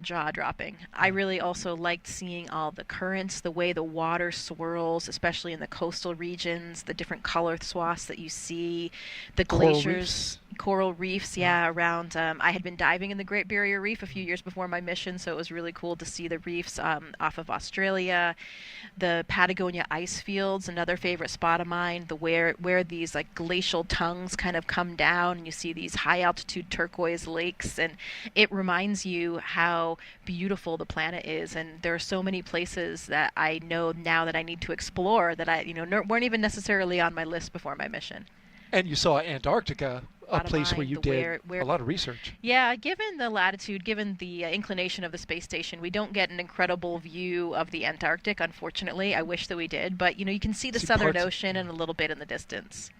jaw-dropping. I really also liked seeing all the currents, the way the water swirls, especially in the coastal regions, the different color swaths that you see, the Coral glaciers, reefs. coral reefs, Yeah. yeah, around. I had been diving in the Great Barrier Reef a few years before my mission, so it was really cool to see the reefs off of Australia. The Patagonia ice fields, another favorite spot of mine, the where these like glacial tongues kind of come down and you see these high altitude turquoise lakes, and it reminds you how beautiful the planet is. And there are so many places that I know now that I need to explore that I weren't even necessarily on my list before my mission. And you saw Antarctica, a Spot of place where mine, you the did where a lot of research. yeah, given the latitude, given the inclination of the space station, we don't get an incredible view of the Antarctic, unfortunately. I wish that we did, but you can see the See Southern parts. Ocean Yeah. and a little bit in the distance.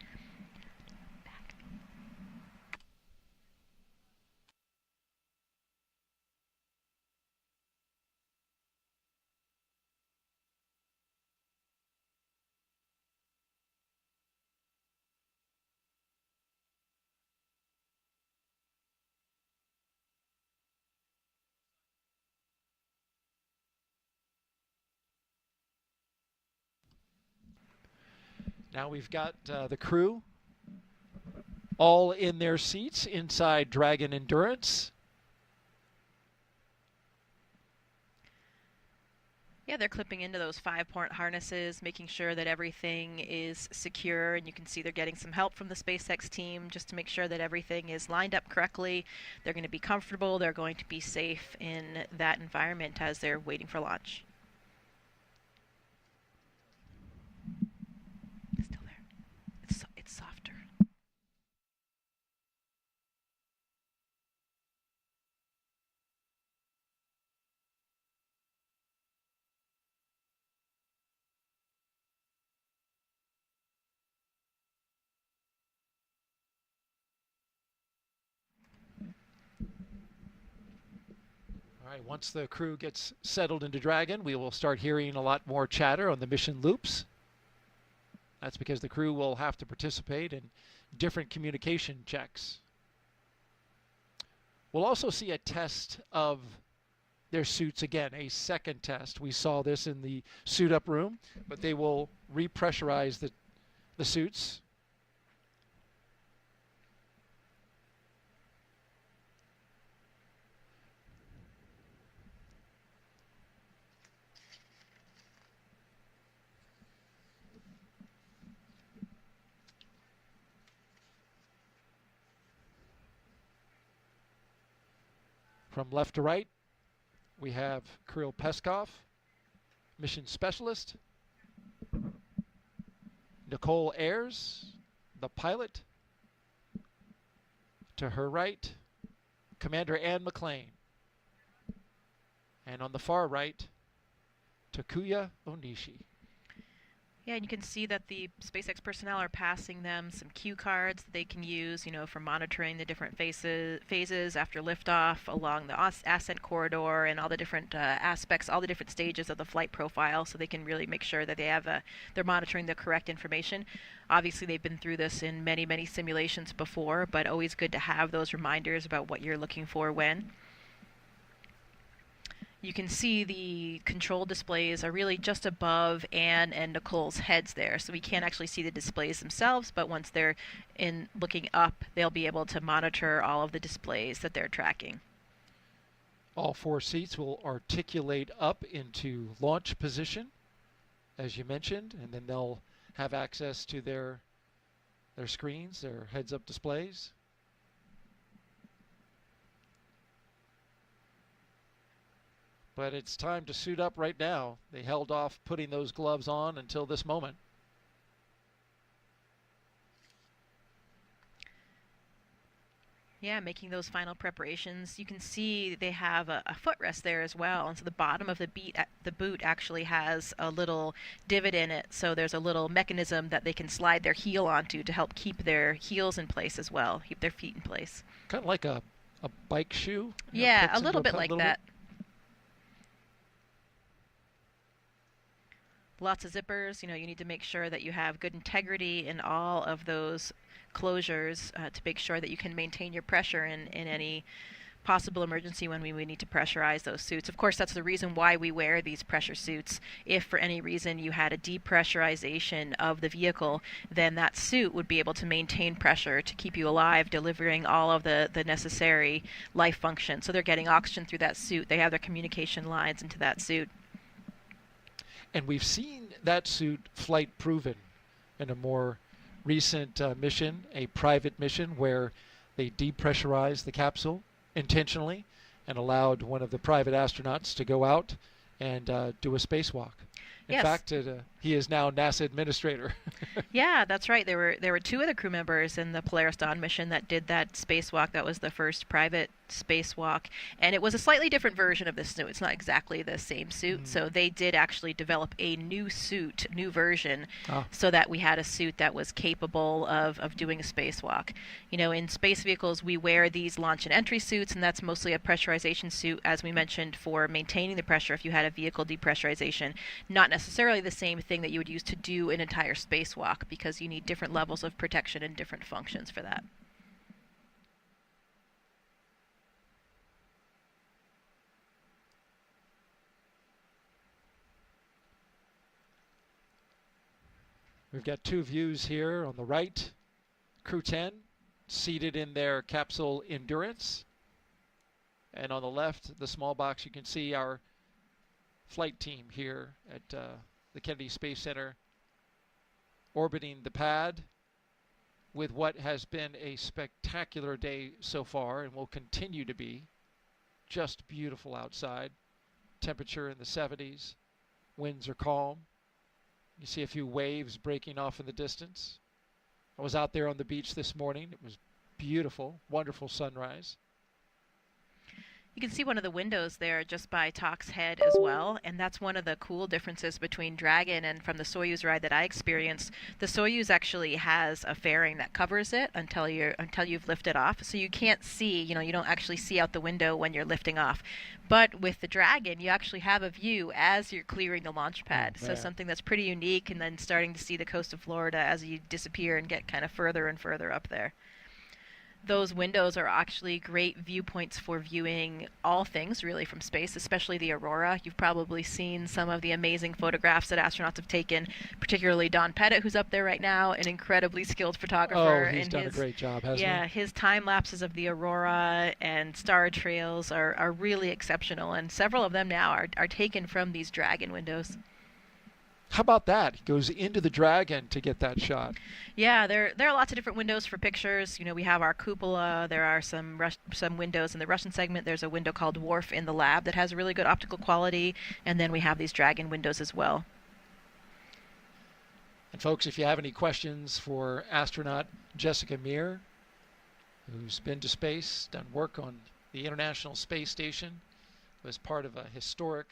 Now we've got the crew all in their seats inside Dragon Endurance. Yeah, they're clipping into those 5-point harnesses, making sure that everything is secure, and you can see they're getting some help from the SpaceX team just to make sure that everything is lined up correctly. They're going to be comfortable, they're going to be safe in that environment as they're waiting for launch. It's still there. It's softer. All right, once the crew gets settled into Dragon, we will start hearing a lot more chatter on the mission loops. That's because the crew will have to participate in different communication checks. We'll also see a test of their suits again, a second test. We saw this in the suit up room, but they will repressurize the suits. From left to right, we have Kirill Peskov, mission specialist, Nicole Ayers, the pilot. To her right, Commander Ann McLean. And on the far right, Takuya Onishi. Yeah, and you can see that the SpaceX personnel are passing them some cue cards that they can use, for monitoring the different phases after liftoff along the ascent corridor and all the different aspects, all the different stages of the flight profile, so they can really make sure that they're monitoring the correct information. Obviously, they've been through this in many, many simulations before, but always good to have those reminders about what you're looking for when. You can see the control displays are really just above Anne and Nicole's heads there, so we can't actually see the displays themselves, but once they're in looking up, they'll be able to monitor all of the displays that they're tracking. All 4 seats will articulate up into launch position, as you mentioned, and then they'll have access to their screens, their heads-up displays. But it's time to suit up right now. They held off putting those gloves on until this moment. Yeah, making those final preparations. You can see they have a footrest there as well, and so the bottom of the boot actually has a little divot in it, so there's a little mechanism that they can slide their heel onto to help keep their heels in place as well, keep their feet in place. Kind of like a bike shoe. Yeah, a little bit like that. Lots of zippers. You need to make sure that you have good integrity in all of those closures to make sure that you can maintain your pressure in any possible emergency when we would need to pressurize those suits. Of course, that's the reason why we wear these pressure suits. If for any reason you had a depressurization of the vehicle, then that suit would be able to maintain pressure to keep you alive, delivering all of the necessary life function. So they're getting oxygen through that suit. They have their communication lines into that suit. And we've seen that suit flight proven in a more recent mission, a private mission where they depressurized the capsule intentionally and allowed one of the private astronauts to go out and do a spacewalk. In Yes. fact, he is now NASA administrator. Yeah, that's right. There were two of the crew members in the Polaris Dawn mission that did that spacewalk. That was the first private spacewalk, and it was a slightly different version of this suit. It's not exactly the same suit. So they did actually develop a new suit, new version, so that we had a suit that was capable of doing a spacewalk. You know, in space vehicles, we wear these launch and entry suits, and that's mostly a pressurization suit, as we mentioned, for maintaining the pressure if you had a vehicle depressurization. Not necessarily the same thing that you would use to do an entire spacewalk, because you need different levels of protection and different functions for that. We've got two views here. On the right, Crew-10 seated in their capsule Endurance. And on the left, the small box, you can see our flight team here at the Kennedy Space Center orbiting the pad with what has been a spectacular day so far and will continue to be. Just beautiful outside. Temperature in the 70s. Winds are calm. You see a few waves breaking off in the distance. I was out there on the beach this morning. It was beautiful, wonderful sunrise. You can see one of the windows there just by Talk's head as well, and that's one of the cool differences between Dragon and from the Soyuz ride that I experienced. The Soyuz actually has a fairing that covers it until you've lifted off, so you can't see, you don't actually see out the window when you're lifting off. But with the Dragon, you actually have a view as you're clearing the launch pad, so something that's pretty unique, and then starting to see the coast of Florida as you disappear and get kind of further and further up there. Those windows are actually great viewpoints for viewing all things really from space, especially the aurora. You've probably seen some of the amazing photographs that astronauts have taken, particularly Don Pettit, who's up there right now, an incredibly skilled photographer. Oh, he's done a great job, hasn't he? Yeah, his time lapses of the aurora and star trails are really exceptional, and several of them now are taken from these Dragon windows. How about that? He goes into the Dragon to get that shot. Yeah, there are lots of different windows for pictures. We have our cupola. There are some windows in the Russian segment. There's a window called Wharf in the lab that has really good optical quality, and then we have these Dragon windows as well. And folks, if you have any questions for astronaut Jessica Meir, who's been to space, done work on the International Space Station, was part of a historic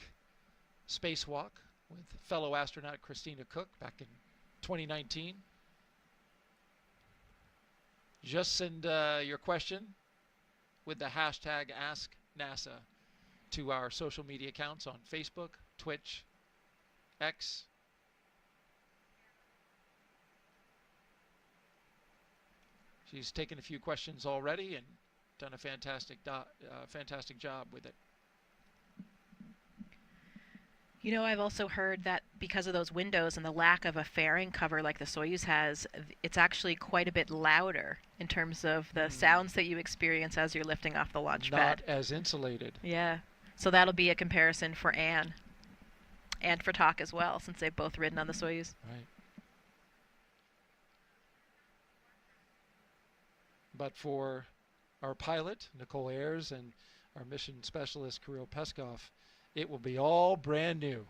spacewalk with fellow astronaut Christina Cook back in 2019. Just send your question with the hashtag AskNASA to our social media accounts on Facebook, Twitch, X. She's taken a few questions already and done a fantastic job with it. I've also heard that because of those windows and the lack of a fairing cover like the Soyuz has, it's actually quite a bit louder in terms of the sounds that you experience as you're lifting off the launch pad. Not as insulated. Yeah. So that'll be a comparison for Anne and for Talk as well, since they've both ridden on the Soyuz. Right. But for our pilot, Nicole Ayers, and our mission specialist, Kirill Peskov, it will be all brand new.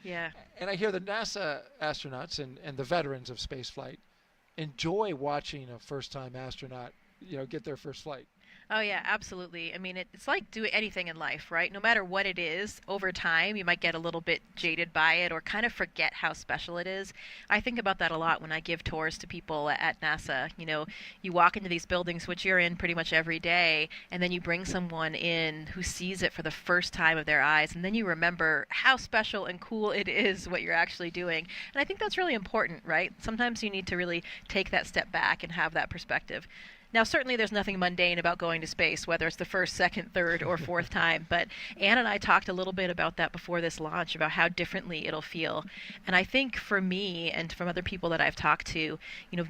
Yeah. And I hear the NASA astronauts and the veterans of spaceflight enjoy watching a first-time astronaut, get their first flight. Oh, yeah, absolutely. I mean, it's like doing anything in life, right? No matter what it is, over time, you might get a little bit jaded by it or kind of forget how special it is. I think about that a lot when I give tours to people at NASA. You walk into these buildings, which you're in pretty much every day, and then you bring someone in who sees it for the first time of their eyes, and then you remember how special and cool it is what you're actually doing. And I think that's really important, right? Sometimes you need to really take that step back and have that perspective. Now, certainly there's nothing mundane about going to space, whether it's the first, second, third, or fourth time. But Anne and I talked a little bit about that before this launch, about how differently it'll feel. And I think for me and from other people that I've talked to,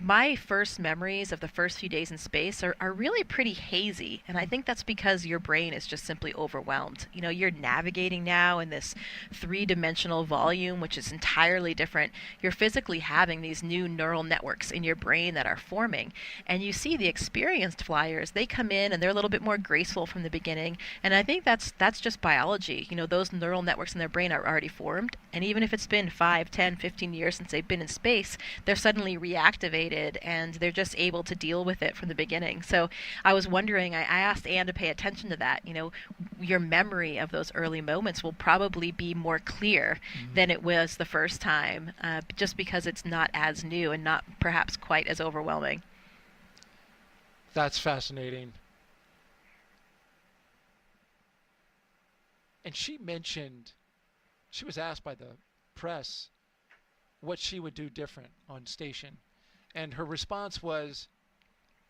my first memories of the first few days in space are really pretty hazy. And I think that's because your brain is just simply overwhelmed. You're navigating now in this three-dimensional volume, which is entirely different. You're physically having these new neural networks in your brain that are forming. And you see the experienced flyers, they come in and they're a little bit more graceful from the beginning. And I think that's just biology. Those neural networks in their brain are already formed. And even if it's been 5, 10, 15 years since they've been in space, they're suddenly reactivated and they're just able to deal with it from the beginning. So I was wondering, I asked Anne to pay attention to that. Your memory of those early moments will probably be more clear than it was the first time, just because it's not as new and not perhaps quite as overwhelming. That's fascinating. And she was asked by the press what she would do different on station. And her response was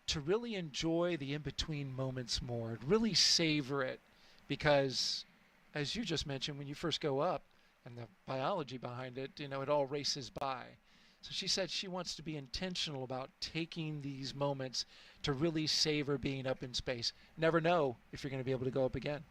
to really enjoy the in-between moments more, really savor it. Because, as you just mentioned, when you first go up, and the biology behind it, it all races by. So she said she wants to be intentional about taking these moments to really savor being up in space. Never know if you're going to be able to go up again.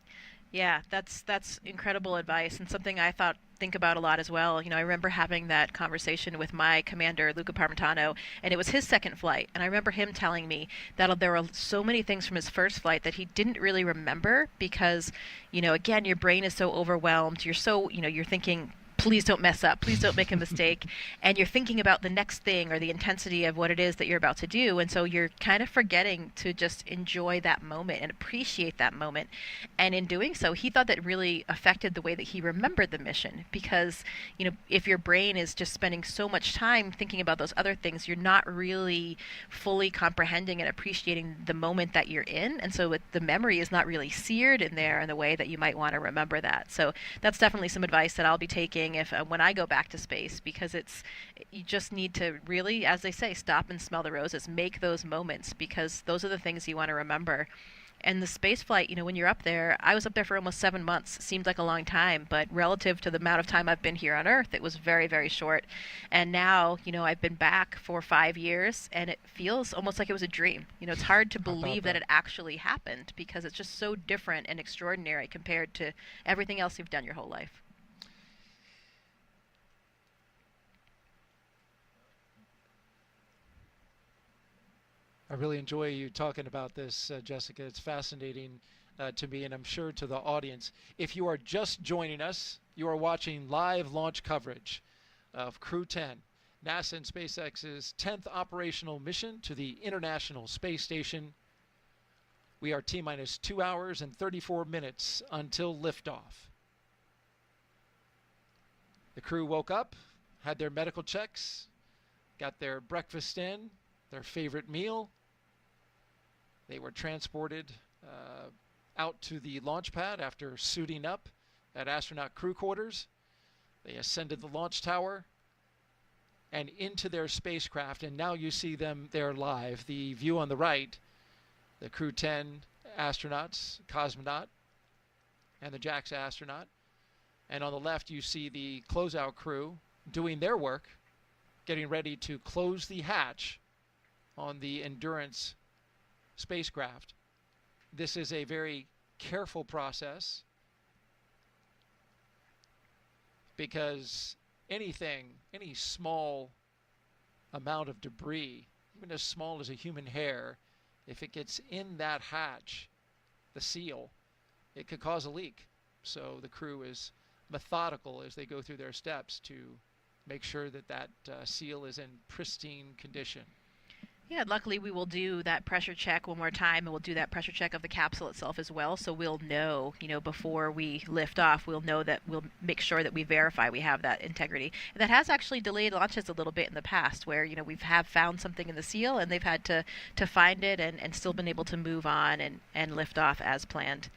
Yeah, that's incredible advice and something I think about a lot as well. I remember having that conversation with my commander, Luca Parmitano, and it was his second flight. And I remember him telling me that there were so many things from his first flight that he didn't really remember because, again, your brain is so overwhelmed. You're so, you're thinking, please don't mess up, please don't make a mistake, and you're thinking about the next thing or the intensity of what it is that you're about to do, and so you're kind of forgetting to just enjoy that moment and appreciate that moment. And in doing so, he thought that really affected the way that he remembered the mission, because if your brain is just spending so much time thinking about those other things, you're not really fully comprehending and appreciating the moment that you're in, and so the memory is not really seared in there in the way that you might want to remember that. So that's definitely some advice that I'll be taking if when I go back to space, because you just need to really, as they say, stop and smell the roses, make those moments, because those are the things you want to remember. And the space flight, when you're up there, I was up there for almost 7 months. Seemed like a long time, but relative to the amount of time I've been here on Earth, it was very, very short. And now, I've been back for 5 years, and it feels almost like it was a dream. It's hard to believe that it actually happened, because it's just so different and extraordinary compared to everything else you've done your whole life. I really enjoy you talking about this, Jessica. It's fascinating to me, and I'm sure to the audience. If you are just joining us, you are watching live launch coverage of Crew-10, NASA and SpaceX's 10th operational mission to the International Space Station. We are T-minus 2 hours and 34 minutes until liftoff. The crew woke up, had their medical checks, got their breakfast in, their favorite meal. They were transported out to the launch pad after suiting up at astronaut crew quarters. They ascended the launch tower and into their spacecraft, and now you see them there live. The view on the right, the Crew-10 astronauts, cosmonaut, and the JAXA astronaut. And on the left, you see the closeout crew doing their work, getting ready to close the hatch on the Endurance spacecraft. This is a very careful process, because any small amount of debris, even as small as a human hair, if it gets in that hatch, the seal, it could cause a leak. So the crew is methodical as they go through their steps to make sure that seal is in pristine condition. Yeah, luckily we will do that pressure check one more time, and we'll do that pressure check of the capsule itself as well, so we'll know, before we lift off, we'll make sure that we verify we have that integrity. And that has actually delayed launches a little bit in the past, where, we've found something in the seal, and they've had to find it and still been able to move on and lift off as planned.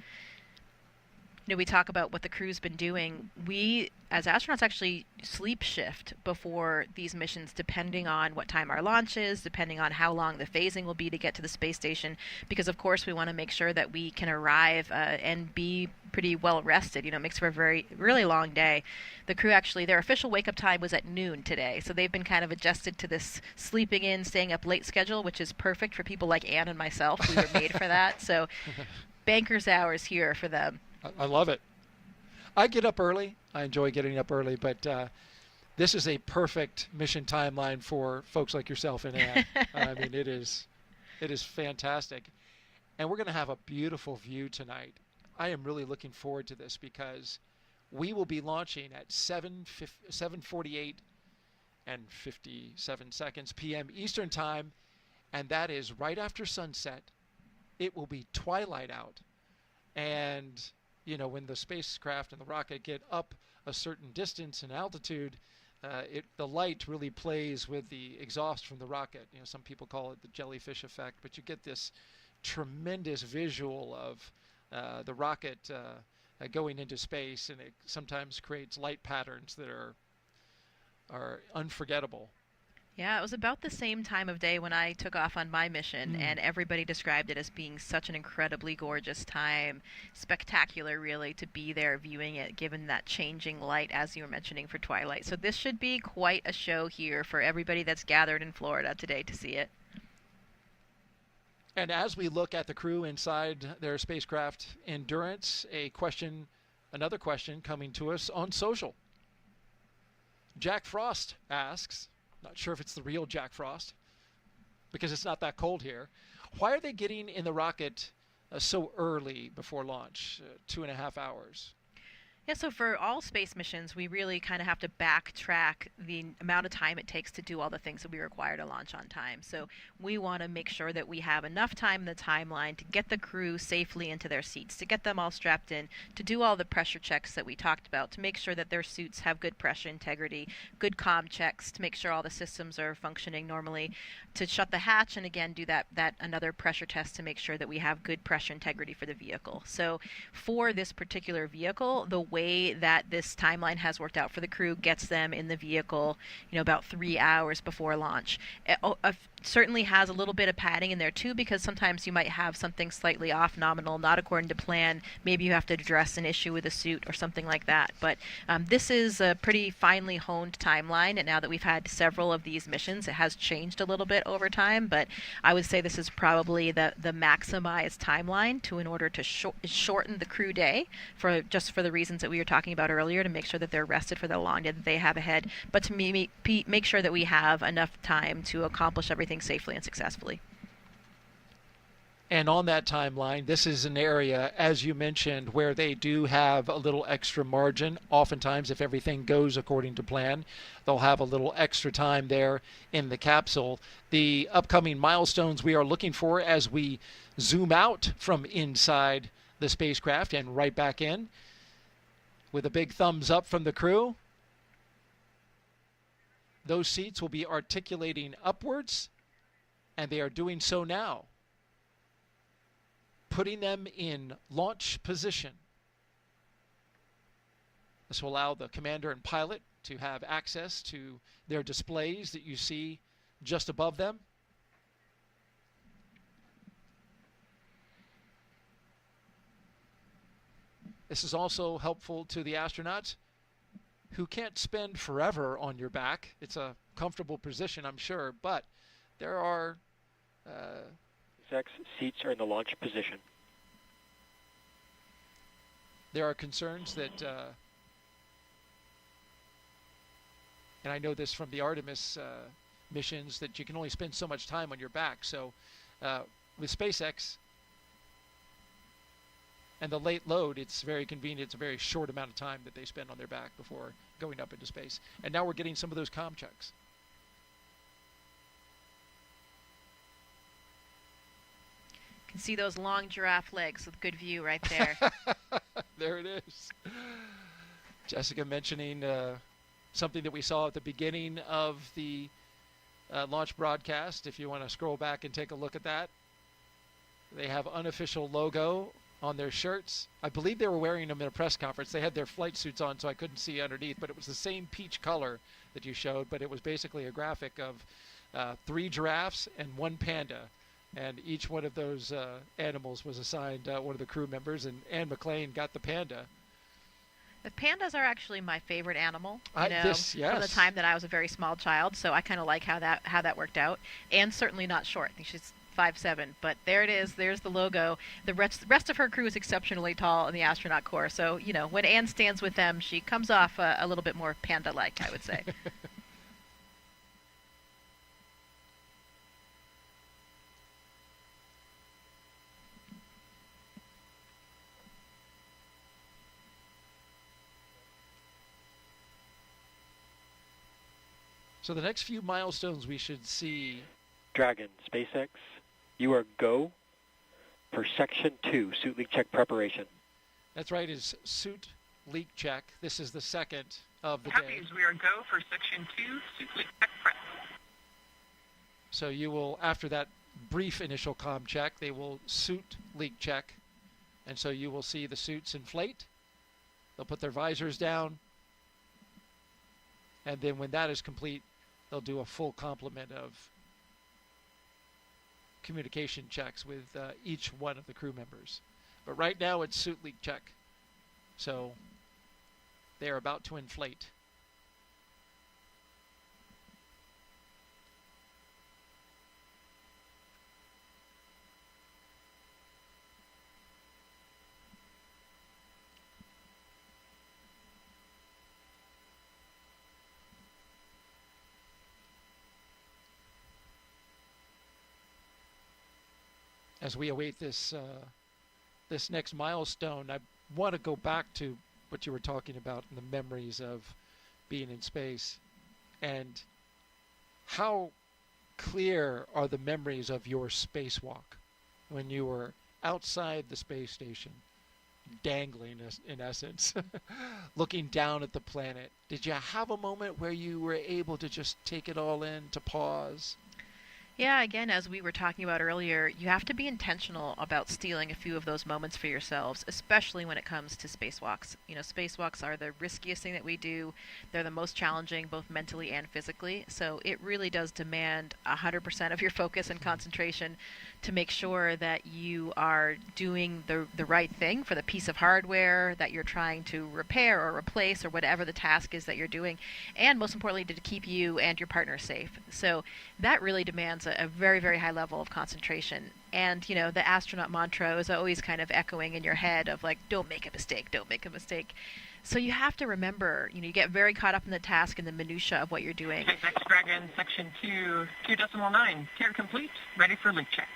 We talk about what the crew's been doing. We, as astronauts, actually sleep shift before these missions, depending on what time our launch is, depending on how long the phasing will be to get to the space station, because of course we want to make sure that we can arrive and be pretty well rested. It makes for a really long day. The crew actually, their official wake up time was at noon today, so they've been kind of adjusted to this sleeping in, staying up late schedule, which is perfect for people like Anne and myself. We were made for that. So banker's hours here for them. I love it. I get up early. I enjoy getting up early, but this is a perfect mission timeline for folks like yourself and Anne. I mean, it is fantastic. And we're going to have a beautiful view tonight. I am really looking forward to this because we will be launching at 7:48 and 57 seconds p.m. Eastern Time, and that is right after sunset. It will be twilight out. And when the spacecraft and the rocket get up a certain distance and altitude, the light really plays with the exhaust from the rocket. Some people call it the jellyfish effect, but you get this tremendous visual of the rocket going into space, and it sometimes creates light patterns that are unforgettable. Yeah, it was about the same time of day when I took off on my mission, and everybody described it as being such an incredibly gorgeous time. Spectacular, really, to be there viewing it, given that changing light, as you were mentioning, for twilight. So this should be quite a show here for everybody that's gathered in Florida today to see it. And as we look at the crew inside their spacecraft Endurance, another question coming to us on social. Jack Frost asks, not sure if it's the real Jack Frost, because it's not that cold here. Why are they getting in the rocket so early before launch, 2.5 hours? Yeah, so for all space missions, we really kind of have to backtrack the amount of time it takes to do all the things that we require to launch on time. So we want to make sure that we have enough time in the timeline to get the crew safely into their seats, to get them all strapped in, to do all the pressure checks that we talked about, to make sure that their suits have good pressure integrity, good comm checks, to make sure all the systems are functioning normally, to shut the hatch, and again do that another pressure test to make sure that we have good pressure integrity for the vehicle. So for this particular vehicle, the way that this timeline has worked out for the crew gets them in the vehicle, about 3 hours before launch. It certainly has a little bit of padding in there too, because sometimes you might have something slightly off nominal, not according to plan. Maybe you have to address an issue with a suit or something like that. But this is a pretty finely honed timeline, and now that we've had several of these missions, it has changed a little bit over time, but I would say this is probably the maximized timeline in order to shorten the crew day for the reasons that we were talking about earlier, to make sure that they're rested for the long day that they have ahead, but to make sure that we have enough time to accomplish everything safely and successfully. And on that timeline, this is an area, as you mentioned, where they do have a little extra margin. Oftentimes, if everything goes according to plan, they'll have a little extra time there in the capsule. The upcoming milestones we are looking for as we zoom out from inside the spacecraft and right back in, with a big thumbs up from the crew. Those seats will be articulating upwards, and they are doing so now, putting them in launch position. This will allow the commander and pilot to have access to their displays that you see just above them. This is also helpful to the astronauts who can't spend forever on your back. It's a comfortable position, I'm sure, but there are SpaceX seats are in the launch position. There are concerns that, and I know this from the Artemis missions, that you can only spend so much time on your back. So with SpaceX and the late load, it's very convenient. It's a very short amount of time that they spend on their back before going up into space. And now we're getting some of those comm checks. Can see those long giraffe legs with good view right there. There it is. Jessica mentioning something that we saw at the beginning of the launch broadcast. If you want to scroll back and take a look at that, they have unofficial logo on their shirts. I believe they were wearing them in a press conference. They had their flight suits on, so I couldn't see underneath, but it was the same peach color that you showed, but it was basically a graphic of 3 giraffes and 1 panda. And each one of those animals was assigned one of the crew members, and Anne McLean got the panda. The pandas are actually my favorite animal, Yes. from the time that I was a very small child, so I kind of like how that worked out. And certainly not short. I think she's 5'7", but there it is. There's the logo. The rest of her crew is exceptionally tall in the astronaut corps, so, when Anne stands with them, she comes off a little bit more panda-like, I would say. So the next few milestones we should see. Dragon, SpaceX, you are go for Section 2, suit leak check preparation. That's right, is suit leak check. This is the second of the day. Copies, we are go for Section 2, suit leak check prep. So you will, after that brief initial comm check, they will suit leak check. And so you will see the suits inflate. They'll put their visors down. And then when that is complete, they'll do a full complement of communication checks with each one of the crew members. But right now it's suit leak check. So they are about to inflate. As we await this this next milestone, I want to go back to what you were talking about in the memories of being in space, and how clear are the memories of your spacewalk when you were outside the space station, dangling in essence, looking down at the planet. Did you have a moment where you were able to just take it all in, to pause? Yeah, again, as we were talking about earlier, you have to be intentional about stealing a few of those moments for yourselves, especially when it comes to spacewalks. Spacewalks are the riskiest thing that we do. They're the most challenging, both mentally and physically. So it really does demand 100% of your focus and concentration to make sure that you are doing the right thing for the piece of hardware that you're trying to repair or replace, or whatever the task is that you're doing, and most importantly, to keep you and your partner safe. So that really demands a very, very high level of concentration. And, the astronaut mantra is always kind of echoing in your head of like, don't make a mistake, don't make a mistake. So you have to remember, you get very caught up in the task and the minutia of what you're doing. SpaceX Dragon, Section 2, 2.9, tier complete, ready for leak checks.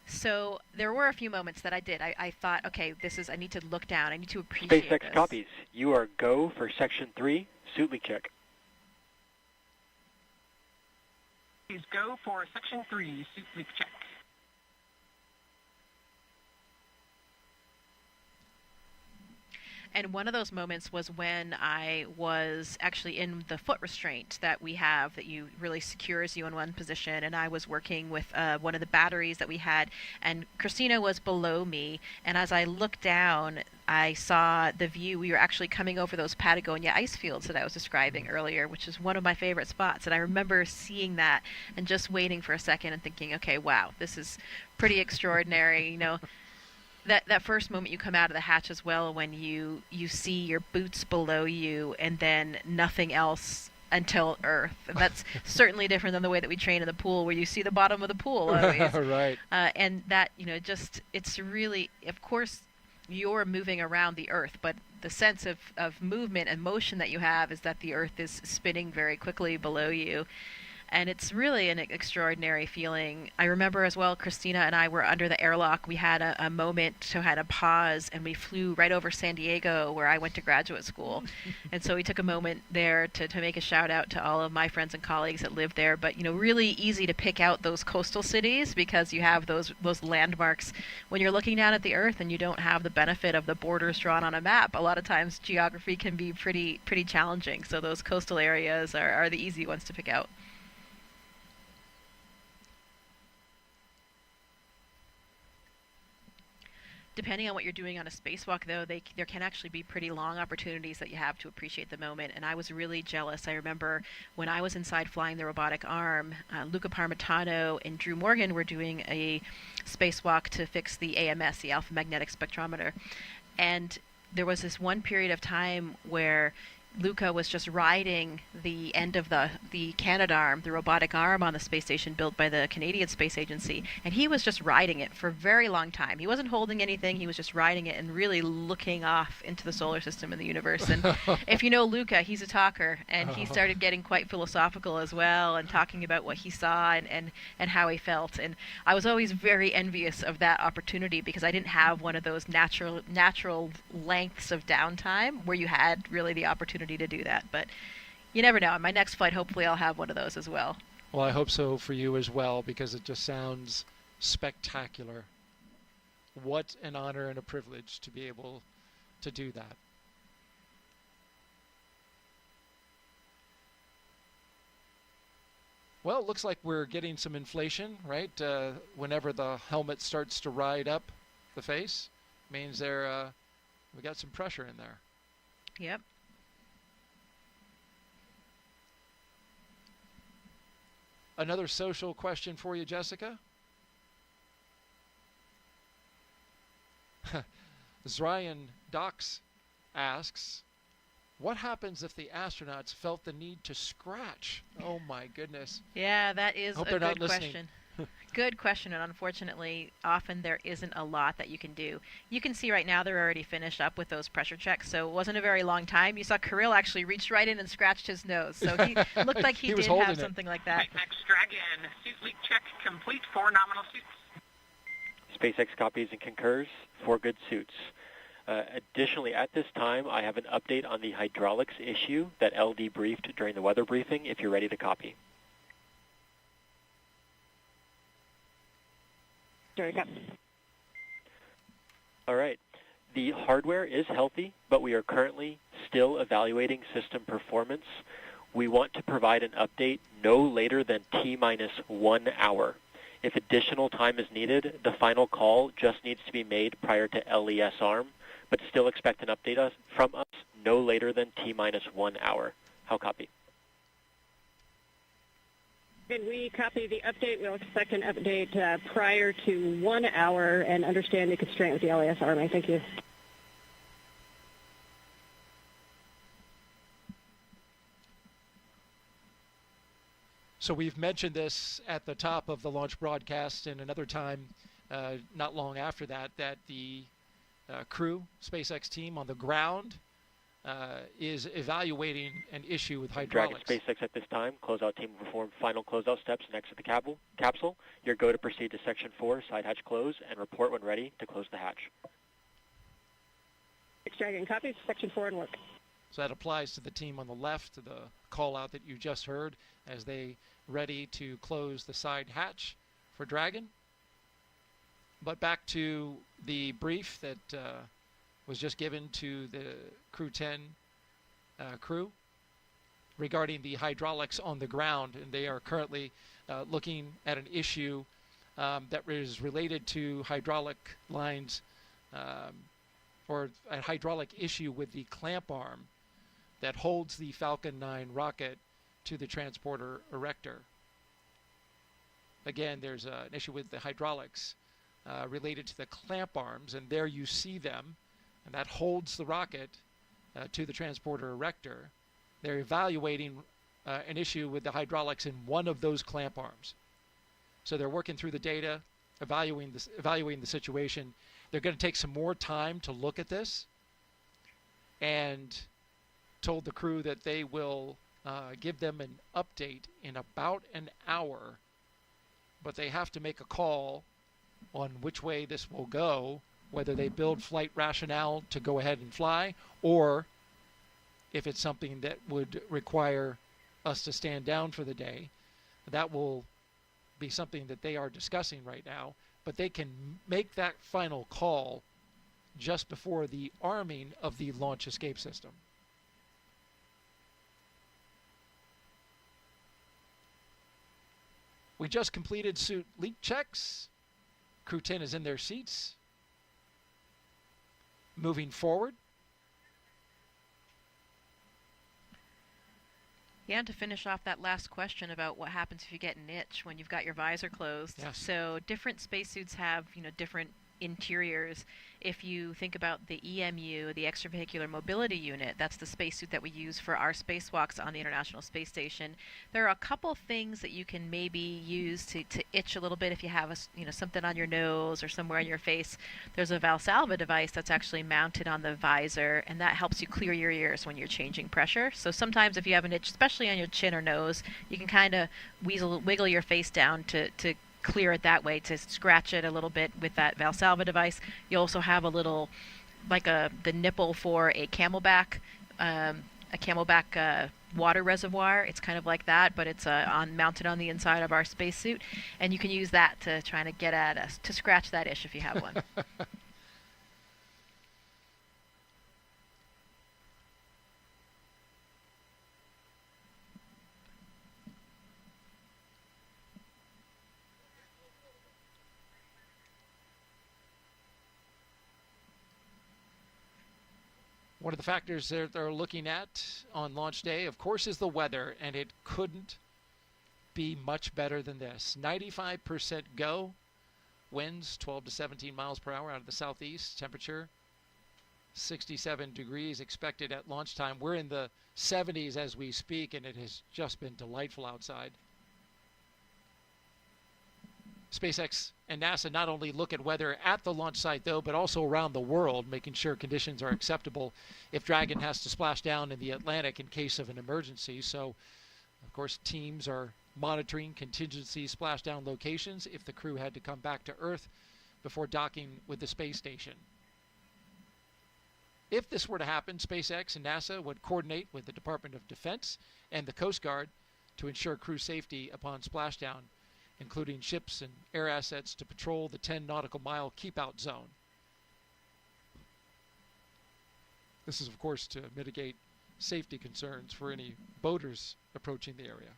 So there were a few moments that I did. I thought, okay, I need to look down. I need to appreciate SpaceX this. copies. You are go for Section 3, suit leak check. Please go for Section 3, suit leak check. And one of those moments was when I was actually in the foot restraint that we have that really secures you in one position, and I was working with one of the batteries that we had, and Christina was below me, and as I looked down, I saw the view. We were actually coming over those Patagonia ice fields that I was describing earlier, which is one of my favorite spots, and I remember seeing that and just waiting for a second and thinking, okay, wow, this is pretty extraordinary, That first moment you come out of the hatch as well, when you see your boots below you and then nothing else until Earth. And that's certainly different than the way that we train in the pool, where you see the bottom of the pool always. Right. And that, it's really, of course, you're moving around the Earth, but the sense of movement and motion that you have is that the Earth is spinning very quickly below you. And it's really an extraordinary feeling. I remember as well, Christina and I were under the airlock. We had a moment, so had a pause, and we flew right over San Diego, where I went to graduate school. And so we took a moment there to make a shout out to all of my friends and colleagues that lived there. But, really easy to pick out those coastal cities because you have those landmarks when you're looking down at the Earth and you don't have the benefit of the borders drawn on a map. A lot of times geography can be pretty challenging. So those coastal areas are the easy ones to pick out. Depending on what you're doing on a spacewalk, though, there can actually be pretty long opportunities that you have to appreciate the moment. And I was really jealous. I remember when I was inside flying the robotic arm, Luca Parmitano and Drew Morgan were doing a spacewalk to fix the AMS, the alpha magnetic spectrometer. And there was this one period of time where Luca was just riding the end of the Canadarm, the robotic arm on the space station built by the Canadian Space Agency, and he was just riding it for a very long time. He wasn't holding anything, he was just riding it and really looking off into the solar system and the universe. And if you know Luca, he's a talker, and he started getting quite philosophical as well and talking about what he saw and how he felt. And I was always very envious of that opportunity because I didn't have one of those natural lengths of downtime where you had really the opportunity to do that. But you never know. On my next flight, hopefully I'll have one of those as well. Well, I hope so for you as well, because it just sounds spectacular. What an honor and a privilege to be able to do that. Well, it looks like we're getting some inflation, right? Whenever the helmet starts to ride up the face, means we got some pressure in there. Yep. Another social question for you, Jessica. Zryan Dox asks, what happens if the astronauts felt the need to scratch? Oh my goodness. Yeah, that is Hope a they're not good listening. question. Good question, and unfortunately, often there isn't a lot that you can do. You can see right now they're already finished up with those pressure checks, so it wasn't a very long time. You saw Kirill actually reached right in and scratched his nose, so he looked like he did have something like that. SpaceX Dragon, suit leak check complete for nominal suits. SpaceX copies and concurs for good suits. Additionally, at this time, I have an update on the hydraulics issue that LD briefed during the weather briefing, if you're ready to copy. All right. The hardware is healthy, but we are currently still evaluating system performance. We want to provide an update no later than T-minus 1 hour. If additional time is needed, the final call just needs to be made prior to LES arm, but still expect an update from us no later than T-minus 1 hour. How copy? Did we copy the update? We'll expect an update prior to 1 hour and understand the constraint with the LAS Army. Thank you. So we've mentioned this at the top of the launch broadcast and another time not long after that, that the crew, SpaceX team on the ground is evaluating an issue with hydraulics. Dragon SpaceX at this time. Closeout team will perform final closeout steps and exit the capsule. Your go to proceed to Section 4, side hatch close, and report when ready to close the hatch. Dragon copies, Section 4 and work. So that applies to the team on the left, to the call out that you just heard, as they ready to close the side hatch for Dragon. But back to the brief that was just given to the Crew-10 crew regarding the hydraulics on the ground, and they are currently looking at an issue that is related to hydraulic lines or a hydraulic issue with the clamp arm that holds the Falcon 9 rocket to the transporter erector. Again, there's an issue with the hydraulics related to the clamp arms, and there you see them, and that holds the rocket to the transporter erector. They're evaluating an issue with the hydraulics in one of those clamp arms. So they're working through the data, evaluating the situation. They're going to take some more time to look at this, and told the crew that they will give them an update in about an hour, but they have to make a call on which way this will go, whether they build flight rationale to go ahead and fly, or if it's something that would require us to stand down for the day. That will be something that they are discussing right now, but they can make that final call just before the arming of the launch escape system. We just completed suit leak checks. Crew-10 is in their seats. Moving forward. Yeah, and to finish off that last question about what happens if you get an itch when you've got your visor closed. Yes. So different spacesuits have, different interiors. If you think about the EMU, the extravehicular mobility unit, that's the spacesuit that we use for our spacewalks on the International Space Station. There are a couple things that you can maybe use to itch a little bit if you have something on your nose or somewhere on your face. There's a Valsalva device that's actually mounted on the visor, and that helps you clear your ears when you're changing pressure. So sometimes if you have an itch, especially on your chin or nose, you can kind of wiggle your face down to clear it that way, to scratch it a little bit with that Valsalva device. You also have a little, the nipple for a camelback water reservoir. It's kind of like that, but it's mounted on the inside of our spacesuit, and you can use that to try to get at us, to scratch that itch if you have one. One of the factors that they're looking at on launch day, of course, is the weather, and it couldn't be much better than this. 95% go, winds 12 to 17 miles per hour out of the southeast, temperature 67 degrees expected at launch time. We're in the 70s as we speak, and it has just been delightful outside. SpaceX and NASA not only look at weather at the launch site, though, but also around the world, making sure conditions are acceptable if Dragon has to splash down in the Atlantic in case of an emergency. So, of course, teams are monitoring contingency splashdown locations if the crew had to come back to Earth before docking with the space station. If this were to happen, SpaceX and NASA would coordinate with the Department of Defense and the Coast Guard to ensure crew safety upon splashdown, including ships and air assets to patrol the 10 nautical mile keep-out zone. This is, of course, to mitigate safety concerns for any boaters approaching the area.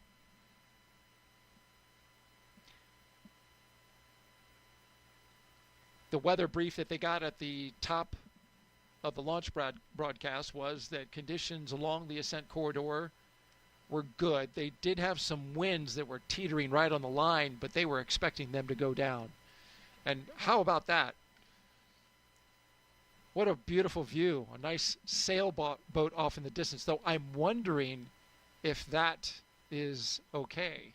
The weather brief that they got at the top of the launch broadcast was that conditions along the ascent corridor were good. They did have some winds that were teetering right on the line, but they were expecting them to go down. And how about that? What a beautiful view. A nice sailboat off in the distance, though I'm wondering if that is okay.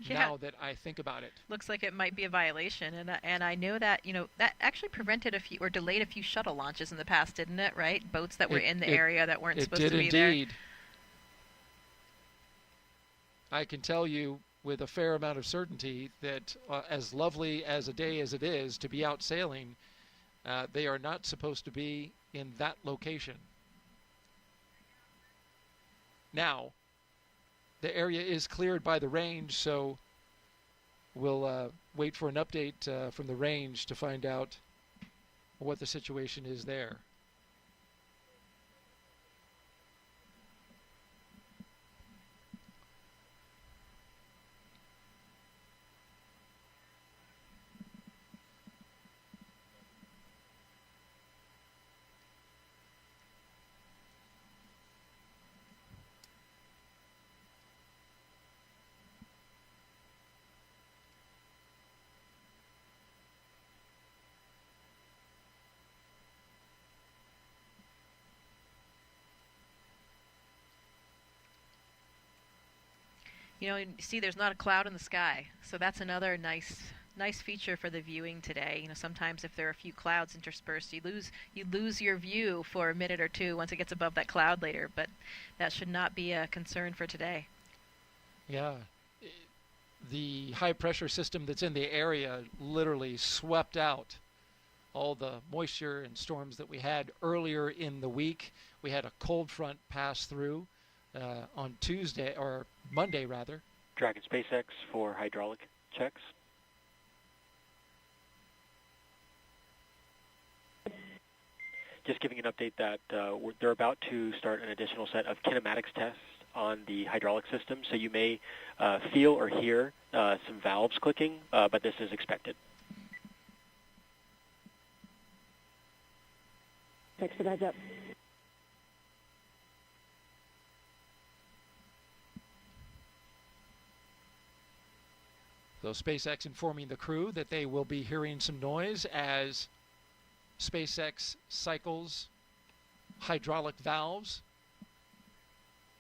Yeah. Now that I think about it. Looks like it might be a violation, and I know that that actually prevented a few or delayed a few shuttle launches in the past, didn't it? Right, boats that were in the area that weren't supposed to be there. It did indeed. I can tell you with a fair amount of certainty that as lovely as a day as it is to be out sailing, they are not supposed to be in that location. Now, the area is cleared by the range, so we'll wait for an update from the range to find out what the situation is there. You see, there's not a cloud in the sky, so that's another nice Nice feature for the viewing today. You know, sometimes if there are a few clouds interspersed, you lose your view for a minute or two once it gets above that cloud later. But that should not be a concern for today. Yeah. The high pressure system that's in the area literally swept out all the moisture and storms that we had earlier in the week. We had a cold front pass through on Tuesday, or Monday rather. Dragon SpaceX for hydraulic checks. Just giving an update that they're about to start an additional set of kinematics tests on the hydraulic system, so you may feel or hear some valves clicking, but this is expected. Thanks for the heads up. So SpaceX informing the crew that they will be hearing some noise as SpaceX cycles hydraulic valves.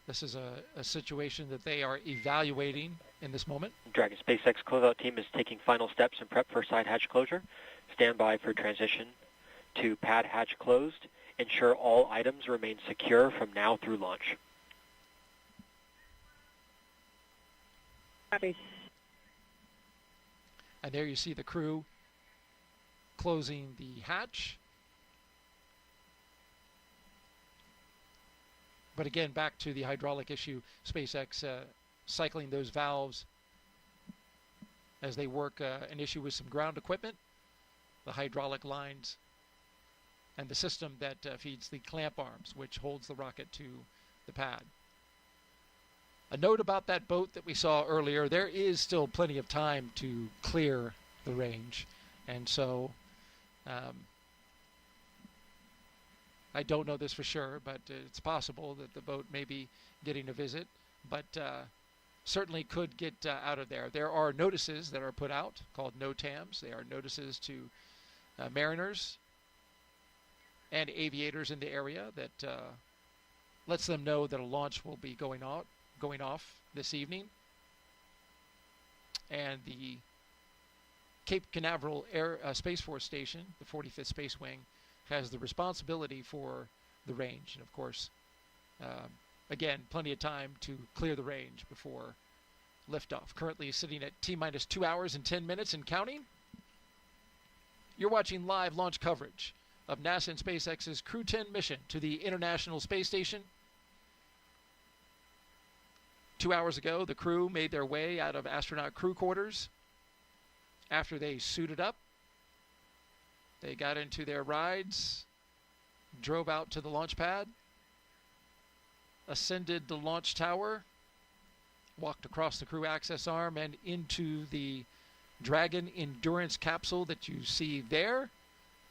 This is a situation that they are evaluating in this moment. Dragon SpaceX closeout team is taking final steps in prep for side hatch closure. Stand by for transition to pad hatch closed. Ensure all items remain secure from now through launch. Copy. And there you see the crew closing the hatch. But again, back to the hydraulic issue, SpaceX cycling those valves as they work an issue with some ground equipment, the hydraulic lines, and the system that feeds the clamp arms, which holds the rocket to the pad. A note about that boat that we saw earlier, there is still plenty of time to clear the range. And so I don't know this for sure, but it's possible that the boat may be getting a visit, but certainly could get out of there. There are notices that are put out called NOTAMs. They are notices to mariners and aviators in the area that lets them know that a launch will be going off this evening. And the Cape Canaveral Space Force Station, the 45th Space Wing, has the responsibility for the range. And of course, again, plenty of time to clear the range before liftoff. Currently sitting at T-minus 2 hours and 10 minutes and counting. You're watching live launch coverage of NASA and SpaceX's Crew-10 mission to the International Space Station. 2 hours ago, the crew made their way out of astronaut crew quarters. After they suited up, they got into their rides, drove out to the launch pad, ascended the launch tower, walked across the crew access arm and into the Dragon Endurance capsule that you see there.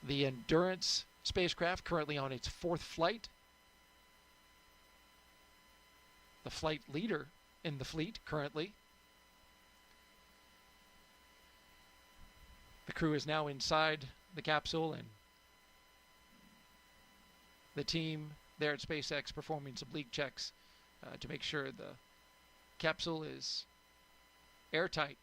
The Endurance spacecraft currently on its 4th flight. The flight leader in the fleet currently. The crew is now inside the capsule, and the team there at SpaceX performing some leak checks to make sure the capsule is airtight.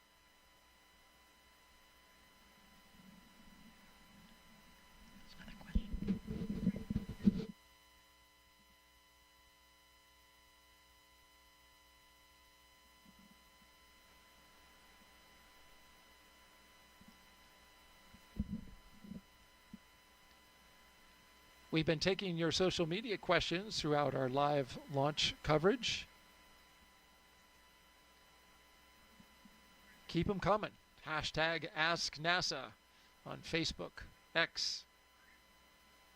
We've been taking your social media questions throughout our live launch coverage. Keep them coming. Hashtag AskNASA on Facebook, X,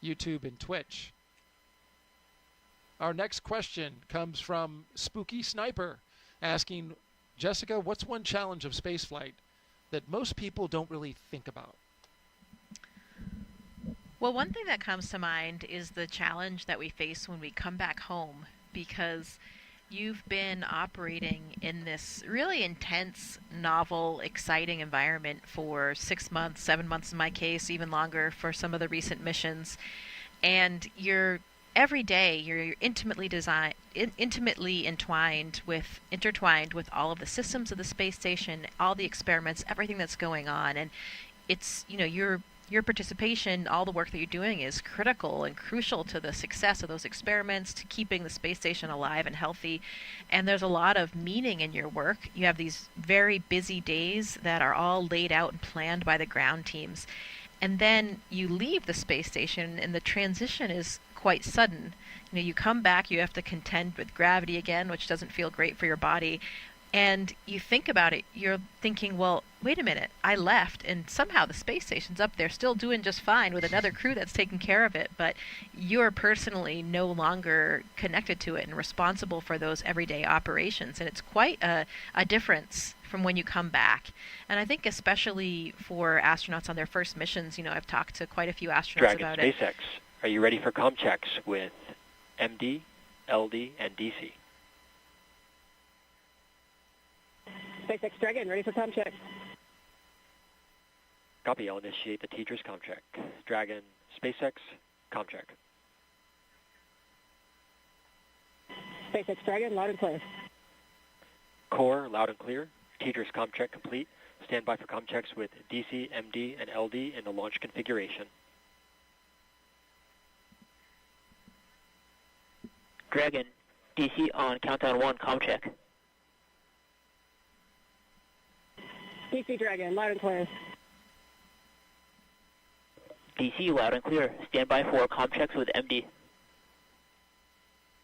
YouTube, and Twitch. Our next question comes from Spooky Sniper asking, Jessica, what's one challenge of spaceflight that most people don't really think about? Well, one thing that comes to mind is the challenge that we face when we come back home, because you've been operating in this really intense, novel, exciting environment for 6 months, 7 months in my case, even longer for some of the recent missions. And you're every day you're intimately intertwined with all of the systems of the space station, all the experiments, everything that's going on. And it's, your participation, all the work that you're doing is critical and crucial to the success of those experiments, to keeping the space station alive and healthy. And there's a lot of meaning in your work. You have these very busy days that are all laid out and planned by the ground teams. And then you leave the space station and the transition is quite sudden. You come back, you have to contend with gravity again, which doesn't feel great for your body. And you think about it, you're thinking, well, wait a minute, I left and somehow the space station's up there still doing just fine with another crew that's taking care of it, but you're personally no longer connected to it and responsible for those everyday operations. And it's quite a difference from when you come back. And I think especially for astronauts on their first missions, I've talked to quite a few astronauts Dragon about SpaceX, it. are you ready for comm checks with MD, LD, and DC? SpaceX Dragon, ready for comm check. Copy. I'll initiate the teacher's comm check. Dragon, SpaceX, comm check. SpaceX Dragon, loud and clear. Core, loud and clear. Teacher's comm check complete. Stand by for comm checks with DC, MD, and LD in the launch configuration. Dragon, DC on countdown 1, comm check. DC Dragon, loud and clear. DC, loud and clear. Stand by for comm checks with MD.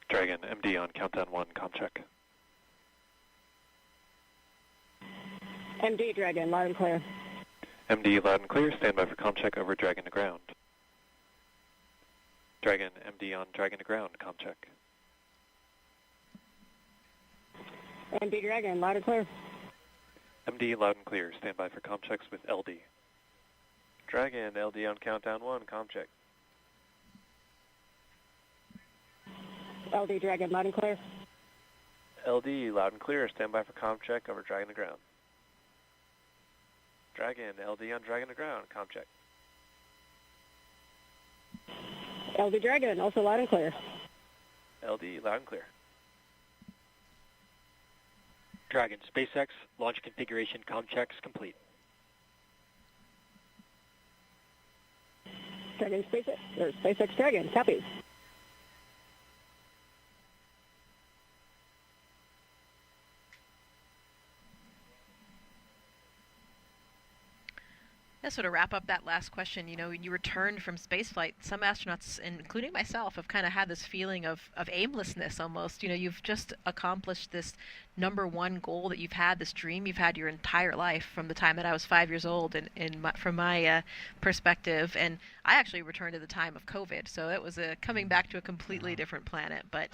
Dragon, MD on countdown 1, comm check. MD Dragon, loud and clear. MD, loud and clear. Stand by for comm check over Dragon to ground. Dragon, MD on Dragon to ground, comm check. MD Dragon, loud and clear. MD, loud and clear. Stand by for comm checks with LD. Dragon, LD on countdown 1, comm check. LD Dragon, loud and clear. LD, loud and clear. Stand by for comm check over Dragon to ground. Dragon, LD on Dragon to ground, comm check. LD Dragon, also loud and clear. LD, loud and clear. Dragon, SpaceX, launch configuration comm checks complete. Dragon SpaceX Dragon, copy. Yeah, so to wrap up that last question, when you returned from spaceflight, some astronauts, including myself, have kind of had this feeling of aimlessness almost. You've just accomplished this number one goal that you've had, this dream you've had your entire life from the time that I was 5 years old, from my perspective. And I actually returned at the time of COVID, so it was coming back to a completely different planet. But,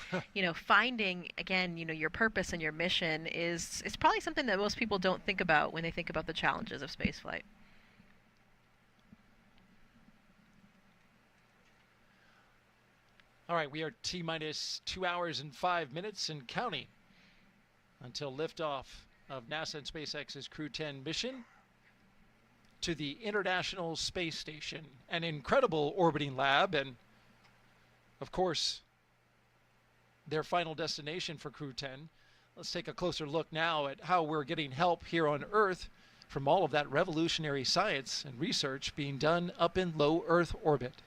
finding, again, your purpose and your mission it's probably something that most people don't think about when they think about the challenges of spaceflight. All right, we are T-minus 2 hours and 5 minutes and counting until liftoff of NASA and SpaceX's Crew-10 mission to the International Space Station, an incredible orbiting lab, and of course, their final destination for Crew-10. Let's take a closer look now at how we're getting help here on Earth from all of that revolutionary science and research being done up in low Earth orbit.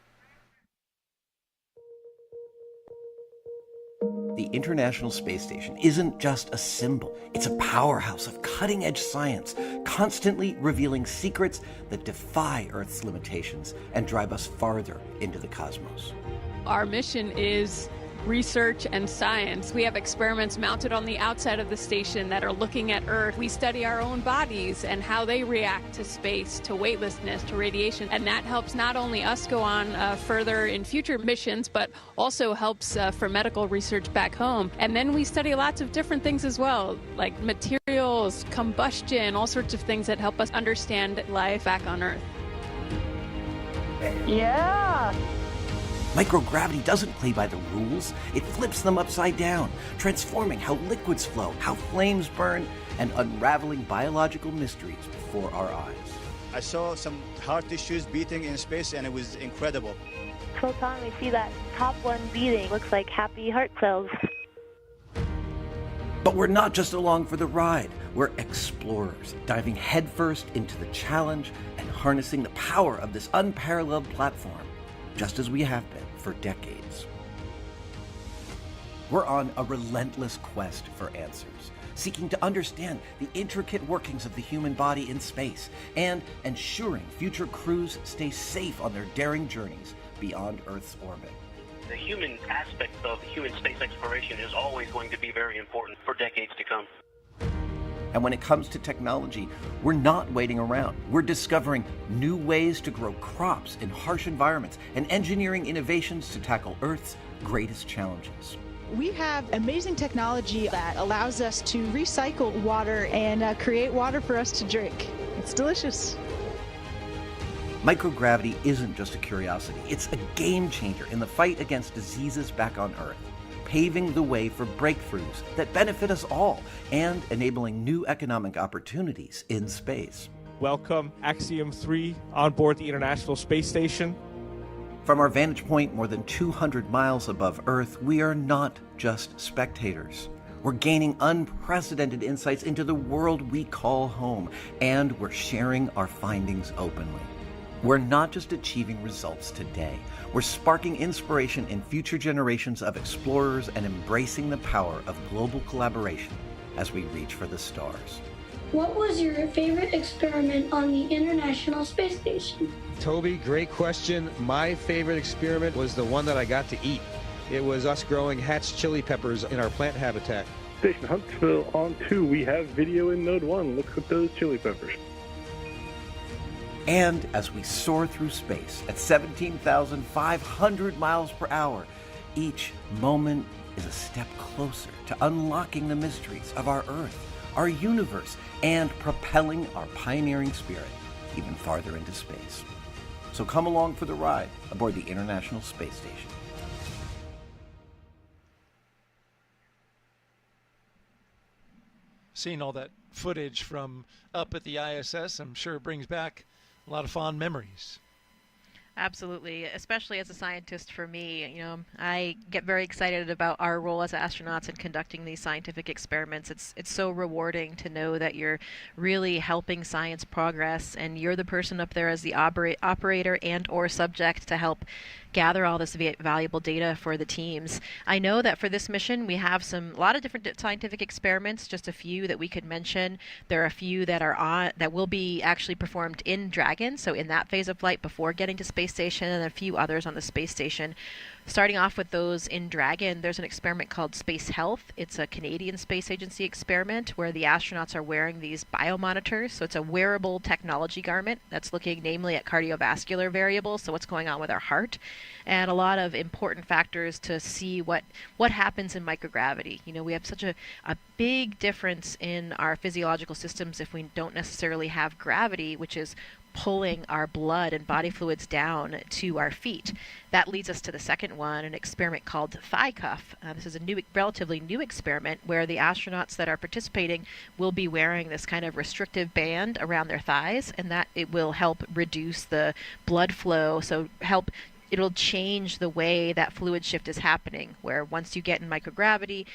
The International Space Station isn't just a symbol. It's a powerhouse of cutting-edge science, constantly revealing secrets that defy Earth's limitations and drive us farther into the cosmos. Our mission is research and science. We have experiments mounted on the outside of the station that are looking at Earth. We study our own bodies and how they react to space, to weightlessness, to radiation, and that helps not only us go on further in future missions, but also helps for medical research back home. And then we study lots of different things as well, like materials, combustion, all sorts of things that help us understand life back on Earth. Yeah! Microgravity doesn't play by the rules. It flips them upside down, transforming how liquids flow, how flames burn, and unraveling biological mysteries before our eyes. I saw some heart tissues beating in space, and it was incredible. Photon, we see that top one beating. Looks like happy heart cells. But we're not just along for the ride. We're explorers, diving headfirst into the challenge and harnessing the power of this unparalleled platform, just as we have been for decades. We're on a relentless quest for answers, seeking to understand the intricate workings of the human body in space and ensuring future crews stay safe on their daring journeys beyond Earth's orbit. The human aspect of human space exploration is always going to be very important for decades to come. And when it comes to technology, we're not waiting around. We're discovering new ways to grow crops in harsh environments and engineering innovations to tackle Earth's greatest challenges. We have amazing technology that allows us to recycle water and create water for us to drink. It's delicious. Microgravity isn't just a curiosity, it's a game changer in the fight against diseases back on Earth, paving the way for breakthroughs that benefit us all and enabling new economic opportunities in space. Welcome, Axiom 3 on board the International Space Station. From our vantage point more than 200 miles above Earth, we are not just spectators. We're gaining unprecedented insights into the world we call home, and we're sharing our findings openly. We're not just achieving results today. We're sparking inspiration in future generations of explorers and embracing the power of global collaboration as we reach for the stars. What was your favorite experiment on the International Space Station? Toby, great question. My favorite experiment was the one that I got to eat. It was us growing hatch chili peppers in our plant habitat. Station Huntsville on 2, we have video in Node 1. Look at those chili peppers. And as we soar through space at 17,500 miles per hour, each moment is a step closer to unlocking the mysteries of our Earth, our universe, and propelling our pioneering spirit even farther into space. So come along for the ride aboard the International Space Station. Seeing all that footage from up at the ISS, I'm sure it brings back a lot of fond memories. Absolutely, especially as a scientist for me, I get very excited about our role as astronauts in conducting these scientific experiments. It's so rewarding to know that you're really helping science progress and you're the person up there as the operator and or subject to help gather all this valuable data for the teams. I know that for this mission we have a lot of different scientific experiments, just a few that we could mention. There are a few that will be actually performed in Dragon, so in that phase of flight before getting to space station, and a few others on the space station. Starting off with those in Dragon, there's an experiment called Space Health. It's a Canadian Space Agency experiment where the astronauts are wearing these biomonitors. So it's a wearable technology garment that's looking namely at cardiovascular variables, so what's going on with our heart, and a lot of important factors to see what happens in microgravity. We have such a big difference in our physiological systems if we don't necessarily have gravity, which is pulling our blood and body fluids down to our feet. That leads us to the second one, an experiment called Thigh Cuff. This is a relatively new experiment where the astronauts that are participating will be wearing this kind of restrictive band around their thighs, and that it will help reduce the blood flow, it'll change the way that fluid shift is happening, where once you get in microgravity,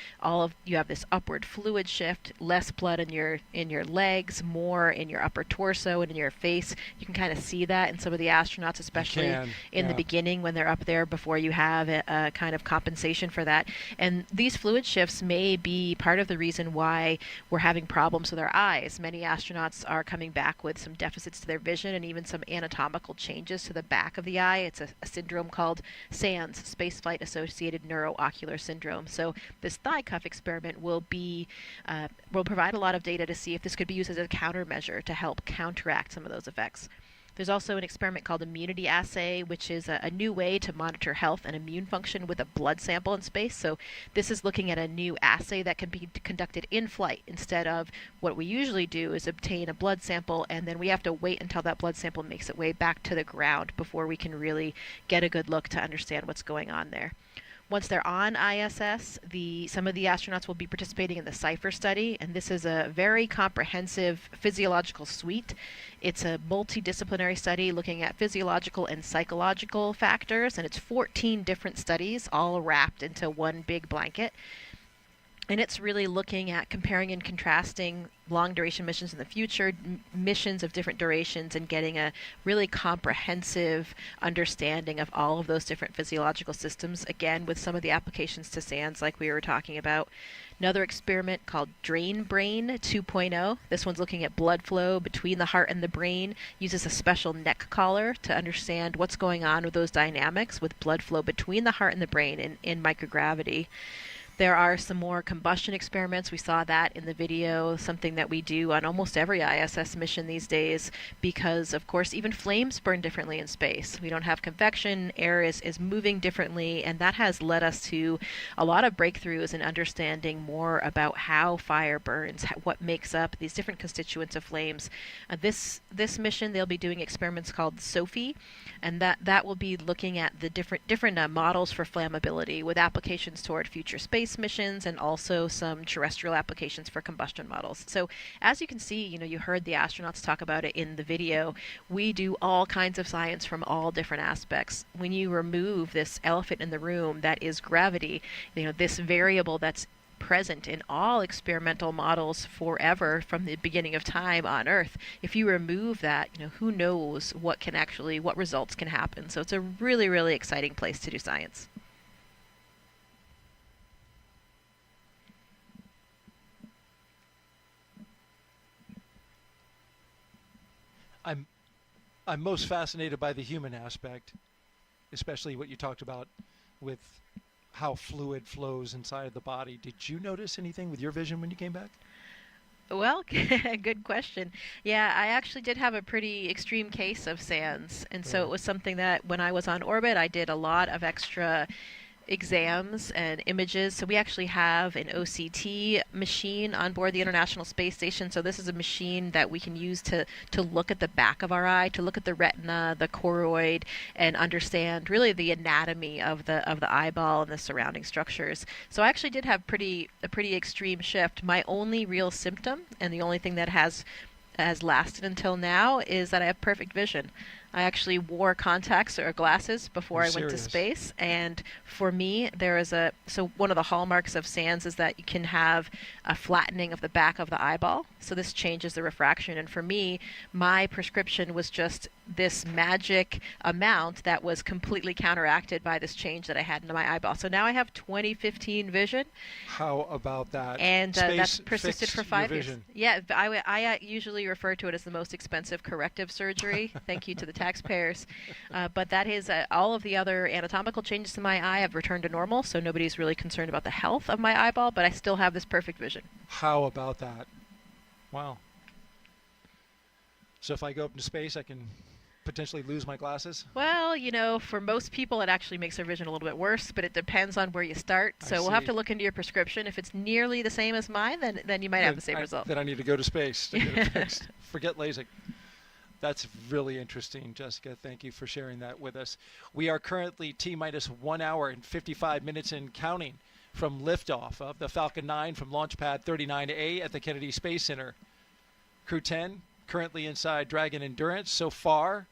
you have this upward fluid shift, less blood in your legs, more in your upper torso and in your face. You can kind of see that in some of the astronauts, especially in the beginning when they're up there before you have a kind of compensation for that. And these fluid shifts may be part of the reason why we're having problems with our eyes. Many astronauts are coming back with some deficits to their vision and even some anatomical changes to the back of the eye. It's a syndrome called SANS, Spaceflight Associated Neuroocular Syndrome. So this thigh cuff experiment will provide a lot of data to see if this could be used as a countermeasure to help counteract some of those effects. There's also an experiment called immunity assay, which is a new way to monitor health and immune function with a blood sample in space. So this is looking at a new assay that can be conducted in flight instead of what we usually do is obtain a blood sample and then we have to wait until that blood sample makes its way back to the ground before we can really get a good look to understand what's going on there. Once they're on ISS, some of the astronauts will be participating in the CIPHER study, and this is a very comprehensive physiological suite. It's a multidisciplinary study looking at physiological and psychological factors, and it's 14 different studies all wrapped into one big blanket. And it's really looking at comparing and contrasting long-duration missions in the future, missions of different durations, and getting a really comprehensive understanding of all of those different physiological systems, again, with some of the applications to SANS like we were talking about. Another experiment called Drain Brain 2.0. This one's looking at blood flow between the heart and the brain, uses a special neck collar to understand what's going on with those dynamics with blood flow between the heart and the brain in microgravity. There are some more combustion experiments. We saw that in the video, something that we do on almost every ISS mission these days because, of course, even flames burn differently in space. We don't have convection, air is moving differently, and that has led us to a lot of breakthroughs in understanding more about how fire burns, what makes up these different constituents of flames. This mission, they'll be doing experiments called SOFI, and that will be looking at the different models for flammability with applications toward future space missions and also some terrestrial applications for combustion models. So as you can see, you heard the astronauts talk about it in the video. We do all kinds of science from all different aspects. When you remove this elephant in the room that is gravity, this variable that's present in all experimental models forever from the beginning of time on Earth. If you remove that, who knows what results can happen. So it's a really, really exciting place to do science. I'm most fascinated by the human aspect, especially what you talked about with how fluid flows inside of the body. Did you notice anything with your vision when you came back? Well, good question. Yeah, I actually did have a pretty extreme case of SANS, and so it was something that when I was on orbit, I did a lot of extra exams and images. So we actually have an OCT machine on board the International Space Station. So this is a machine that we can use to look at the back of our eye, to look at the retina, the choroid, and understand really the anatomy of the eyeball and the surrounding structures. So I actually did have a pretty extreme shift. My only real symptom, and the only thing that has lasted until now, is that I have perfect vision. I actually wore contacts or glasses before I went to space, and for me, so one of the hallmarks of SANS is that you can have a flattening of the back of the eyeball, so this changes the refraction, and for me, my prescription was just this magic amount that was completely counteracted by this change that I had in my eyeball. So now I have 20/15 vision. How about that? And that's persisted for 5 years. Yeah, I usually refer to it as the most expensive corrective surgery. Thank you to the taxpayers. But that is all of the other anatomical changes to my eye have returned to normal, so nobody's really concerned about the health of my eyeball, but I still have this perfect vision. How about that? Wow. So if I go up into space, I can potentially lose my glasses? Well, for most people it actually makes their vision a little bit worse, but it depends on where you start. So we'll have to look into your prescription. If it's nearly the same as mine, then you might have the same result. Then I need to go to space to get it fixed. Forget LASIK. That's really interesting, Jessica. Thank you for sharing that with us. We are currently T-minus 1 hour and 55 minutes and counting from liftoff of the Falcon 9 from Launch Pad 39A at the Kennedy Space Center. Crew-10 currently inside Dragon Endurance. So far,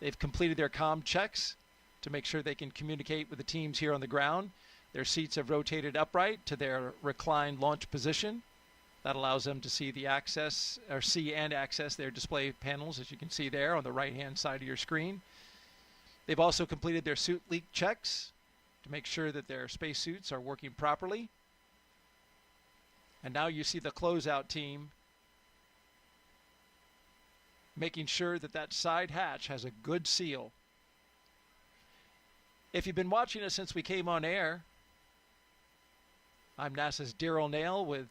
they've completed their comm checks to make sure they can communicate with the teams here on the ground. Their seats have rotated upright to their reclined launch position. That allows them to see and access their display panels, as you can see there on the right-hand side of your screen. They've also completed their suit leak checks to make sure that their spacesuits are working properly. And now you see the closeout team making sure that side hatch has a good seal. If you've been watching us since we came on air, I'm NASA's Daryl Nail with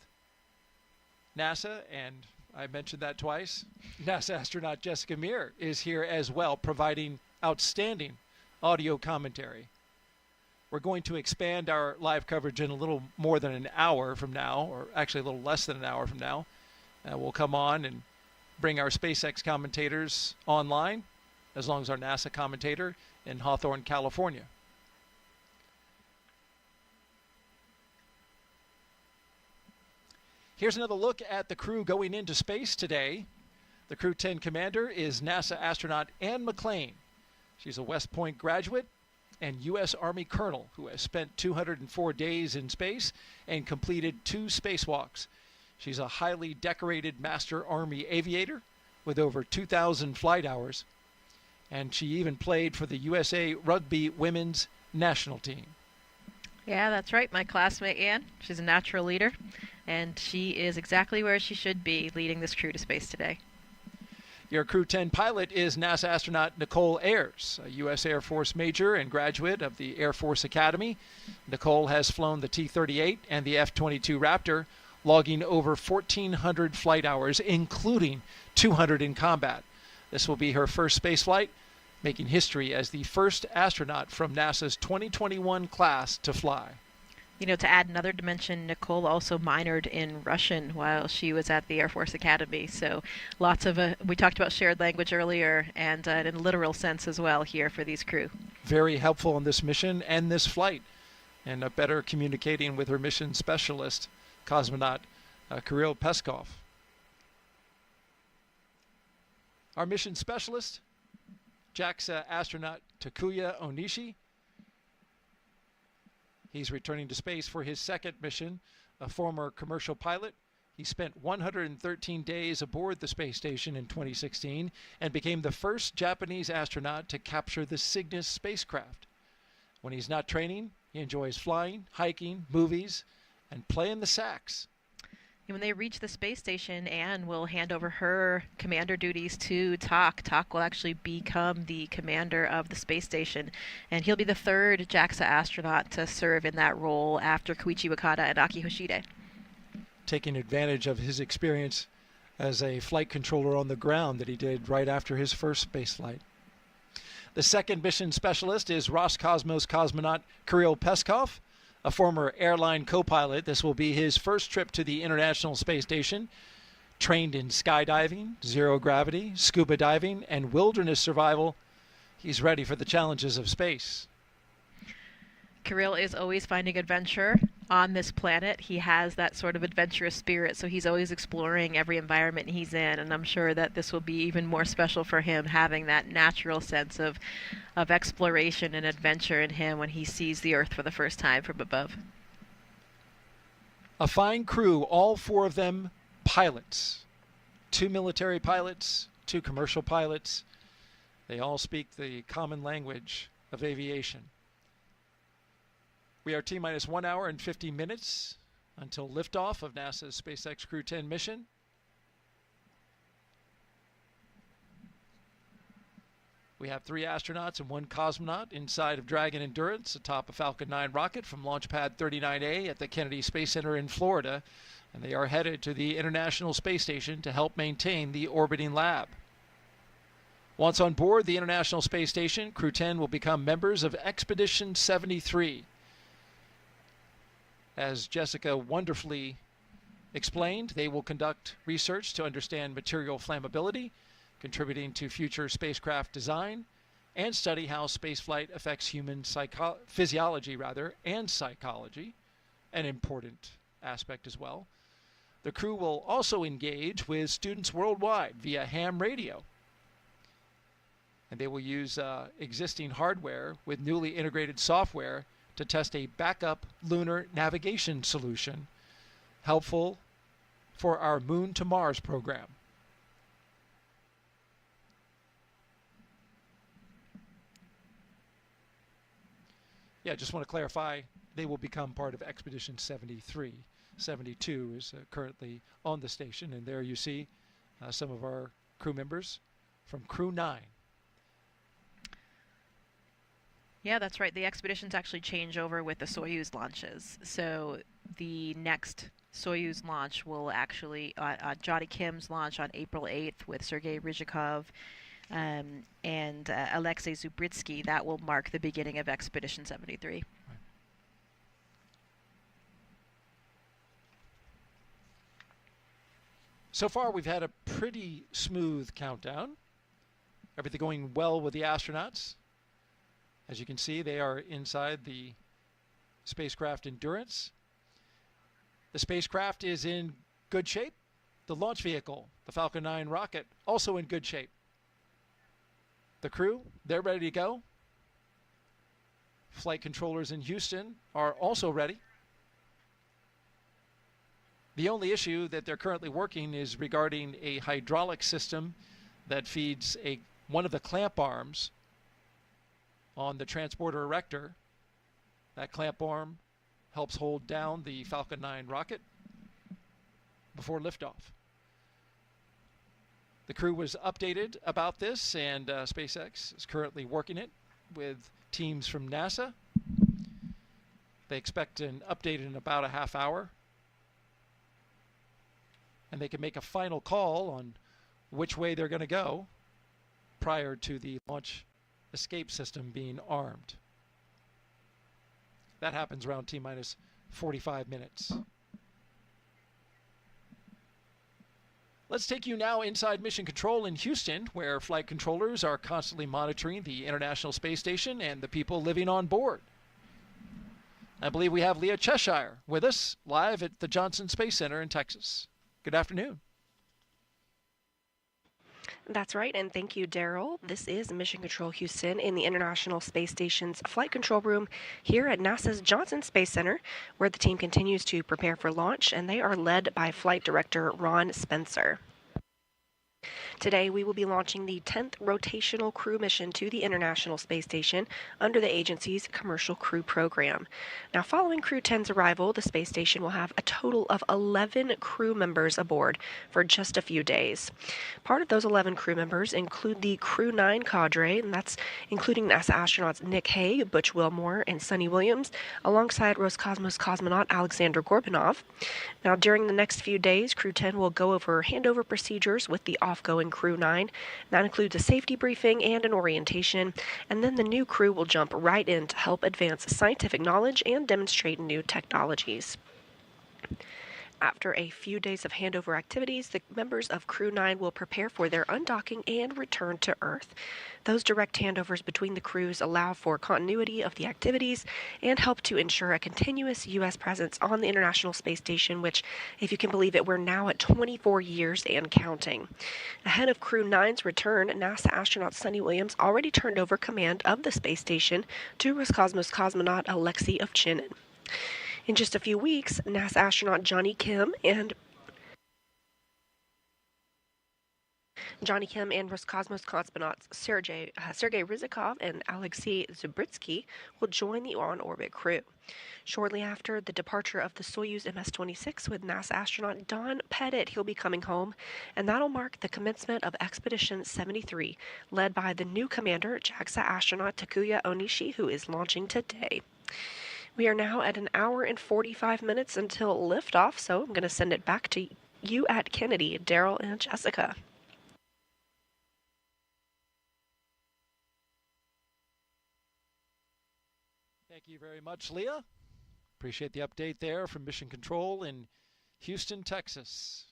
NASA, and I mentioned that twice. NASA astronaut Jessica Meir is here as well, providing outstanding audio commentary. We're going to expand our live coverage in a little more than an hour from now, or actually a little less than an hour from now. We'll come on and bring our SpaceX commentators online, as long as our NASA commentator in Hawthorne, California. Here's another look at the crew going into space today. The Crew-10 commander is NASA astronaut Anne McClain. She's a West Point graduate and U.S. Army colonel who has spent 204 days in space and completed 2 spacewalks. She's a highly decorated Master Army aviator with over 2,000 flight hours, and she even played for the USA Rugby Women's National Team. Yeah, that's right. My classmate Anne. She's a natural leader, and she is exactly where she should be, leading this crew to space today. Your Crew-10 pilot is NASA astronaut Nicole Ayers, a U.S. Air Force major and graduate of the Air Force Academy. Nicole has flown the T-38 and the F-22 Raptor, logging over 1,400 flight hours, including 200 in combat. This will be her first spaceflight, making history as the first astronaut from NASA's 2021 class to fly. You know, to add another dimension, Nicole also minored in Russian while she was at the Air Force Academy. So lots of, we talked about shared language earlier, and in a literal sense as well here for these crew. Very helpful on this mission and this flight, and better communicating with her mission specialist, cosmonaut Kirill Peskov. Our mission specialist, JAXA astronaut Takuya Onishi. He's returning to space for his second mission, a former commercial pilot. He spent 113 days aboard the space station in 2016 and became the first Japanese astronaut to capture the Cygnus spacecraft. When he's not training, he enjoys flying, hiking, movies, and playing the sax. And when they reach the space station, Anne will hand over her commander duties to Tak. Tak will actually become the commander of the space station, and he'll be the third JAXA astronaut to serve in that role after Koichi Wakata and Aki Hoshide. Taking advantage of his experience as a flight controller on the ground that he did right after his first space flight. The second mission specialist is Roscosmos cosmonaut Kirill Peskov, a former airline co-pilot. This will be his first trip to the International Space Station. Trained in skydiving, zero gravity, scuba diving, and wilderness survival, he's ready for the challenges of space. Kirill is always finding adventure on this planet. He has that sort of adventurous spirit, so he's always exploring every environment he's in, and I'm sure that this will be even more special for him, having that natural sense of exploration and adventure in him when he sees the Earth for the first time from above. A fine crew, all 4 of them pilots. 2 military pilots, 2 commercial pilots. They all speak the common language of aviation. We are T-minus 1 hour and 50 minutes until liftoff of NASA's SpaceX Crew-10 mission. We have 3 astronauts and 1 cosmonaut inside of Dragon Endurance atop a Falcon 9 rocket from Launch Pad 39A at the Kennedy Space Center in Florida, and they are headed to the International Space Station to help maintain the orbiting lab. Once on board the International Space Station, Crew-10 will become members of Expedition 73. As Jessica wonderfully explained, they will conduct research to understand material flammability, contributing to future spacecraft design, and study how spaceflight affects human physiology and psychology, an important aspect as well. The crew will also engage with students worldwide via ham radio, and they will use existing hardware with newly integrated software to test a backup lunar navigation solution, helpful for our Moon to Mars program. Yeah, just want to clarify, they will become part of Expedition 73. 72 is currently on the station, and there you see some of our crew members from Crew-9. Yeah, that's right. The expeditions actually change over with the Soyuz launches. So the next Soyuz launch will actually, Johnny Kim's launch on April 8th with Sergei Ryzhikov and Alexei Zubritsky, that will mark the beginning of Expedition 73. Right. So far, we've had a pretty smooth countdown. Everything going well with the astronauts. As you can see, they are inside the spacecraft Endurance. The spacecraft is in good shape. The launch vehicle, the Falcon 9 rocket, also in good shape. The crew, they're ready to go. Flight controllers in Houston are also ready. The only issue that they're currently working is regarding a hydraulic system that feeds one of the clamp arms on the transporter erector. That clamp arm helps hold down the Falcon 9 rocket before liftoff. The crew was updated about this, and SpaceX is currently working it with teams from NASA. They expect an update in about a half hour, and they can make a final call on which way they're going to go prior to the launch escape system being armed. That happens around T-minus 45 minutes. Let's take you now inside Mission Control in Houston, where flight controllers are constantly monitoring the International Space Station and the people living on board. I believe we have Leah Cheshire with us live at the Johnson Space Center in Texas. Good afternoon. That's right, and thank you, Daryl. This is Mission Control Houston in the International Space Station's flight control room here at NASA's Johnson Space Center, where the team continues to prepare for launch, and they are led by Flight Director Ron Spencer. Today, we will be launching the 10th rotational crew mission to the International Space Station under the agency's Commercial Crew Program. Now, following Crew-10's arrival, the space station will have a total of 11 crew members aboard for just a few days. Part of those 11 crew members include the Crew-9 cadre, and that's including NASA astronauts Nick Hague, Butch Wilmore, and Sunny Williams, alongside Roscosmos cosmonaut Alexander Gorbanov. Now, during the next few days, Crew-10 will go over handover procedures with the off-going Crew-9. That includes a safety briefing and an orientation, and then the new crew will jump right in to help advance scientific knowledge and demonstrate new technologies. After a few days of handover activities, the members of Crew-9 will prepare for their undocking and return to Earth. Those direct handovers between the crews allow for continuity of the activities and help to ensure a continuous U.S. presence on the International Space Station, which, if you can believe it, we're now at 24 years and counting. Ahead of Crew-9's return, NASA astronaut Sunny Williams already turned over command of the space station to Roscosmos cosmonaut Alexei Ovchinin. In just a few weeks, NASA astronaut Johnny Kim and Roscosmos cosmonauts Sergei Rizikov and Alexei Zubritsky will join the on-orbit crew. Shortly after the departure of the Soyuz MS-26 with NASA astronaut Don Pettit, he'll be coming home, and that'll mark the commencement of Expedition 73, led by the new commander, JAXA astronaut Takuya Onishi, who is launching today. We are now at an hour and 45 minutes until liftoff, so I'm going to send it back to you at Kennedy, Daryl and Jessica. Thank you very much, Leah. Appreciate the update there from Mission Control in Houston, Texas.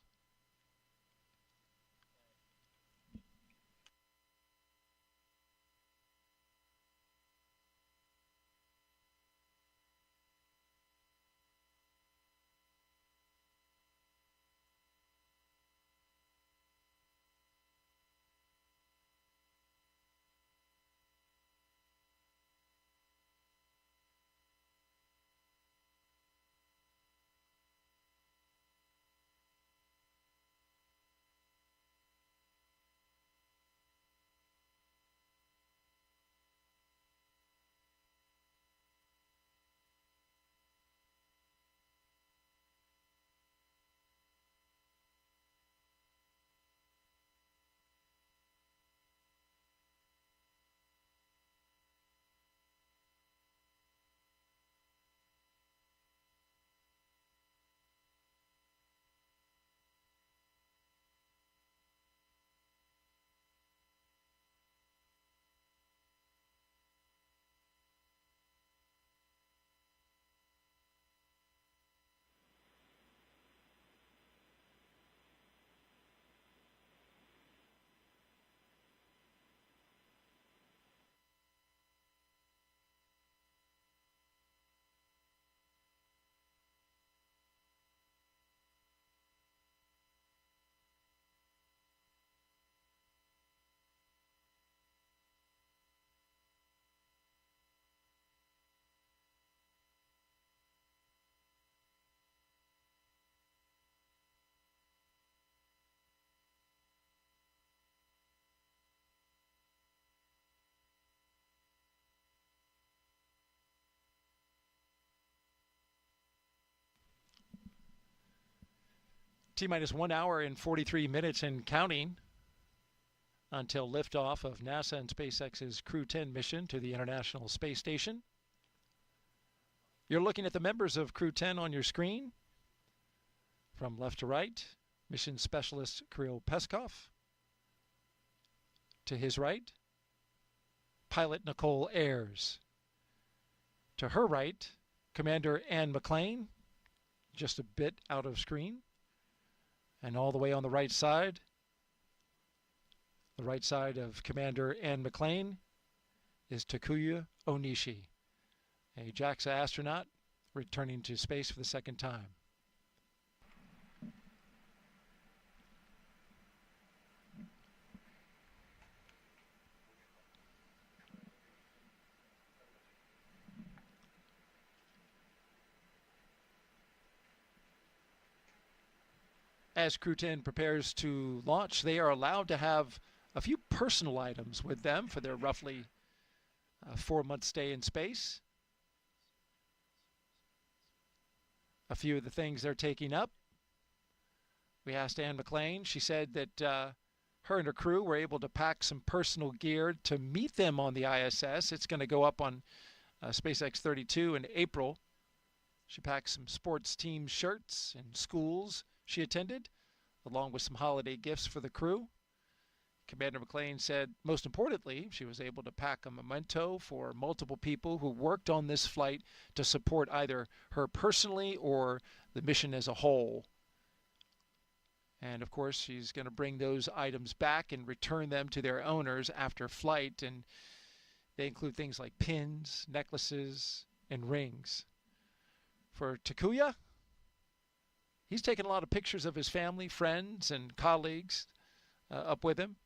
T-minus 1 hour and 43 minutes and counting until liftoff of NASA and SpaceX's Crew-10 mission to the International Space Station. You're looking at the members of Crew-10 on your screen. From left to right, Mission Specialist Kirill Peskov. To his right, Pilot Nicole Ayers. To her right, Commander Anne McClain, just a bit out of screen. And all the way on the right side of Commander Anne McClain, is Takuya Onishi, a JAXA astronaut returning to space for the second time. As Crew-10 prepares to launch, they are allowed to have a few personal items with them for their roughly 4-month stay in space. A few of the things they're taking up. We asked Anne McClain. She said that her and her crew were able to pack some personal gear to meet them on the ISS. It's going to go up on SpaceX 32 in April. She packed some sports team shirts and schools she attended, along with some holiday gifts for the crew. Commander McClain said, most importantly, she was able to pack a memento for multiple people who worked on this flight to support either her personally or the mission as a whole. And of course, she's going to bring those items back and return them to their owners after flight. And they include things like pins, necklaces, and rings. For Takuya, he's taken a lot of pictures of his family, friends, and colleagues up with him.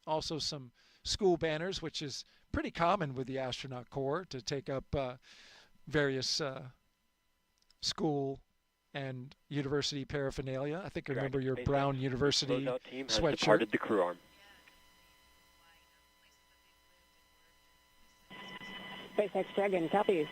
Also some school banners, which is pretty common with the astronaut corps to take up various school and university paraphernalia. I think I remember your brown university sweatshirt. Departed the crew arm. SpaceX Dragon, copies.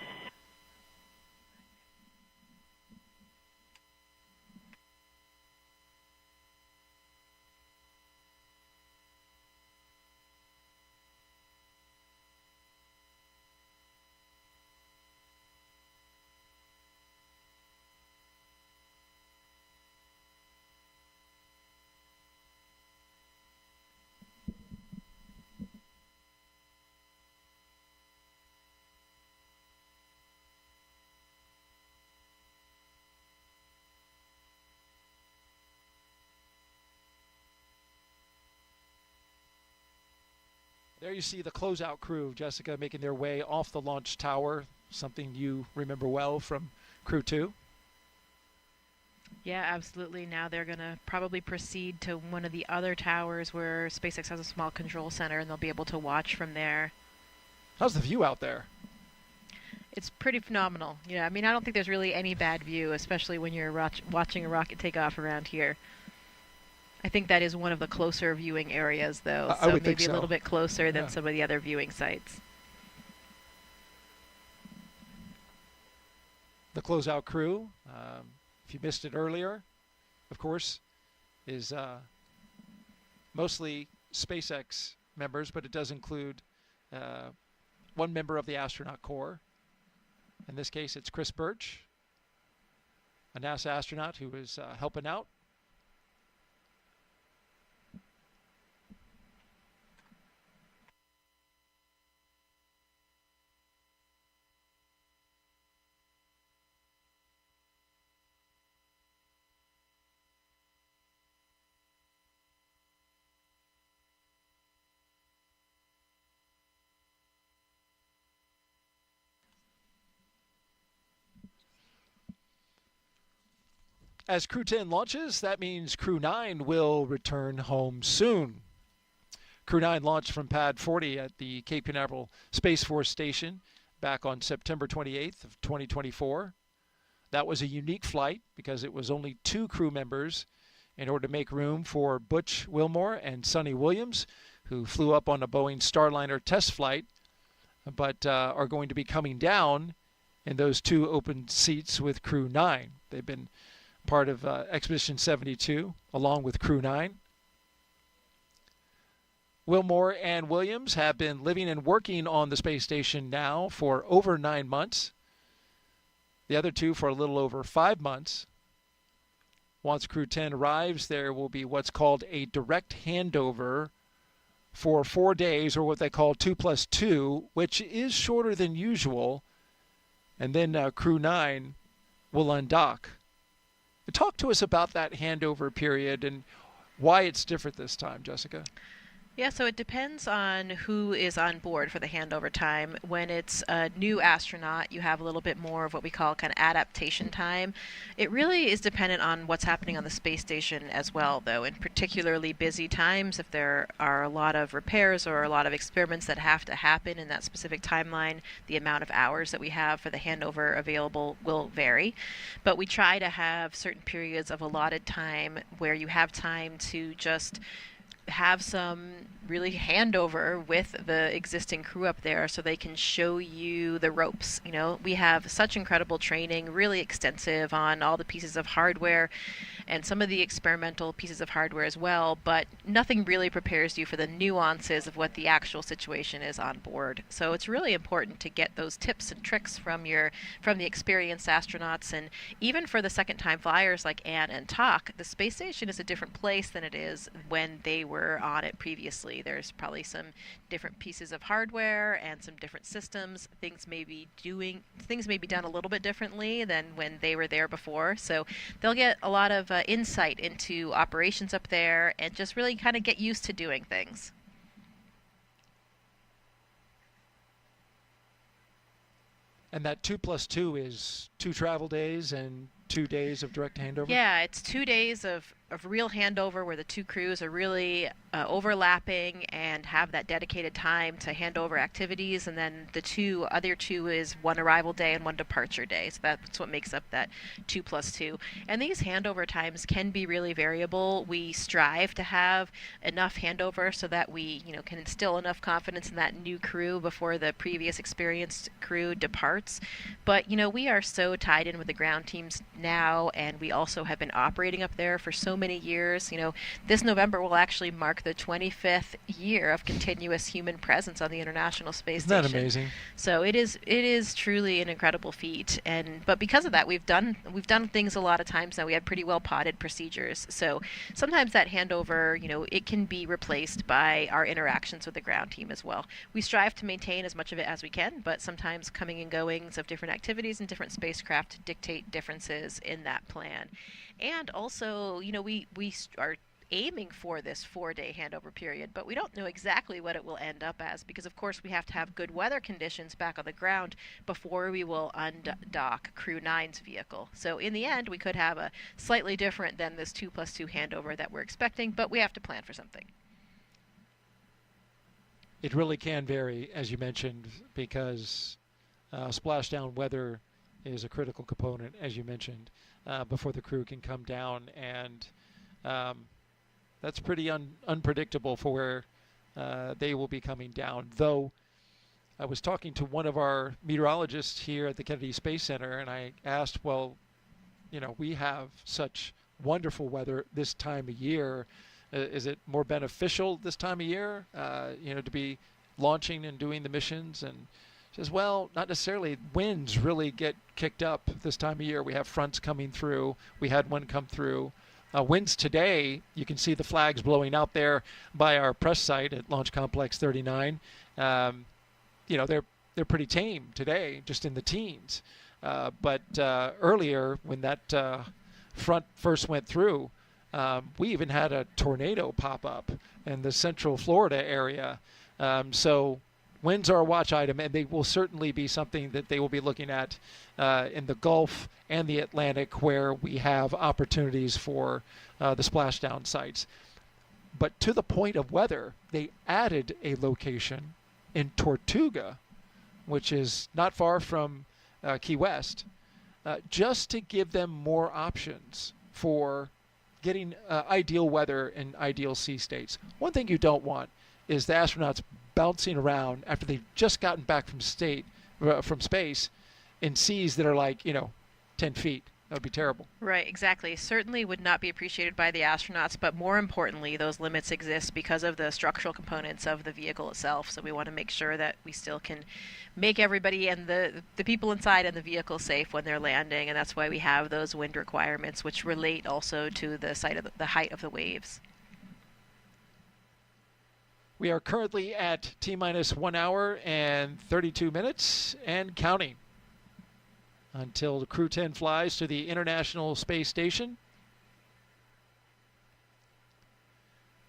There you see the closeout crew, Jessica, making their way off the launch tower, something you remember well from Crew-2. Yeah, absolutely. Now they're going to probably proceed to one of the other towers where SpaceX has a small control center, and they'll be able to watch from there. How's the view out there? It's pretty phenomenal. Yeah, I mean, I don't think there's really any bad view, especially when you're watching a rocket take off around here. I think that is one of the closer viewing areas, though, so maybe a little bit closer than some of the other viewing sites. The closeout crew, if you missed it earlier, of course, is mostly SpaceX members, but it does include one member of the astronaut corps. In this case, it's Chris Birch, a NASA astronaut who is helping out. As Crew-10 launches, that means Crew-9 will return home soon. Crew-9 launched from Pad 40 at the Cape Canaveral Space Force Station back on September 28th of 2024. That was a unique flight because it was only 2 crew members in order to make room for Butch Wilmore and Sonny Williams, who flew up on a Boeing Starliner test flight, but are going to be coming down in those 2 open seats with Crew-9. They've been part of Expedition 72, along with Crew-9. Wilmore and Williams have been living and working on the space station now for over 9 months. The other two for a little over 5 months. Once Crew-10 arrives, there will be what's called a direct handover for 4 days, or what they call 2+2, which is shorter than usual. And then Crew-9 will undock. Talk to us about that handover period and why it's different this time, Jessica. Yeah, so it depends on who is on board for the handover time. When it's a new astronaut, you have a little bit more of what we call kind of adaptation time. It really is dependent on what's happening on the space station as well, though. In particularly busy times, if there are a lot of repairs or a lot of experiments that have to happen in that specific timeline, the amount of hours that we have for the handover available will vary. But we try to have certain periods of allotted time where you have time to just have some really handover with the existing crew up there so they can show you the ropes. You know, we have such incredible training, really extensive on all the pieces of hardware and some of the experimental pieces of hardware as well, but nothing really prepares you for the nuances of what the actual situation is on board. So it's really important to get those tips and tricks from the experienced astronauts, and even for the second-time flyers like Anne and Tak, the space station is a different place than it is when they were on it previously. There's probably some different pieces of hardware and some different systems. Things may be done a little bit differently than when they were there before. So they'll get a lot of insight into operations up there and just really kind of get used to doing things. And that 2+2 is 2 travel days and 2 days of direct handover? Yeah, it's 2 days of real handover where the two crews are really overlapping and have that dedicated time to hand over activities, and then the other two is 1 arrival day and 1 departure day. So that's what makes up that 2+2. And these handover times can be really variable. We strive to have enough handover so that we, can instill enough confidence in that new crew before the previous experienced crew departs. But we are so tied in with the ground teams now, and we also have been operating up there for so many years. This November will actually mark the 25th year of continuous human presence on the International Space Station. Isn't that amazing? So it is truly an incredible feat, but because of that, we've done things a lot of times now. We have pretty well potted procedures. So sometimes that handover, it can be replaced by our interactions with the ground team as well. We strive to maintain as much of it as we can, but sometimes coming and goings of different activities and different spacecraft dictate differences in that plan. And also, we are aiming for this 4-day handover period, but we don't know exactly what it will end up as because, of course, we have to have good weather conditions back on the ground before we will undock Crew-9's vehicle. So in the end, we could have a slightly different than this 2+2 handover that we're expecting, but we have to plan for something. It really can vary, as you mentioned, because splashdown weather is a critical component, as you mentioned, before the crew can come down, and that's pretty unpredictable for where they will be coming down. Though I was talking to one of our meteorologists here at the Kennedy Space Center, and I asked, well, we have such wonderful weather this time of year. Is it more beneficial this time of year, to be launching and doing the missions? And says, well, not necessarily. Winds really get kicked up this time of year. We have fronts coming through. We had one come through. Winds today, you can see the flags blowing out there by our press site at Launch Complex 39. They're pretty tame today, just in the teens. But earlier, when that front first went through, we even had a tornado pop up in the central Florida area. So winds are a watch item, and they will certainly be something that they will be looking at in the Gulf and the Atlantic, where we have opportunities for the splashdown sites. But to the point of weather, they added a location in Tortuga, which is not far from Key West, just to give them more options for getting ideal weather in ideal sea states. One thing you don't want is the astronauts bouncing around after they've just gotten back from space in seas that are like 10 feet, That would be terrible. Right, exactly. Certainly would not be appreciated by the astronauts, but more importantly, those limits exist because of the structural components of the vehicle itself. So we want to make sure that we still can make everybody and the people inside and the vehicle safe when they're landing, and that's why we have those wind requirements, which relate also to the height of the waves. We are currently at T-minus 1 hour and 32 minutes and counting until the Crew-10 flies to the International Space Station.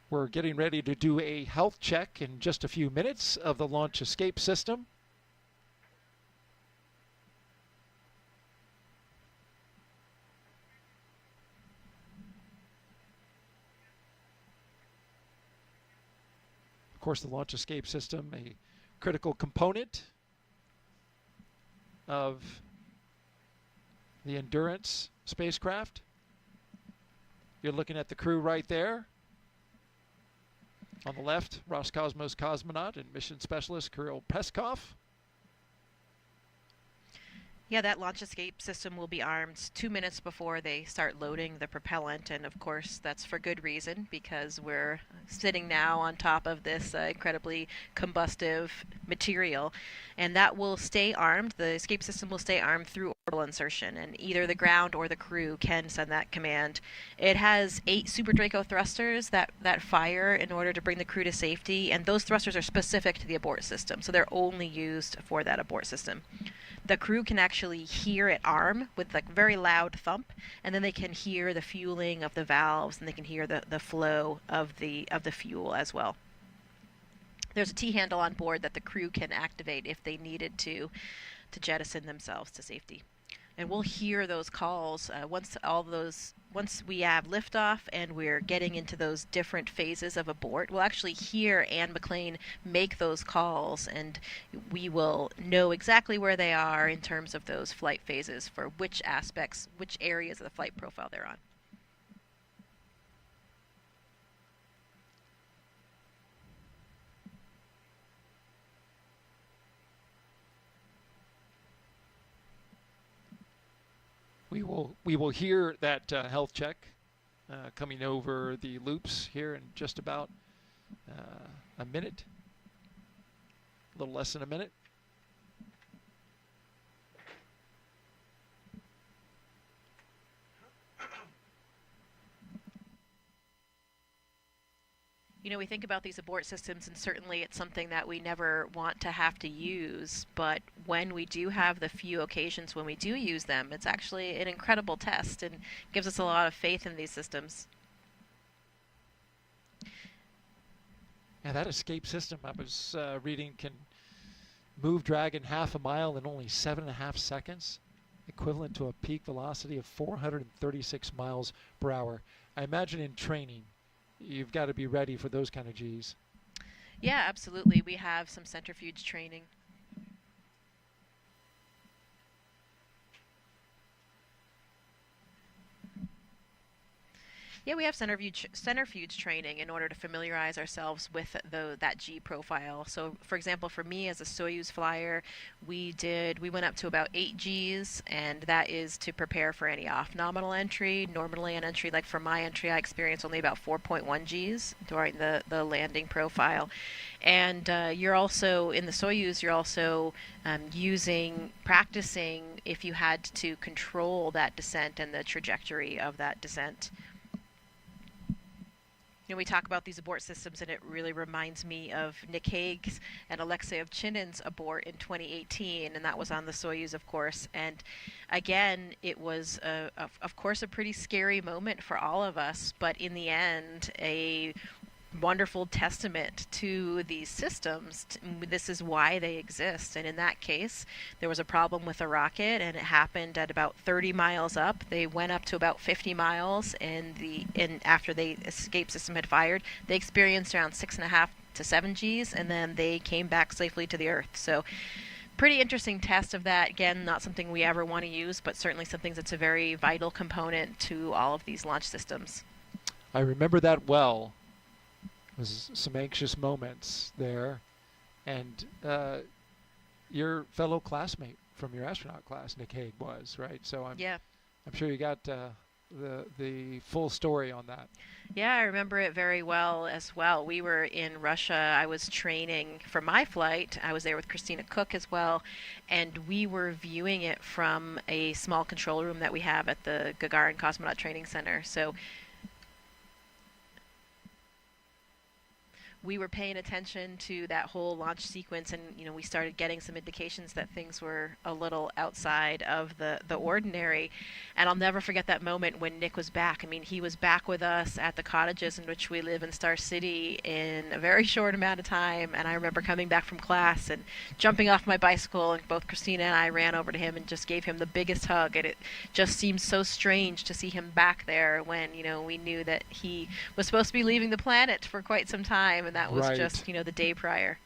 We're getting ready to do a health check in just a few minutes of the launch escape system. Of course, the launch escape system, a critical component of the Endurance spacecraft. You're looking at the crew right there. On the left, Roscosmos cosmonaut and mission specialist Kirill Peskov. Yeah, that launch escape system will be armed 2 minutes before they start loading the propellant, and of course that's for good reason, because we're sitting now on top of this incredibly combustive material, and that will stay armed. The escape system will stay armed through orbital insertion, and either the ground or the crew can send that command. It has 8 Super Draco thrusters that fire in order to bring the crew to safety, and those thrusters are specific to the abort system, so they're only used for that abort system. The crew can actually hear it arm with like very loud thump, and then they can hear the fueling of the valves, and they can hear the flow of the fuel as well. There's a T-handle on board that the crew can activate if they needed to jettison themselves to safety. And we'll hear those calls once we have liftoff and we're getting into those different phases of abort. We'll actually hear Anne McLean make those calls, and we will know exactly where they are in terms of those flight phases for which aspects, which areas of the flight profile they're on. We will hear that health check coming over the loops here in just about a minute, a little less than a minute. You know, we think about these abort systems, and certainly it's something that we never want to have to use, but when we do have the few occasions when we do use them, it's actually an incredible test and gives us a lot of faith in these systems. Yeah, that escape system I was reading can move Dragon half a mile in only 7.5 seconds, equivalent to a peak velocity of 436 miles per hour. I imagine in training, you've got to be ready for those kind of Gs. Yeah, absolutely. We have some centrifuge training. Yeah, we have centrifuge training in order to familiarize ourselves with that G profile. So, for example, for me as a Soyuz flyer, we went up to about 8 Gs, and that is to prepare for any off-nominal entry. Normally an entry, like for my entry, I experienced only about 4.1 Gs during the landing profile. And you're also, in the Soyuz, you're also practicing if you had to control that descent and the trajectory of that descent. You know, we talk about these abort systems, and it really reminds me of Nick Hague's and Alexei Ovchinin's abort in 2018, and that was on the Soyuz, of course. And again, it was, of course, a pretty scary moment for all of us, but in the end, a wonderful testament to these systems. This is why they exist. And in that case, there was a problem with a rocket, and it happened at about 30 miles up. They went up to about 50 miles, and after the escape system had fired, they experienced around 6.5 to 7 Gs, and then they came back safely to the Earth. So pretty interesting test of that. Again, not something we ever want to use, but certainly something that's a very vital component to all of these launch systems. I remember that well. Was some anxious moments there, and your fellow classmate from your astronaut class, Nick Hague, was right. So I'm I'm sure you got the full story on that. Yeah, I remember it very well as well. We were in Russia. I was training for my flight. I was there with Christina Cook as well, and we were viewing it from a small control room that we have at the Gagarin Cosmonaut Training Center. So we were paying attention to that whole launch sequence, and we started getting some indications that things were a little outside of the ordinary. And I'll never forget that moment when Nick was back. I mean, he was back with us at the cottages in which we live in Star City in a very short amount of time. And I remember coming back from class and jumping off my bicycle, and both Christina and I ran over to him and just gave him the biggest hug. And it just seemed so strange to see him back there when we knew that he was supposed to be leaving the planet for quite some time. And that was Right. just, the day prior.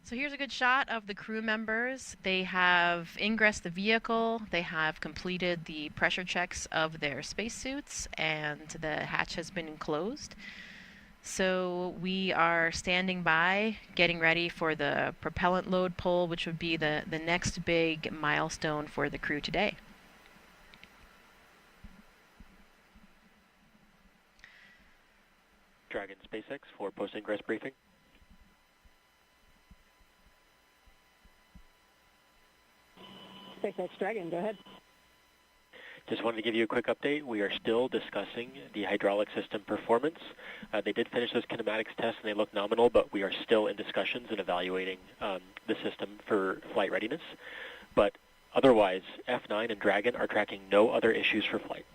So here's a good shot of the crew members. They have ingressed the vehicle, they have completed the pressure checks of their spacesuits, and the hatch has been closed. So we are standing by, getting ready for the propellant load pull, which would be the next big milestone for the crew today. Dragon SpaceX for post-ingress briefing. SpaceX Dragon, go ahead. Just wanted to give you a quick update. We are still discussing the hydraulic system performance. They did finish those kinematics tests and they look nominal, but we are still in discussions and evaluating the system for flight readiness. But otherwise, F9 and Dragon are tracking no other issues for flight.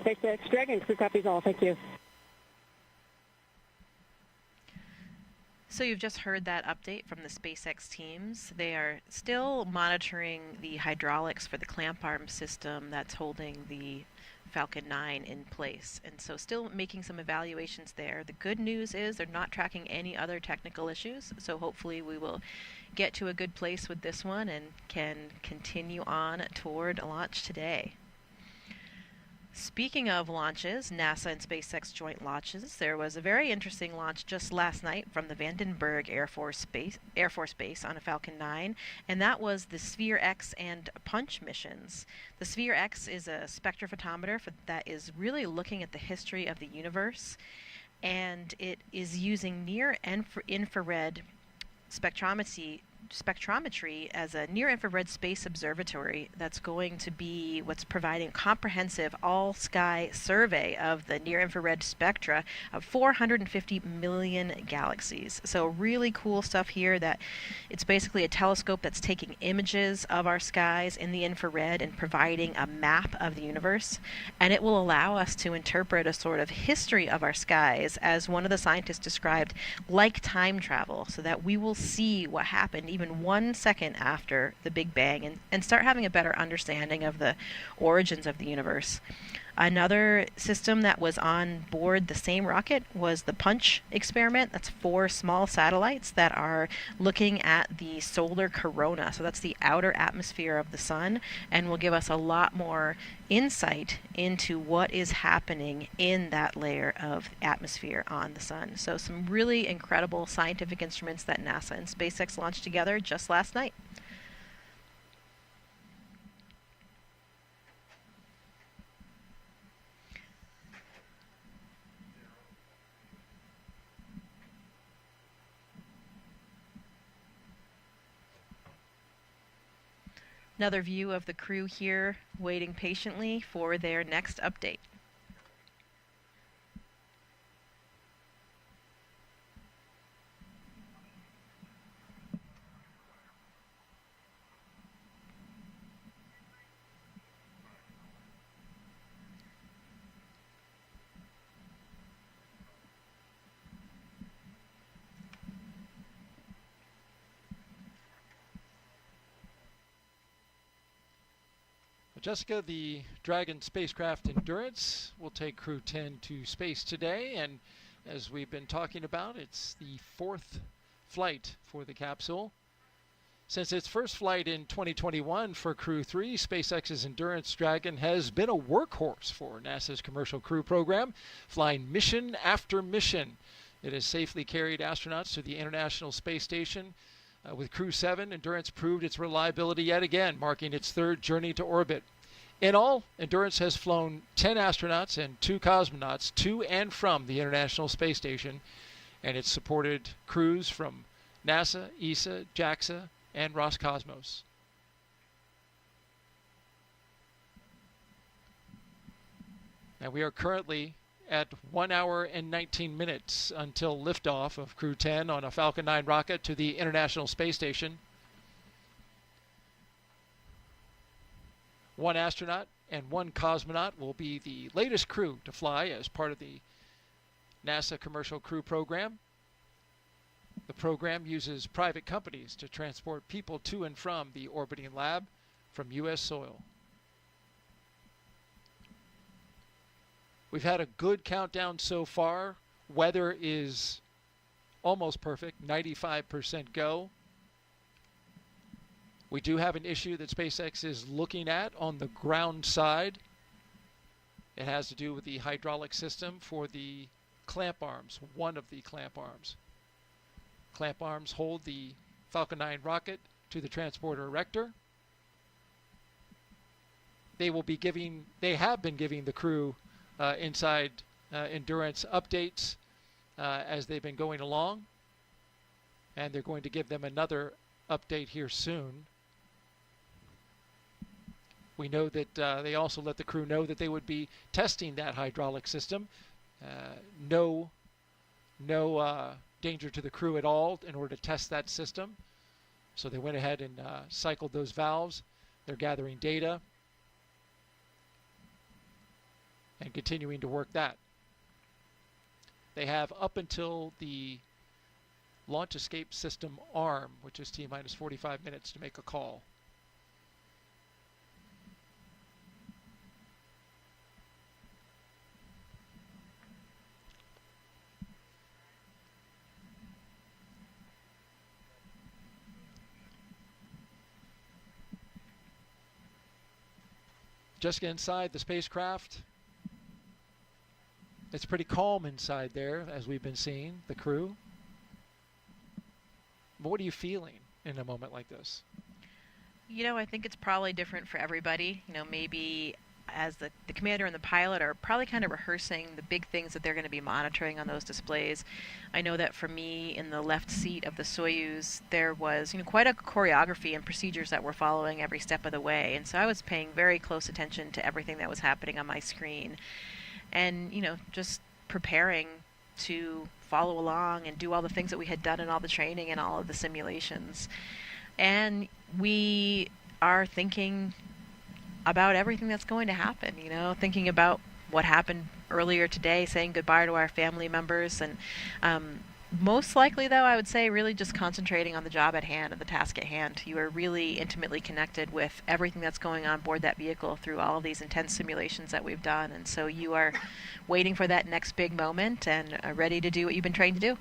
SpaceX Dragon, crew copies all. Thank you. So you've just heard that update from the SpaceX teams. They are still monitoring the hydraulics for the clamp arm system that's holding the Falcon 9 in place. And so still making some evaluations there. The good news is they're not tracking any other technical issues. So hopefully we will get to a good place with this one and can continue on toward a launch today. Speaking of launches, NASA and SpaceX joint launches, there was a very interesting launch just last night from the Vandenberg Air Force Base on a Falcon 9, and that was the Sphere X and Punch missions. The Sphere X is a spectrophotometer that is really looking at the history of the universe, and it is using near-infrared spectrometry as a near-infrared space observatory that's going to be what's providing comprehensive all-sky survey of the near-infrared spectra of 450 million galaxies. So really cool stuff here that it's basically a telescope that's taking images of our skies in the infrared and providing a map of the universe, and it will allow us to interpret a sort of history of our skies, as one of the scientists described, like time travel, so that we will see what happened even 1 second after the Big Bang and start having a better understanding of the origins of the universe. Another system that was on board the same rocket was the Punch experiment. That's 4 small satellites that are looking at the solar corona. So that's the outer atmosphere of the sun, and will give us a lot more insight into what is happening in that layer of atmosphere on the sun. So some really incredible scientific instruments that NASA and SpaceX launched together just last night. Another view of the crew here waiting patiently for their next update. Jessica, the Dragon spacecraft Endurance will take Crew-10 to space today, and as we've been talking about, it's the 4th flight for the capsule. Since its first flight in 2021 for Crew-3, SpaceX's Endurance Dragon has been a workhorse for NASA's Commercial Crew program, flying mission after mission. It has safely carried astronauts to the International Space Station. With Crew-7, Endurance proved its reliability yet again, marking its 3rd journey to orbit. In all, Endurance has flown 10 astronauts and 2 cosmonauts to and from the International Space Station, and it's supported crews from NASA, ESA, JAXA, and Roscosmos. And we are currently at 1 hour and 19 minutes until liftoff of Crew-10 on a Falcon 9 rocket to the International Space Station. 1 astronaut and 1 cosmonaut will be the latest crew to fly as part of the NASA Commercial Crew program. The program uses private companies to transport people to and from the orbiting lab from U.S. soil. We've had a good countdown so far. Weather is almost perfect, 95% go. We do have an issue that SpaceX is looking at on the ground side. It has to do with the hydraulic system for the clamp arms, one of the clamp arms. Clamp arms hold the Falcon 9 rocket to the transporter erector. They have been giving the crew inside Endurance updates as they've been going along. and they're going to give them another update here soon. We know that they also let the crew know that they would be testing that hydraulic system. No danger to the crew at all in order to test that system. So they went ahead and cycled those valves. They're gathering data and continuing to work that. They have up until the launch escape system arm, which is T-minus 45 minutes, to make a call. Just inside the spacecraft. It's pretty calm inside there, as we've been seeing, the crew. But what are you feeling in a moment like this? You know, I think it's probably different for everybody. You know, maybe as the commander and the pilot are probably kind of rehearsing the big things that they're going to be monitoring on those displays. I know that for me, in the left seat of the Soyuz, there was, quite a choreography and procedures that we're following every step of the way. And so I was paying very close attention to everything that was happening on my screen. And, just preparing to follow along and do all the things that we had done in all the training and all of the simulations. And we are thinking about everything that's going to happen, thinking about what happened earlier today, saying goodbye to our family members. And most likely, though, I would say really just concentrating on the job at hand and the task at hand. You are really intimately connected with everything that's going on board that vehicle through all of these intense simulations that we've done. And so you are waiting for that next big moment and are ready to do what you've been trained to do.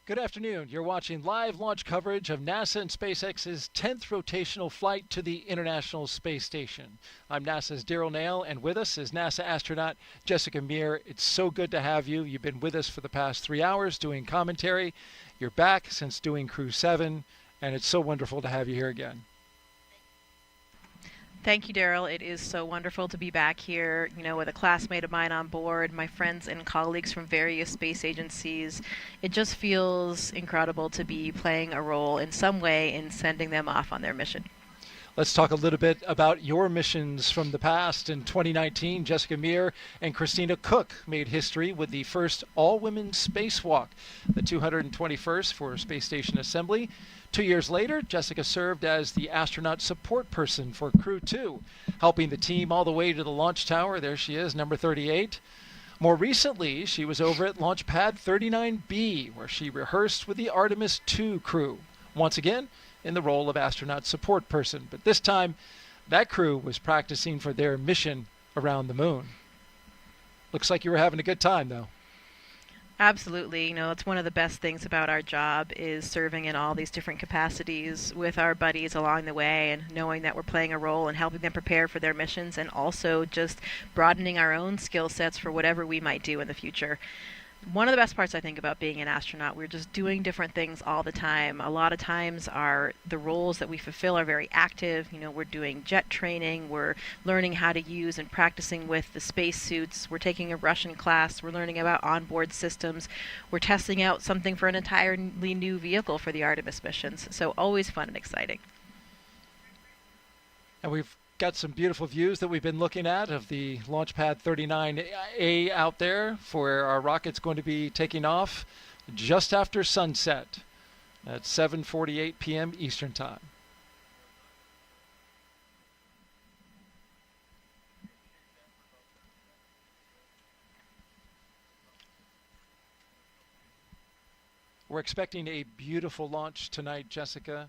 Good afternoon. You're watching live launch coverage of NASA and SpaceX's 10th rotational flight to the International Space Station. I'm NASA's Daryl Nail, and with us is NASA astronaut Jessica Meir. It's so good to have you. You've been with us for the past 3 hours doing commentary. You're back since doing Crew-10, and it's so wonderful to have you here again. Thank you, Daryl. It is so wonderful to be back here, with a classmate of mine on board, my friends and colleagues from various space agencies. It just feels incredible to be playing a role in some way in sending them off on their mission. Let's talk a little bit about your missions from the past. In 2019, Jessica Meir and Christina Cook made history with the first all-women spacewalk, the 221st for Space Station Assembly. 2 years later, Jessica served as the astronaut support person for Crew-2, helping the team all the way to the launch tower. There she is, number 38. More recently, she was over at Launch Pad 39B, where she rehearsed with the Artemis II crew, once again in the role of astronaut support person. But this time, that crew was practicing for their mission around the moon. Looks like you were having a good time, though. Absolutely. You know, it's one of the best things about our job is serving in all these different capacities with our buddies along the way and knowing that we're playing a role in helping them prepare for their missions and also just broadening our own skill sets for whatever we might do in the future. One of the best parts I think about being an astronaut, we're just doing different things all the time. A lot of times the roles that we fulfill are very active. You know, we're doing jet training, we're learning how to use and practicing with the spacesuits, we're taking a Russian class, we're learning about onboard systems, we're testing out something for an entirely new vehicle for the Artemis missions. So always fun and exciting. And we've got some beautiful views that we've been looking at of the Launch Pad 39A out there for where our rocket's going to be taking off just after sunset at 7:48 p.m. Eastern Time. We're expecting a beautiful launch tonight, Jessica.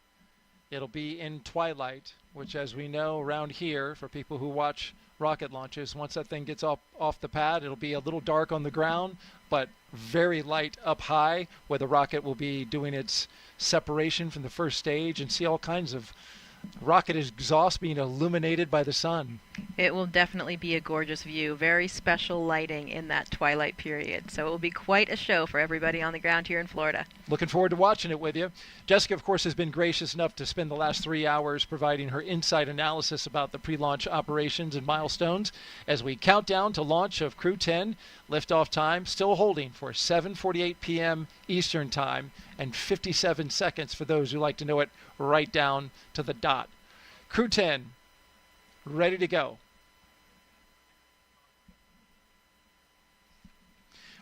It'll be in twilight, which, as we know around here, for people who watch rocket launches, once that thing gets off the pad, it'll be a little dark on the ground, but very light up high, where the rocket will be doing its separation from the first stage, and see all kinds of rocket exhaust being illuminated by the sun. It will definitely be a gorgeous view. Very special lighting in that twilight period. So it will be quite a show for everybody on the ground here in Florida. Looking forward to watching it with you. Jessica, of course, has been gracious enough to spend the last 3 hours providing her insight analysis about the pre-launch operations and milestones as we count down to launch of Crew-10. Liftoff time still holding for 7:48 p.m. Eastern Time and 57 seconds for those who like to know it right down to the dot. Crew-10, ready to go.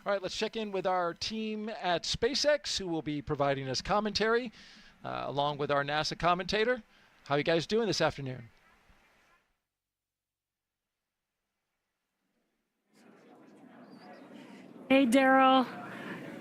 All right, let's check in with our team at SpaceX, who will be providing us commentary, along with our NASA commentator. How are you guys doing this afternoon? Hey, Daryl.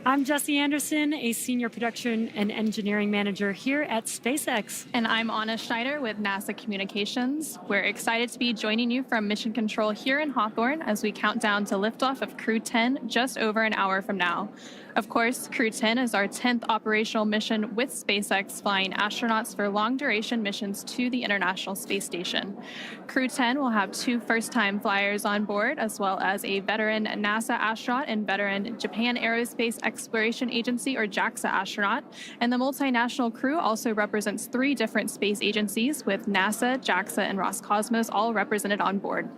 I'm Jesse Anderson, a Senior Production and Engineering Manager here at SpaceX. And I'm Anna Schneider with NASA Communications. We're excited to be joining you from Mission Control here in Hawthorne as we count down to liftoff of Crew-10 just over an hour from now. Of course, Crew-10 is our 10th operational mission with SpaceX flying astronauts for long-duration missions to the International Space Station. Crew-10 will have 2 first-time flyers on board, as well as a veteran NASA astronaut and veteran Japan Aerospace Exploration Agency, or JAXA astronaut. And the multinational crew also represents 3 different space agencies, with NASA, JAXA, and Roscosmos all represented on board.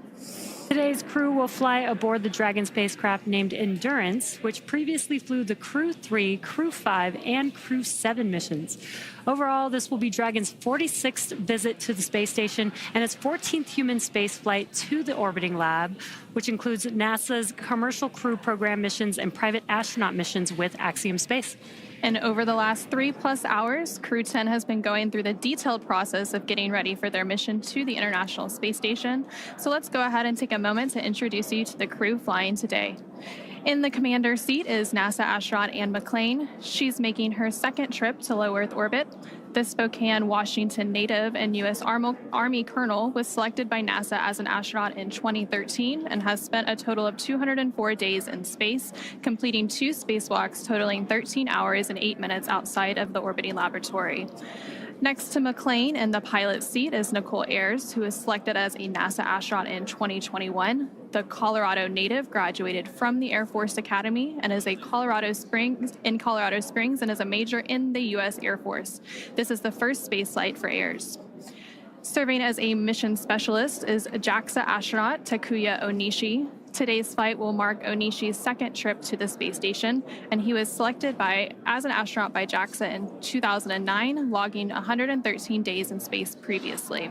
Today's crew will fly aboard the Dragon spacecraft named Endurance, which previously flew the Crew-3, Crew-5, and Crew-7 missions. Overall, this will be Dragon's 46th visit to the space station and its 14th human spaceflight to the orbiting lab, which includes NASA's Commercial Crew Program missions and private astronaut missions with Axiom Space. And over the last 3+ hours, Crew-10 has been going through the detailed process of getting ready for their mission to the International Space Station. So let's go ahead and take a moment to introduce you to the crew flying today. In the commander seat is NASA astronaut Anne McClain. She's making her 2nd trip to low Earth orbit. The Spokane, Washington native and U.S. Army colonel was selected by NASA as an astronaut in 2013 and has spent a total of 204 days in space, completing 2 spacewalks totaling 13 hours and 8 minutes outside of the orbiting laboratory. Next to McClain in the pilot seat is Nicole Ayers, who was selected as a NASA astronaut in 2021. The Colorado native graduated from the Air Force Academy and is in Colorado Springs and is a major in the U.S. Air Force. This is the first spaceflight for Ayers. Serving as a mission specialist is JAXA astronaut Takuya Onishi. Today's flight will mark Onishi's 2nd trip to the space station, and he was selected as an astronaut by JAXA in 2009, logging 113 days in space previously.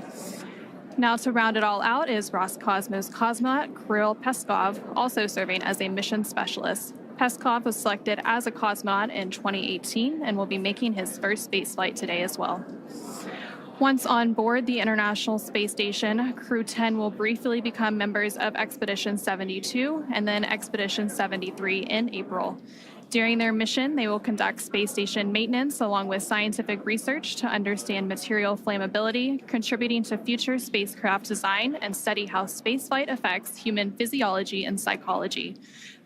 Now, to round it all out is Roscosmos cosmonaut Kirill Peskov, also serving as a mission specialist. Peskov was selected as a cosmonaut in 2018 and will be making his first spaceflight today as well. Once on board the International Space Station, Crew-10 will briefly become members of Expedition 72 and then Expedition 73 in April. During their mission, they will conduct space station maintenance along with scientific research to understand material flammability, contributing to future spacecraft design, and study how spaceflight affects human physiology and psychology.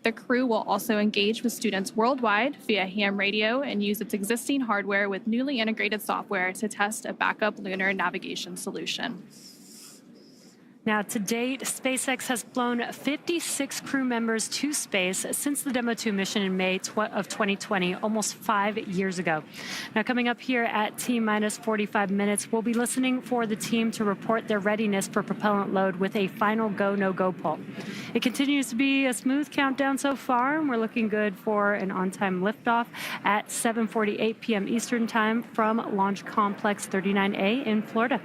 The crew will also engage with students worldwide via ham radio and use its existing hardware with newly integrated software to test a backup lunar navigation solution. Now, to date, SpaceX has flown 56 crew members to space since the Demo 2 mission in May of 2020, almost 5 years ago. Now, coming up here at T-minus 45 minutes, we'll be listening for the team to report their readiness for propellant load with a final go, no-go poll. It continues to be a smooth countdown so far, and we're looking good for an on-time liftoff at 7:48 p.m. Eastern Time from Launch Complex 39A in Florida.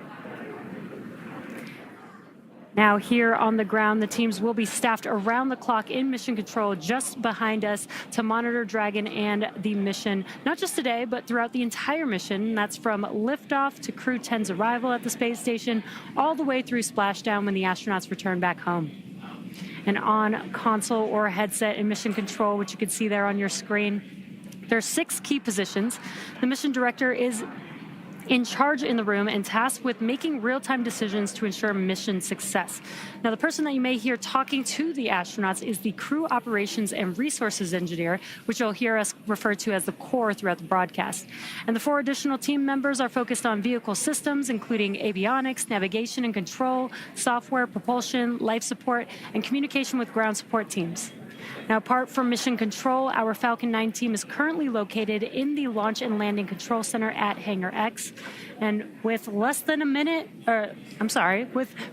Now, here on the ground, the teams will be staffed around the clock in mission control just behind us to monitor Dragon and the mission, not just today, but throughout the entire mission. That's from liftoff to Crew-10's arrival at the space station, all the way through splashdown when the astronauts return back home. And on console or headset in mission control, which you can see there on your screen, there are 6 key positions. The mission director is in charge in the room and tasked with making real-time decisions to ensure mission success. Now, the person that you may hear talking to the astronauts is the crew operations and resources engineer, which you'll hear us refer to as the core throughout the broadcast. And the 4 additional team members are focused on vehicle systems, including avionics, navigation and control, software, propulsion, life support, and communication with ground support teams. Now, apart from mission control, our Falcon 9 team is currently located in the Launch and Landing Control Center at Hangar X. And with with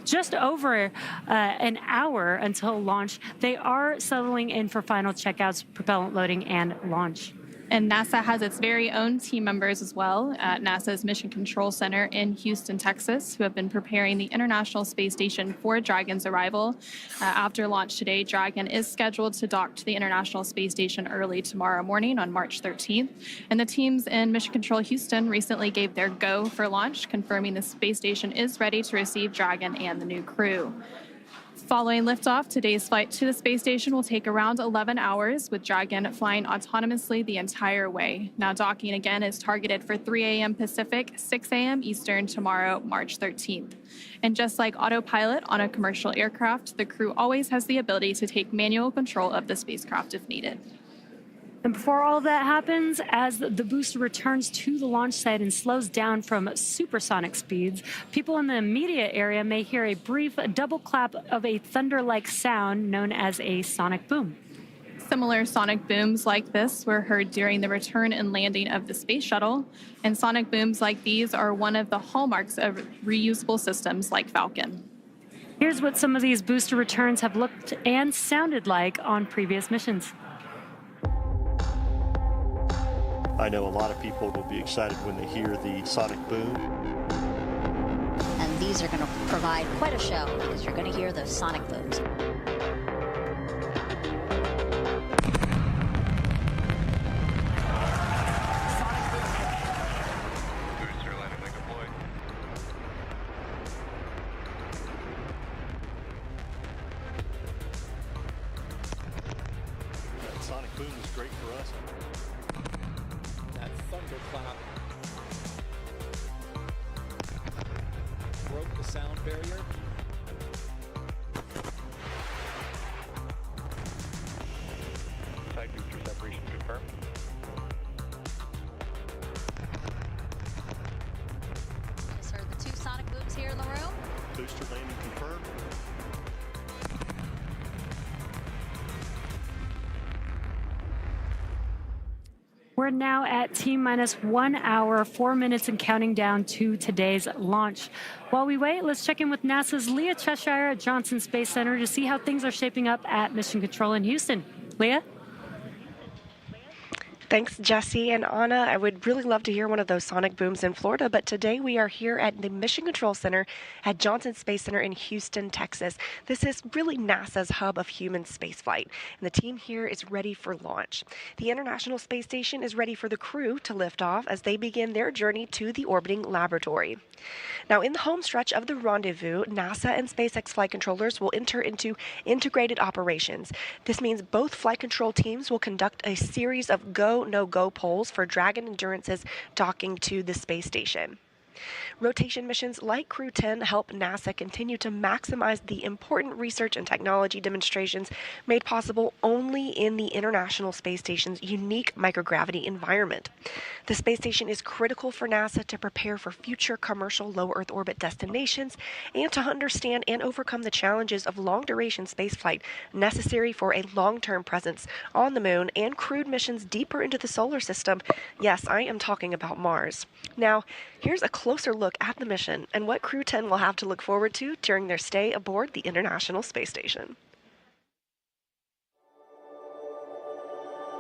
just over an hour until launch, they are settling in for final checkouts, propellant loading, and launch. And NASA has its very own team members as well at NASA's Mission Control Center in Houston, Texas, who have been preparing the International Space Station for Dragon's arrival. After launch today, Dragon is scheduled to dock to the International Space Station early tomorrow morning on March 13th. And the teams in Mission Control Houston recently gave their go for launch, confirming the space station is ready to receive Dragon and the new crew. Following liftoff, today's flight to the space station will take around 11 hours, with Dragon flying autonomously the entire way. Now, docking again is targeted for 3 a.m. Pacific, 6 a.m. Eastern tomorrow, March 13th. And just like autopilot on a commercial aircraft, the crew always has the ability to take manual control of the spacecraft if needed. And before all of that happens, as the booster returns to the launch site and slows down from supersonic speeds, people in the immediate area may hear a brief double clap of a thunder-like sound known as a sonic boom. Similar sonic booms like this were heard during the return and landing of the space shuttle, and sonic booms like these are one of the hallmarks of reusable systems like Falcon. Here's what some of these booster returns have looked and sounded like on previous missions. I know a lot of people will be excited when they hear the sonic boom. And these are going to provide quite a show because you're going to hear the sonic booms. That sonic boom is great for us. That thunderclap broke the sound barrier. Side booster separation confirmed. Just heard the 2 sonic booms here in the room. Booster landing confirmed. We're now at T-minus 1 hour, 4 minutes, and counting down to today's launch. While we wait, let's check in with NASA's Leah Cheshire at Johnson Space Center to see how things are shaping up at Mission Control in Houston. Leah? Thanks, Jesse and Anna. I would really love to hear one of those sonic booms in Florida, but today we are here at the Mission Control Center at Johnson Space Center in Houston, Texas. This is really NASA's hub of human spaceflight, and the team here is ready for launch. The International Space Station is ready for the crew to lift off as they begin their journey to the orbiting laboratory. Now, in the home stretch of the rendezvous, NASA and SpaceX flight controllers will enter into integrated operations. This means both flight control teams will conduct a series of go, no-go polls for Dragon Endurance's docking to the space station. Rotation missions like Crew-10 help NASA continue to maximize the important research and technology demonstrations made possible only in the International Space Station's unique microgravity environment. The space station is critical for NASA to prepare for future commercial low Earth orbit destinations and to understand and overcome the challenges of long-duration spaceflight necessary for a long-term presence on the Moon and crewed missions deeper into the solar system. Yes, I am talking about Mars. Now, here's a closer look at the mission and what Crew-10 will have to look forward to during their stay aboard the International Space Station.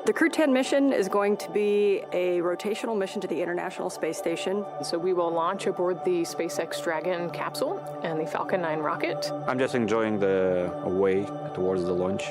The Crew-10 mission is going to be a rotational mission to the International Space Station. So we will launch aboard the SpaceX Dragon capsule and the Falcon 9 rocket. I'm just enjoying the way towards the launch.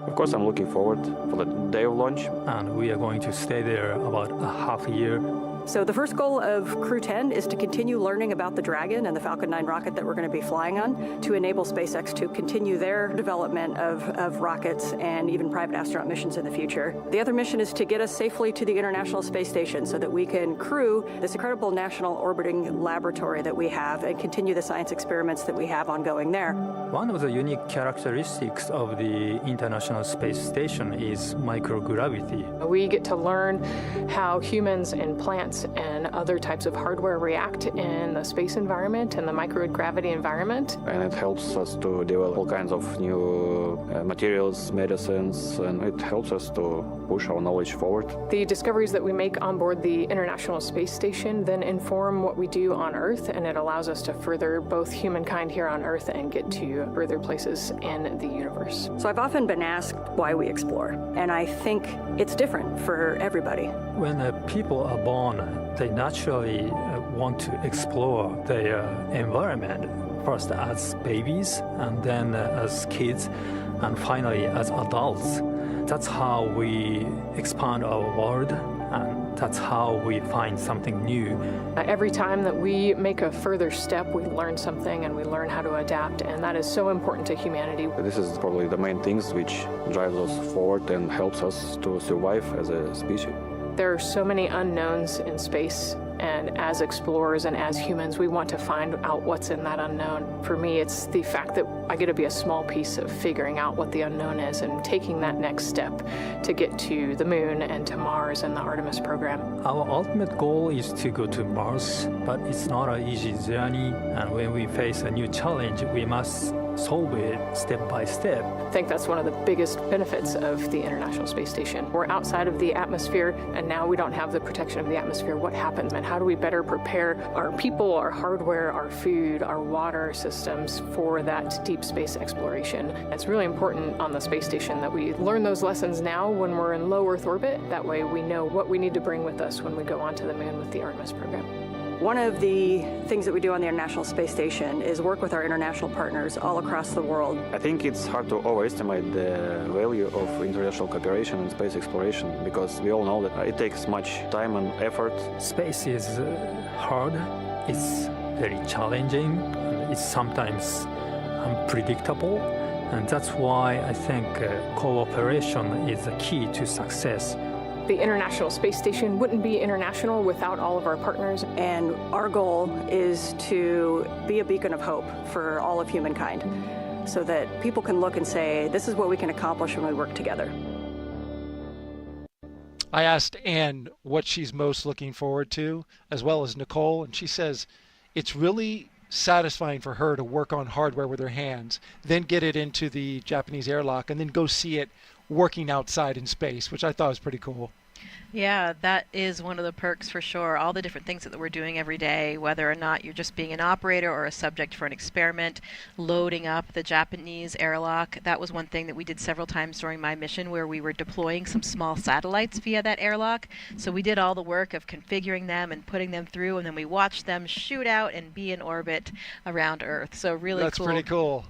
Of course, I'm looking forward for the day of launch. And we are going to stay there about a half a year. So the first goal of Crew-10 is to continue learning about the Dragon and the Falcon 9 rocket that we're going to be flying on to enable SpaceX to continue their development of rockets and even private astronaut missions in the future. The other mission is to get us safely to the International Space Station so that we can crew this incredible national orbiting laboratory that we have and continue the science experiments that we have ongoing there. One of the unique characteristics of the International Space Station is microgravity. We get to learn how humans and plants and other types of hardware react in the space environment and the microgravity environment. And it helps us to develop all kinds of new materials, medicines, and it helps us to push our knowledge forward. The discoveries that we make on board the International Space Station then inform what we do on Earth, and it allows us to further both humankind here on Earth and get to further places in the universe. So I've often been asked why we explore, and I think it's different for everybody. When people are born, they naturally want to explore their environment, first as babies, and then as kids, and finally as adults. That's how we expand our world, and that's how we find something new. Every time that we make a further step, we learn something and we learn how to adapt, and that is so important to humanity. This is probably the main things which drives us forward and helps us to survive as a species. There are so many unknowns in space, and as explorers and as humans, we want to find out what's in that unknown. For me, it's the fact that I get to be a small piece of figuring out what the unknown is and taking that next step to get to the Moon and to Mars and the Artemis program. Our ultimate goal is to go to Mars, but it's not an easy journey, and when we face a new challenge, we must solve it step by step. I think that's one of the biggest benefits of the International Space Station. We're outside of the atmosphere, and now we don't have the protection of the atmosphere. What happens, and how do we better prepare our people, our hardware, our food, our water systems for that deep space exploration? It's really important on the space station that we learn those lessons now when we're in low Earth orbit. That way we know what we need to bring with us when we go onto the Moon with the Artemis program. One of the things that we do on the International Space Station is work with our international partners all across the world. I think it's hard to overestimate the value of international cooperation in space exploration because we all know that it takes much time and effort. Space is hard, it's very challenging, it's sometimes unpredictable, and that's why I think cooperation is the key to success. The International Space Station wouldn't be international without all of our partners. And our goal is to be a beacon of hope for all of humankind so that people can look and say, this is what we can accomplish when we work together. I asked Anne what she's most looking forward to, as well as Nicole, and she says it's really satisfying for her to work on hardware with her hands, then get it into the Japanese airlock, and then go see it working outside in space, which I thought was pretty cool. Yeah, that is one of the perks for sure. All the different things that we're doing every day, whether or not you're just being an operator or a subject for an experiment, loading up the Japanese airlock. That was one thing that we did several times during my mission, where we were deploying some small satellites via that airlock. So we did all the work of configuring them and putting them through, and then we watched them shoot out and be in orbit around Earth. So really That's cool. pretty cool.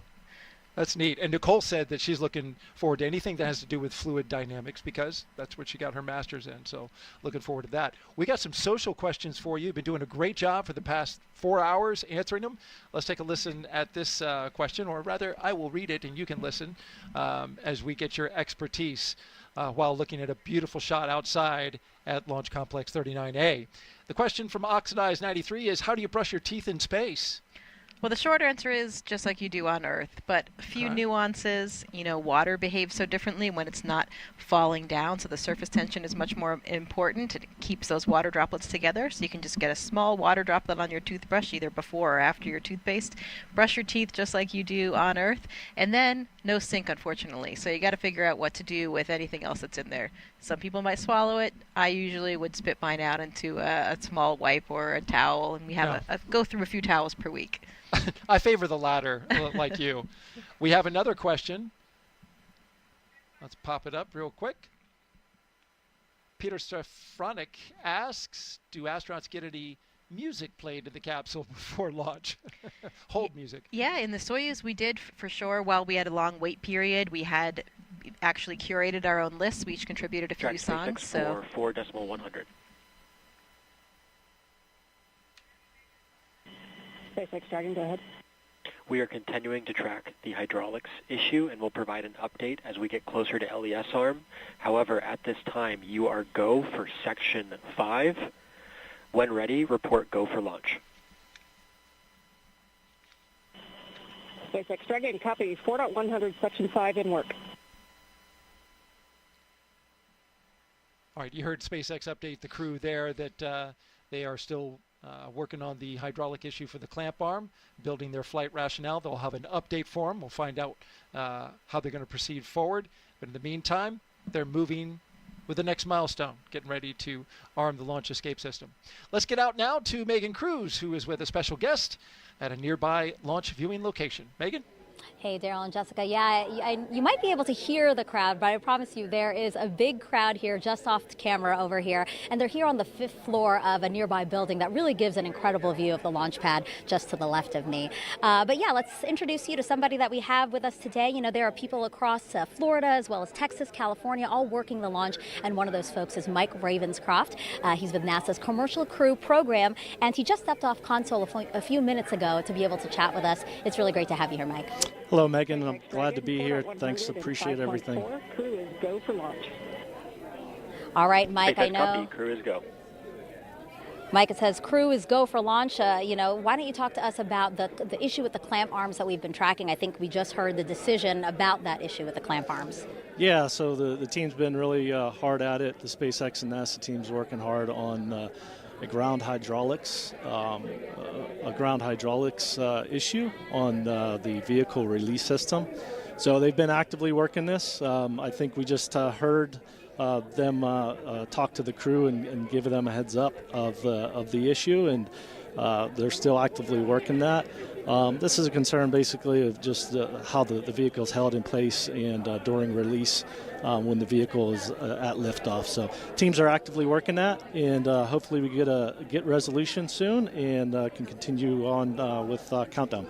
That's neat. And Nicole said that she's looking forward to anything that has to do with fluid dynamics, because that's what she got her master's in. So looking forward to that. We got some social questions for you. You've been doing a great job for the past 4 hours answering them. Let's take a listen at this question, or rather I will read it and you can listen as we get your expertise while looking at a beautiful shot outside at Launch Complex 39A. The question from Oxidized 93 is, how do you brush your teeth in space? Well, the short answer is just like you do on Earth, but a few nuances. You know, water behaves so differently when it's not falling down, so the surface tension is much more important. It keeps those water droplets together, so you can just get a small water droplet on your toothbrush either before or after your toothpaste. Brush your teeth just like you do on Earth, and then no sink, unfortunately. So you got to figure out what to do with anything else that's in there. Some people might swallow it. I usually would spit mine out into a small wipe or a towel, and we have go through a few towels per week. I favor the latter, like you. We have another question. Let's pop it up real quick. Peter Stefronic asks, do astronauts get any music played in the capsule before launch? Hold music. Yeah, in the Soyuz we did for sure. While we had a long wait period, we had actually curated our own lists. We each contributed a few songs. So 4.100. SpaceX Dragon, go ahead. We are continuing to track the hydraulics issue and will provide an update as we get closer to LES arm. However, at this time, you are go for Section 5. When ready, report go for launch. SpaceX Dragon, copy 4.100, Section 5 in work. All right, you heard SpaceX update the crew there that they are still working on the hydraulic issue for the clamp arm, building their flight rationale. They'll have an update for them. We'll find out how they're going to proceed forward. But in the meantime, they're moving with the next milestone, getting ready to arm the launch escape system. Let's get out now to Megan Cruz, who is with a special guest at a nearby launch viewing location. Megan? Hey, Daryl and Jessica. Yeah, you might be able to hear the crowd, but I promise you there is a big crowd here just off the camera over here. And they're here on the 5th floor of a nearby building that really gives an incredible view of the launch pad just to the left of me. But yeah, let's introduce you to somebody that we have with us today. You know, there are people across Florida as well as Texas, California, all working the launch. And one of those folks is Mike Ravenscroft. He's with NASA's Commercial Crew program. And he just stepped off console a few minutes ago to be able to chat with us. It's really great to have you here, Mike. Hello, Megan. I'm glad to be here. Thanks. Appreciate everything. Crew is go for launch. All right, Mike, I know. Copy, crew is go. Mike, it says crew is go for launch. You know, why don't you talk to us about the issue with the clamp arms that we've been tracking? I think we just heard the decision about that issue with the clamp arms. Yeah, so the team's been really hard at it. The SpaceX and NASA team's working hard on a ground hydraulics issue on the vehicle release system. So they've been actively working this. I think we just heard them talk to the crew and give them a heads up of the issue, and they're still actively working that. This is a concern basically of just how the vehicle is held in place and during release when the vehicle is at liftoff. So teams are actively working that, and hopefully we get resolution soon and can continue on with countdown.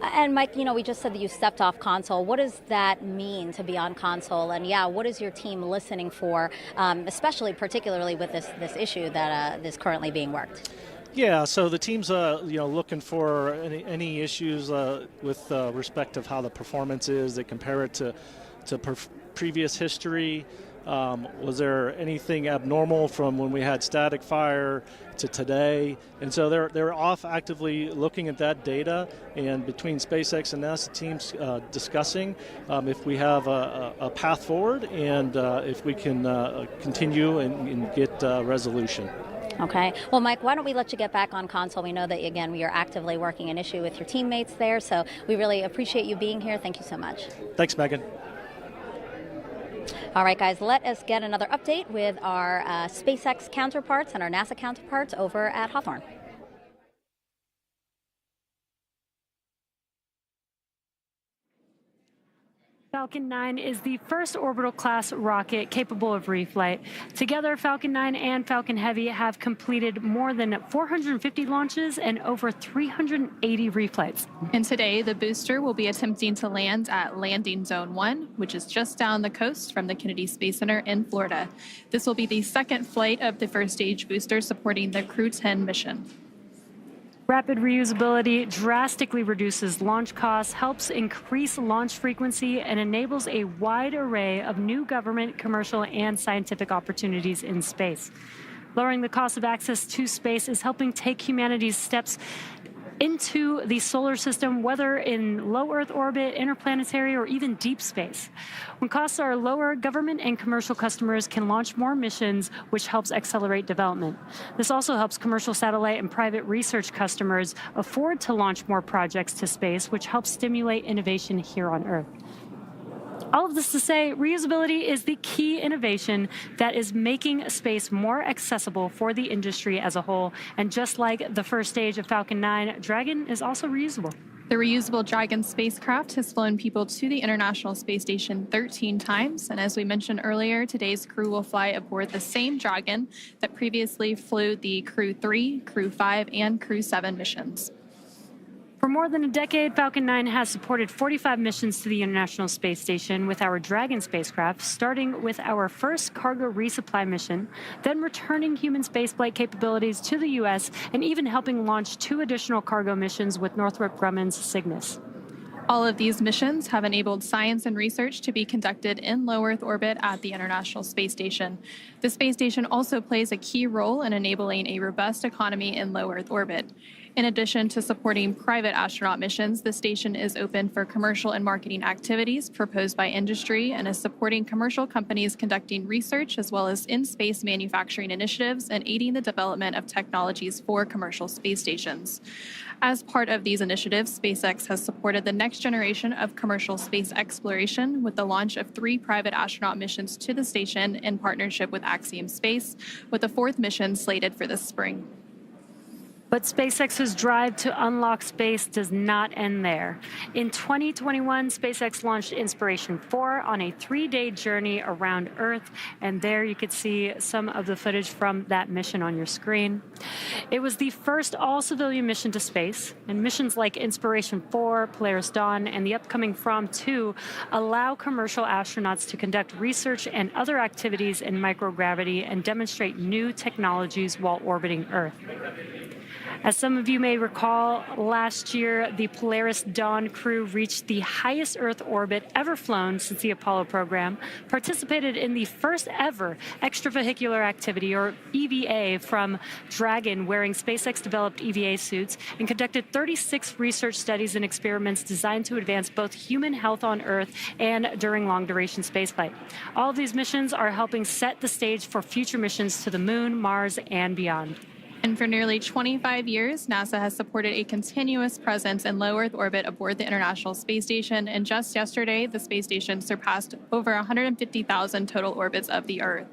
And Mike, you know, we just said that you stepped off console. What does that mean to be on console? And yeah, what is your team listening for, especially particularly with this issue that is currently being worked? Yeah, so the team's looking for any issues with respect of how the performance is. They compare it to previous history. Was there anything abnormal from when we had static fire to today? And so they're off actively looking at that data, and between SpaceX and NASA teams discussing if we have a path forward and if we can continue and get resolution. Okay. Well, Mike, why don't we let you get back on console? We know that, again, we are actively working an issue with your teammates there, so we really appreciate you being here. Thank you so much. Thanks, Megan. All right, guys, let us get another update with our SpaceX counterparts and our NASA counterparts over at Hawthorne. Falcon 9 is the first orbital-class rocket capable of reflight. Together, Falcon 9 and Falcon Heavy have completed more than 450 launches and over 380 reflights. And today, the booster will be attempting to land at Landing Zone 1, which is just down the coast from the Kennedy Space Center in Florida. This will be the second flight of the first stage booster supporting the Crew-10 mission. Rapid reusability drastically reduces launch costs, helps increase launch frequency, and enables a wide array of new government, commercial, and scientific opportunities in space. Lowering the cost of access to space is helping take humanity's steps into the solar system, whether in low Earth orbit, interplanetary, or even deep space. When costs are lower, government and commercial customers can launch more missions, which helps accelerate development. This also helps commercial satellite and private research customers afford to launch more projects to space, which helps stimulate innovation here on Earth. All of this to say, reusability is the key innovation that is making space more accessible for the industry as a whole. And just like the first stage of Falcon 9, Dragon is also reusable. The reusable Dragon spacecraft has flown people to the International Space Station 13 times. And as we mentioned earlier, today's crew will fly aboard the same Dragon that previously flew the Crew-3, Crew-5, and Crew-7 missions. For more than a decade, Falcon 9 has supported 45 missions to the International Space Station with our Dragon spacecraft, starting with our first cargo resupply mission, then returning human spaceflight capabilities to the U.S., and even helping launch 2 additional cargo missions with Northrop Grumman's Cygnus. All of these missions have enabled science and research to be conducted in low Earth orbit at the International Space Station. The space station also plays a key role in enabling a robust economy in low Earth orbit. In addition to supporting private astronaut missions, the station is open for commercial and marketing activities proposed by industry and is supporting commercial companies conducting research as well as in-space manufacturing initiatives and aiding the development of technologies for commercial space stations. As part of these initiatives, SpaceX has supported the next generation of commercial space exploration with the launch of 3 private astronaut missions to the station in partnership with Axiom Space, with the 4th mission slated for this spring. But SpaceX's drive to unlock space does not end there. In 2021, SpaceX launched Inspiration 4 on a 3-day journey around Earth, and there you could see some of the footage from that mission on your screen. It was the first all-civilian mission to space, and missions like Inspiration 4, Polaris Dawn, and the upcoming From 2 allow commercial astronauts to conduct research and other activities in microgravity and demonstrate new technologies while orbiting Earth. As some of you may recall, last year, the Polaris Dawn crew reached the highest Earth orbit ever flown since the Apollo program, participated in the first ever extravehicular activity, or EVA, from Dragon, wearing SpaceX-developed EVA suits, and conducted 36 research studies and experiments designed to advance both human health on Earth and during long-duration spaceflight. All of these missions are helping set the stage for future missions to the Moon, Mars, and beyond. And for nearly 25 years, NASA has supported a continuous presence in low Earth orbit aboard the International Space Station. And just yesterday, the space station surpassed over 150,000 total orbits of the Earth.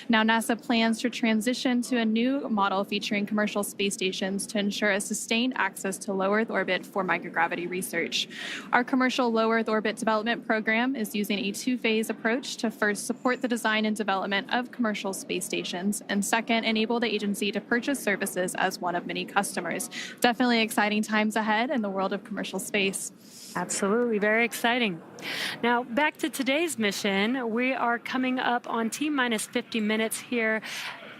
Now, NASA plans to transition to a new model featuring commercial space stations to ensure a sustained access to low Earth orbit for microgravity research. Our commercial low Earth orbit development program is using a 2-phase approach to first support the design and development of commercial space stations, and second, enable the agency to purchase services as one of many customers. Definitely exciting times ahead in the world of commercial space. Absolutely, very exciting. Now, back to today's mission. We are coming up on T-minus 50 minutes here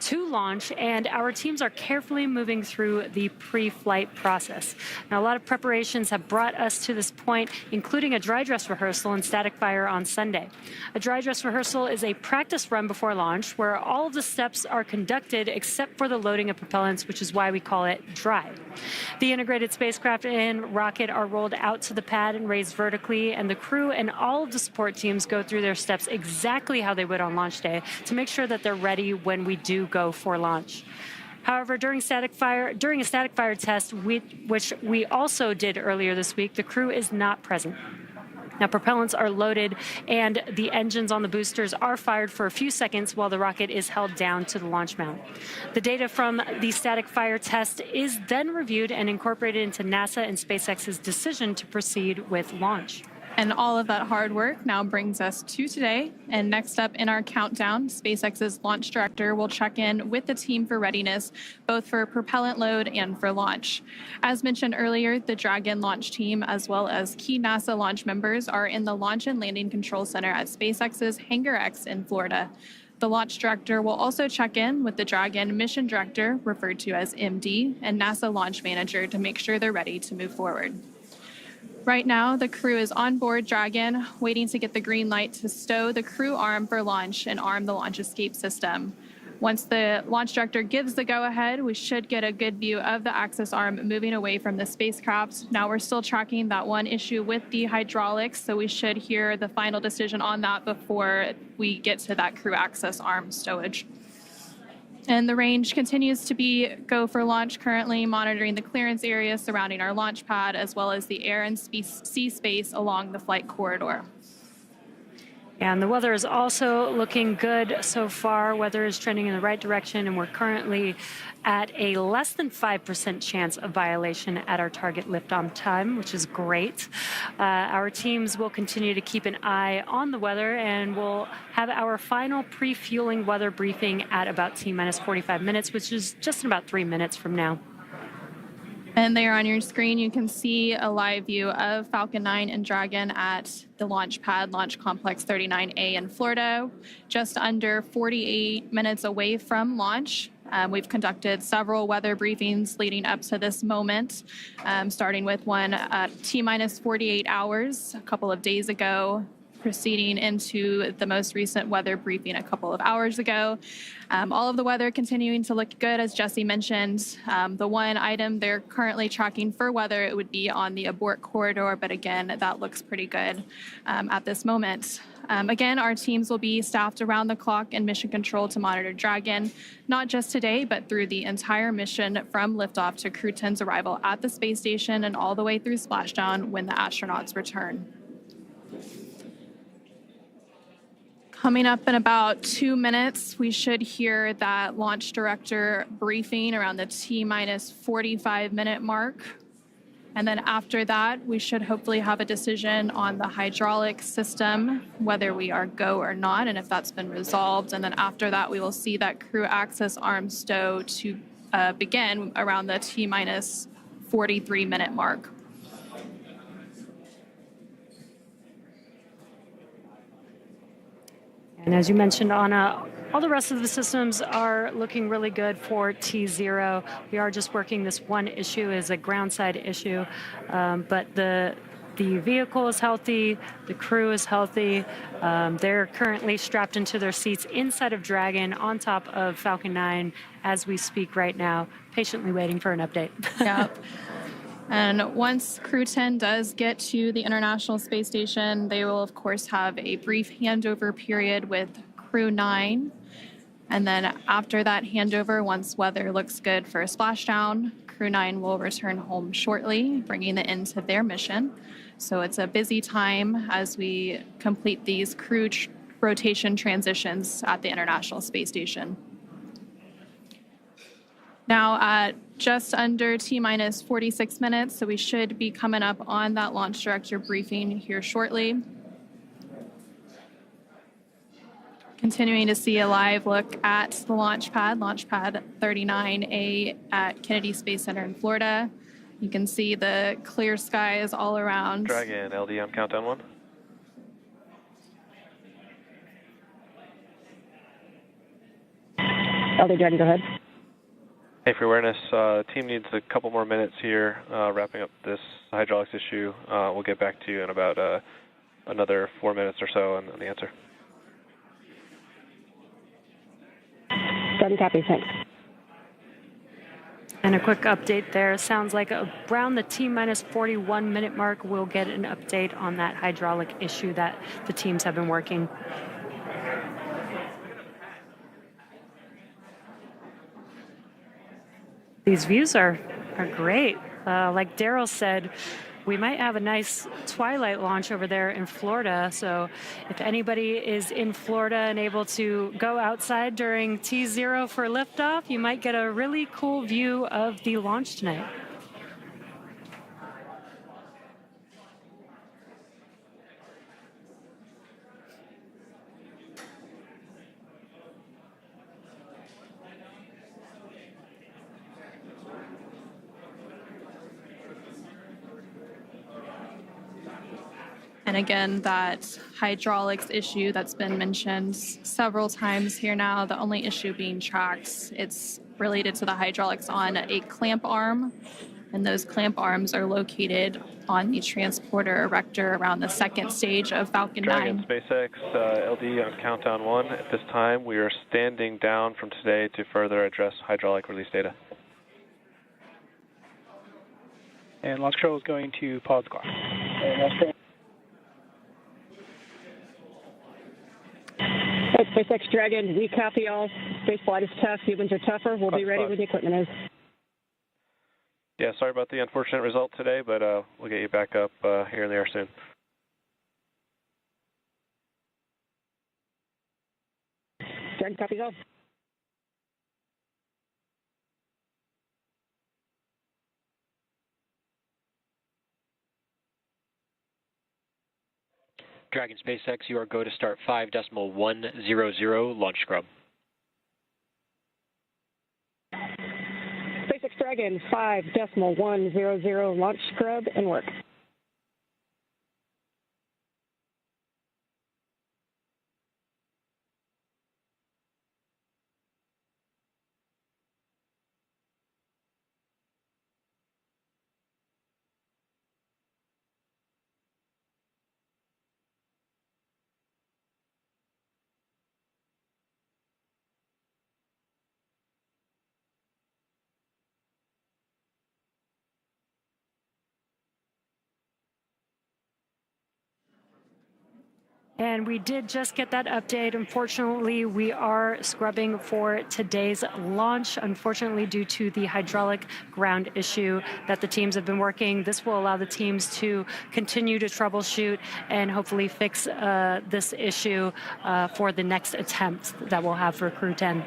to launch, and our teams are carefully moving through the pre-flight process. Now, a lot of preparations have brought us to this point, including a dry dress rehearsal and static fire on Sunday. A dry dress rehearsal is a practice run before launch where all of the steps are conducted except for the loading of propellants, which is why we call it dry. The integrated spacecraft and rocket are rolled out to the pad and raised vertically, and the crew and all of the support teams go through their steps exactly how they would on launch day to make sure that they're ready when we do go for launch. However, during a static fire test, which we also did earlier this week, the crew is not present. Now, propellants are loaded and the engines on the boosters are fired for a few seconds while the rocket is held down to the launch mount. The data from the static fire test is then reviewed and incorporated into NASA and SpaceX's decision to proceed with launch. And all of that hard work now brings us to today. And next up in our countdown, SpaceX's launch director will check in with the team for readiness, both for propellant load and for launch. As mentioned earlier, the Dragon launch team, as well as key NASA launch members, are in the Launch and Landing Control Center at SpaceX's Hangar X in Florida. The launch director will also check in with the Dragon mission director, referred to as MD, and NASA launch manager to make sure they're ready to move forward. Right now, the crew is on board Dragon, waiting to get the green light to stow the crew arm for launch and arm the launch escape system. Once the launch director gives the go-ahead, we should get a good view of the access arm moving away from the spacecraft. Now we're still tracking that one issue with the hydraulics, so we should hear the final decision on that before we get to that crew access arm stowage. And the range continues to be go for launch, currently monitoring the clearance area surrounding our launch pad, as well as the air and sea space along the flight corridor. And the weather is also looking good so far. Weather is trending in the right direction, and we're currently at a less than 5% chance of violation at our target lift-on time, which is great. Our teams will continue to keep an eye on the weather, and we'll have our final pre-fueling weather briefing at about T-minus 45 minutes, which is just in about 3 minutes from now. And there on your screen, you can see a live view of Falcon 9 and Dragon at the launch pad, Launch Complex 39A in Florida, just under 48 minutes away from launch. We've conducted several weather briefings leading up to this moment, starting with one at T-minus 48 hours a couple of days ago, proceeding into the most recent weather briefing a couple of hours ago. All of the weather continuing to look good, as Jesse mentioned. The one item they're currently tracking for weather, it would be on the Abort corridor, but again, that looks pretty good at this moment. Again, our teams will be staffed around the clock in mission control to monitor Dragon, not just today, but through the entire mission from liftoff to Crew-10's arrival at the space station and all the way through splashdown when the astronauts return. Coming up in about 2 minutes, we should hear that launch director briefing around the T-minus 45-minute mark. And then after that, we should hopefully have a decision on the hydraulic system, whether we are go or not, and if that's been resolved. And then after that, we will see that crew access arm stow to begin around the T-minus 43-minute mark. And as you mentioned, Anna, all the rest of the systems are looking really good for T0. We are just working this one issue as a ground side issue, but the vehicle is healthy, the crew is healthy. They're currently strapped into their seats inside of Dragon on top of Falcon 9 as we speak right now, patiently waiting for an update. Yep. And once Crew-10 does get to the International Space Station, they will, of course, have a brief handover period with Crew-9. And then after that handover, once weather looks good for a splashdown, Crew-9 will return home shortly, bringing the end to their mission. So it's a busy time as we complete these crew rotation transitions at the International Space Station. Now at just under T-minus 46 minutes, so we should be coming up on that launch director briefing here shortly. Continuing to see a live look at the launch pad 39A at Kennedy Space Center in Florida. You can see the clear skies all around. Dragon, LD on countdown 1. LD Dragon, go ahead. Hey, for awareness, team needs a couple more minutes here, wrapping up this hydraulics issue. We'll get back to you in about another 4 minutes or so on the answer. Done, copy, thanks. And a quick update there. Sounds like around the T-minus 41 minute mark, we'll get an update on that hydraulic issue that the teams have been working. These views are great. Like Daryl said, we might have a nice twilight launch over there in Florida. So if anybody is in Florida and able to go outside during T0 for liftoff, you might get a really cool view of the launch tonight. And again, that hydraulics issue that's been mentioned several times here now, the only issue being tracked, it's related to the hydraulics on a clamp arm. And those clamp arms are located on the transporter erector around the second stage of Falcon 9. Dragon, SpaceX, LD on countdown 1. At this time, we are standing down from today to further address hydraulic release data. And launch control is going to pause the clock. SpaceX Dragon, we copy all. Spaceflight is tough. Humans are tougher. We'll be ready when the equipment is. Yeah, sorry about the unfortunate result today, but we'll get you back up here in the air soon. Dragon copies all. Dragon SpaceX, you are go to start 5.100 launch scrub. SpaceX Dragon, 5.100 launch scrub and work. And we did just get that update. Unfortunately, we are scrubbing for today's launch. Unfortunately, due to the hydraulic ground issue that the teams have been working, this will allow the teams to continue to troubleshoot and hopefully fix this issue for the next attempt that we'll have for Crew-10.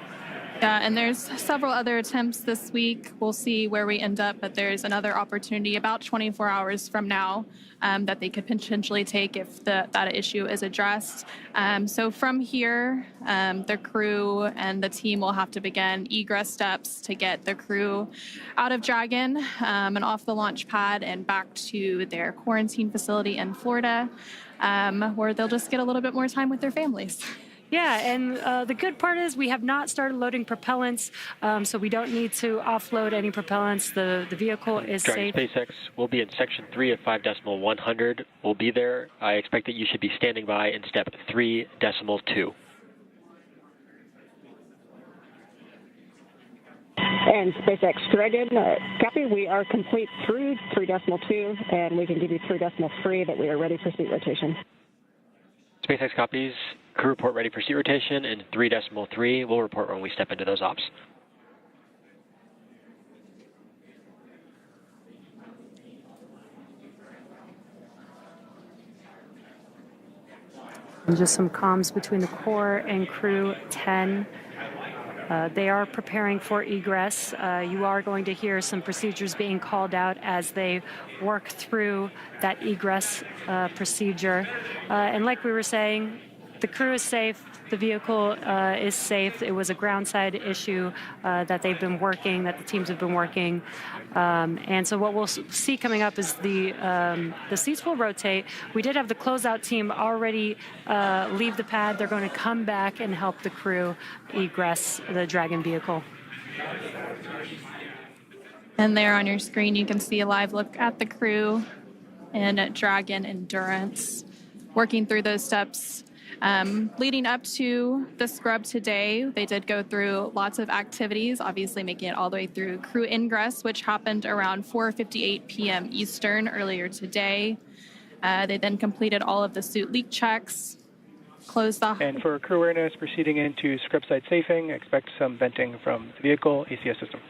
Yeah, and there's several other attempts this week. We'll see where we end up, but there's another opportunity about 24 hours from now that they could potentially take if that issue is addressed. So from here, the crew and the team will have to begin egress steps to get the crew out of Dragon and off the launch pad and back to their quarantine facility in Florida, where they'll just get a little bit more time with their families. Yeah, and the good part is we have not started loading propellants, so we don't need to offload any propellants. The vehicle is Dragon safe. SpaceX will be in section 3 of 5.100. We'll be there. I expect that you should be standing by in step 3.2. And SpaceX Dragon, copy. We are complete through 3.2, and we can give you 3.3 that we are ready for seat rotation. SpaceX copies. Crew report ready for seat rotation, and 3.3 we'll report when we step into those ops. And just some comms between the core and Crew-10. They are preparing for egress. You are going to hear some procedures being called out as they work through that egress procedure. And like we were saying, the crew is safe. The vehicle is safe. It was a ground side issue that they've been working, that the teams have been working. And so what we'll see coming up is the seats will rotate. We did have the closeout team already leave the pad. They're going to come back and help the crew egress the Dragon vehicle. And there on your screen, you can see a live look at the crew in Dragon Endurance, working through those steps. Leading up to the scrub today, they did go through lots of activities, obviously making it all the way through crew ingress, which happened around 4:58 p.m. Eastern earlier today. They then completed all of the suit leak checks, closed the... And for crew awareness, proceeding into scrub site safing, expect some venting from the vehicle ACS system.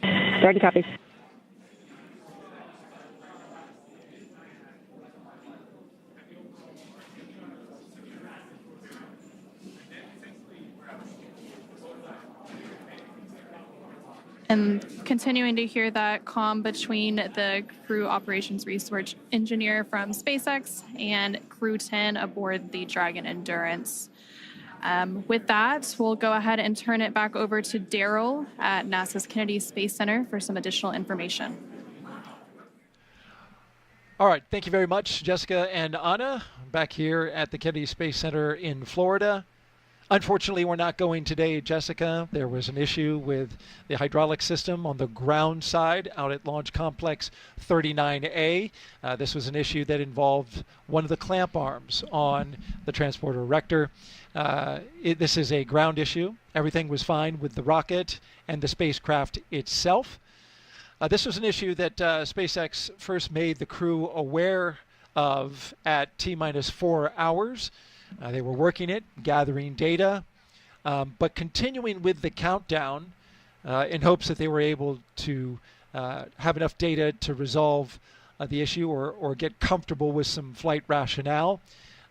Dragon copies. And continuing to hear that comm between the crew operations research engineer from SpaceX and Crew-10 aboard the Dragon Endurance. With that, we'll go ahead and turn it back over to Daryl at NASA's Kennedy Space Center for some additional information. All right, thank you very much, Jessica and Anna, back here at the Kennedy Space Center in Florida. Unfortunately, we're not going today, Jessica. There was an issue with the hydraulic system on the ground side out at Launch Complex 39A. This was an issue that involved one of the clamp arms on the transporter erector. This is a ground issue. Everything was fine with the rocket and the spacecraft itself. This was an issue that SpaceX first made the crew aware of at T-minus 4 hours. They were working it, gathering data, but continuing with the countdown in hopes that they were able to have enough data to resolve the issue or get comfortable with some flight rationale.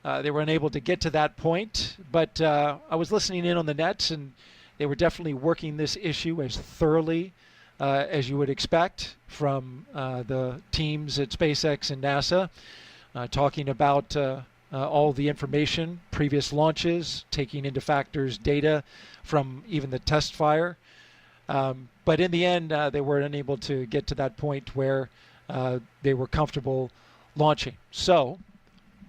They were unable to get to that point, but I was listening in on the nets, and they were definitely working this issue as thoroughly as you would expect from the teams at SpaceX and NASA, talking about all the information, previous launches, taking into factors data from even the test fire. But in the end, they were unable to get to that point where they were comfortable launching. So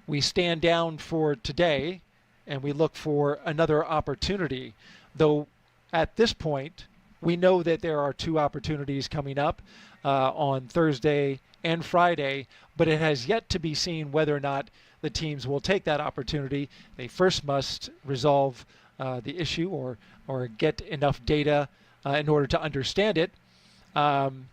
we stand down for today and we look for another opportunity. Though at this point, we know that there are two opportunities coming up on Thursday and Friday, but it has yet to be seen whether or not the teams will take that opportunity. They first must resolve the issue or get enough data in order to understand it. And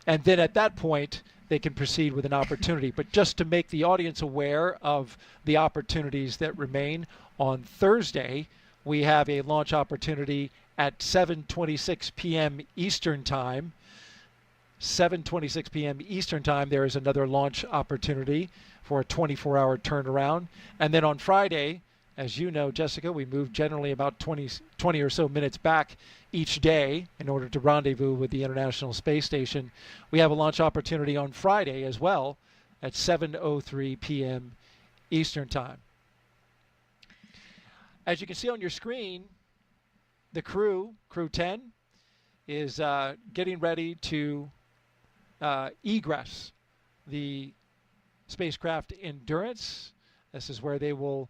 then at that point, they can proceed with an opportunity. But just to make the audience aware of the opportunities that remain, on Thursday, we have a launch opportunity at 7:26 p.m. Eastern Time. 7:26 p.m. Eastern Time, there is another launch opportunity for a 24-hour turnaround. And then on Friday, as you know, Jessica, we move generally about 20 or so minutes back each day in order to rendezvous with the International Space Station. We have a launch opportunity on Friday as well at 7:03 p.m. Eastern Time. As you can see on your screen, the Crew-10, is getting ready to egress the spacecraft Endurance. This is where they will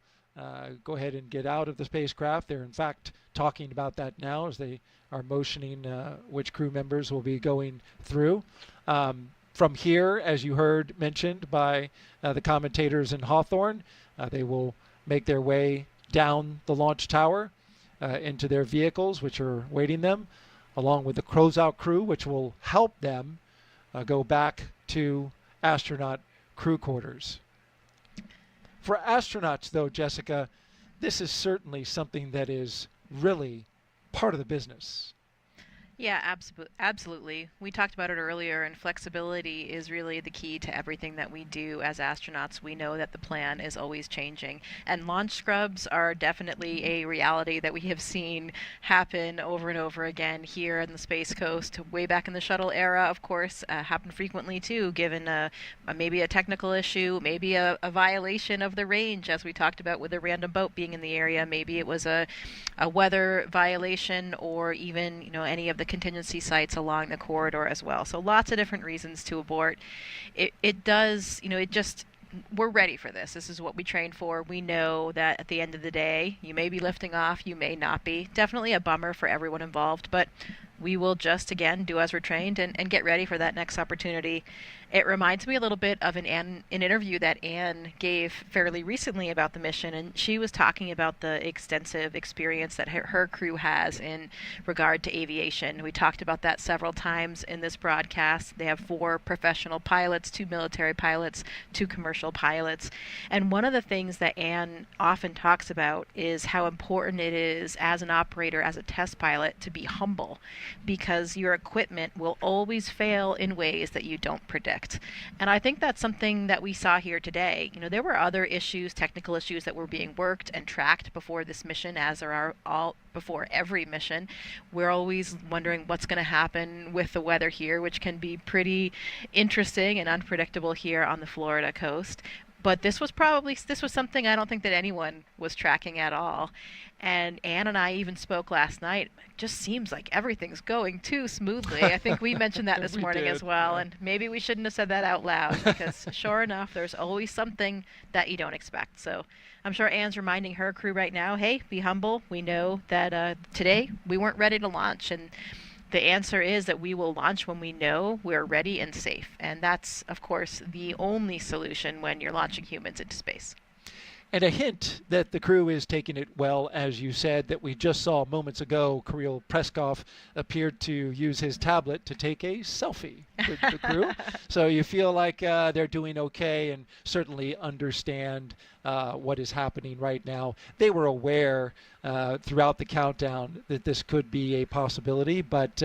go ahead and get out of the spacecraft. They're in fact talking about that now as they are motioning which crew members will be going through. From here, as you heard mentioned by the commentators in Hawthorne, they will make their way down the launch tower into their vehicles, which are waiting them, along with the closeout crew, which will help them go back to astronaut crew quarters. For astronauts, though, Jessica, this is certainly something that is really part of the business. Yeah, absolutely. We talked about it earlier, and flexibility is really the key to everything that we do as astronauts. We know that the plan is always changing, and launch scrubs are definitely a reality that we have seen happen over and over again here on the Space Coast. Way back in the shuttle era, of course, happened frequently too, given maybe a technical issue, maybe a violation of the range, as we talked about with a random boat being in the area. Maybe it was a weather violation, or even any of the contingency sites along the corridor as well. So lots of different reasons to abort. It does, we're ready for this. This is what we trained for. We know that at the end of the day, you may be lifting off, you may not be. Definitely a bummer for everyone involved, but we will just, again, do as we're trained and get ready for that next opportunity. It reminds me a little bit of an interview that Anne gave fairly recently about the mission, and she was talking about the extensive experience that her crew has in regard to aviation. We talked about that several times in this broadcast. They have 4 professional pilots, 2 military pilots, 2 commercial pilots. And one of the things that Anne often talks about is how important it is as an operator, as a test pilot, to be humble. because your equipment will always fail in ways that you don't predict. And I think that's something that we saw here today. You know, there were other issues, technical issues that were being worked and tracked before this mission, as there are all before every mission. We're always wondering what's going to happen with the weather here, which can be pretty interesting and unpredictable here on the Florida coast. But this was something I don't think that anyone was tracking at all. And Anne and I even spoke last night. It just seems like everything's going too smoothly. I think we mentioned that this morning as well. Yeah. And maybe we shouldn't have said that out loud, because sure enough, there's always something that you don't expect. So I'm sure Anne's reminding her crew right now, hey, be humble. We know that today we weren't ready to launch. And the answer is that we will launch when we know we're ready and safe. And that's, of course, the only solution when you're launching humans into space. And a hint that the crew is taking it well, as you said, that we just saw moments ago. Kirill Preskov appeared to use his tablet to take a selfie with the crew. So you feel like they're doing okay and certainly understand what is happening right now. They were aware throughout the countdown that this could be a possibility, but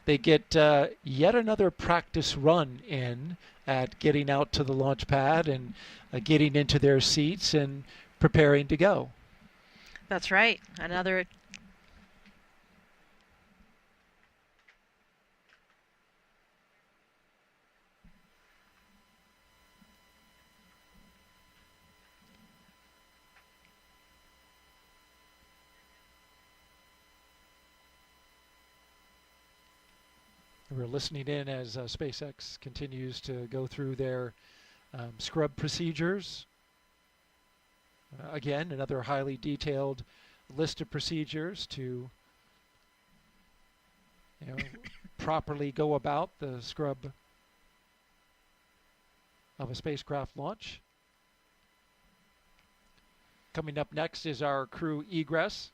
they get yet another practice run in at getting out to the launch pad and getting into their seats and preparing to go. That's right. Another We're listening in as SpaceX continues to go through their scrub procedures. Again, another highly detailed list of procedures to properly go about the scrub of a spacecraft launch. Coming up next is our crew egress.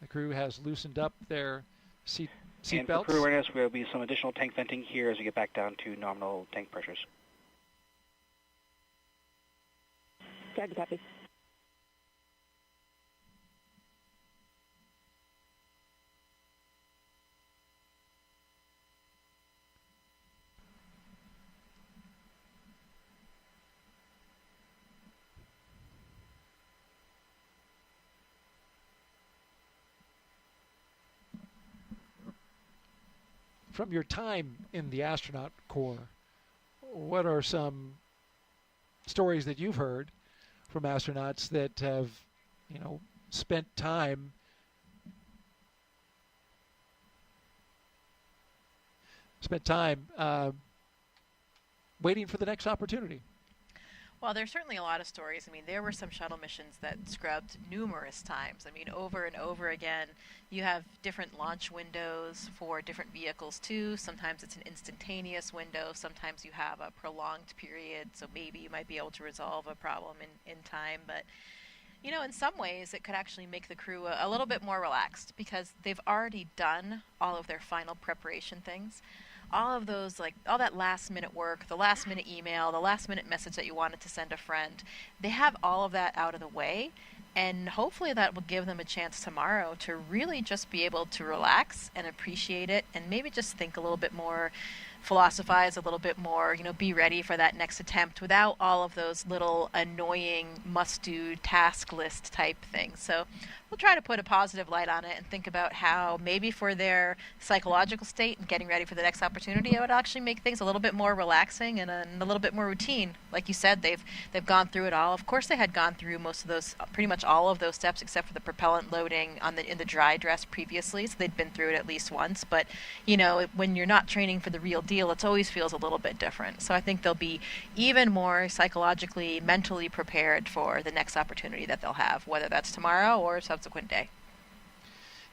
The crew has loosened up their seat and belts. For crew awareness, there will be some additional tank venting here as we get back down to nominal tank pressures. Copy. From your time in the astronaut corps, what are some stories that you've heard from astronauts that have, spent time waiting for the next opportunity? Well, there's certainly a lot of stories. I mean, there were some shuttle missions that scrubbed numerous times. I mean, over and over again. You have different launch windows for different vehicles, too. Sometimes it's an instantaneous window. Sometimes you have a prolonged period, so maybe you might be able to resolve a problem in time. But, in some ways, it could actually make the crew a little bit more relaxed, because they've already done all of their final preparation things. All of those, all that last-minute work, the last-minute email, the last-minute message that you wanted to send a friend, they have all of that out of the way, and hopefully that will give them a chance tomorrow to really just be able to relax and appreciate it, and maybe just think a little bit more, philosophize a little bit more, be ready for that next attempt without all of those little annoying must-do task list type things. So we'll try to put a positive light on it and think about how maybe for their psychological state and getting ready for the next opportunity, it would actually make things a little bit more relaxing and a little bit more routine. Like you said, they've gone through it all. Of course, they had gone through most of those, pretty much all of those steps except for the propellant loading in the dry dress previously. So they'd been through it at least once. But when you're not training for the real deal, it always feels a little bit different. So I think they'll be even more psychologically, mentally prepared for the next opportunity that they'll have, whether that's tomorrow or subsequent day.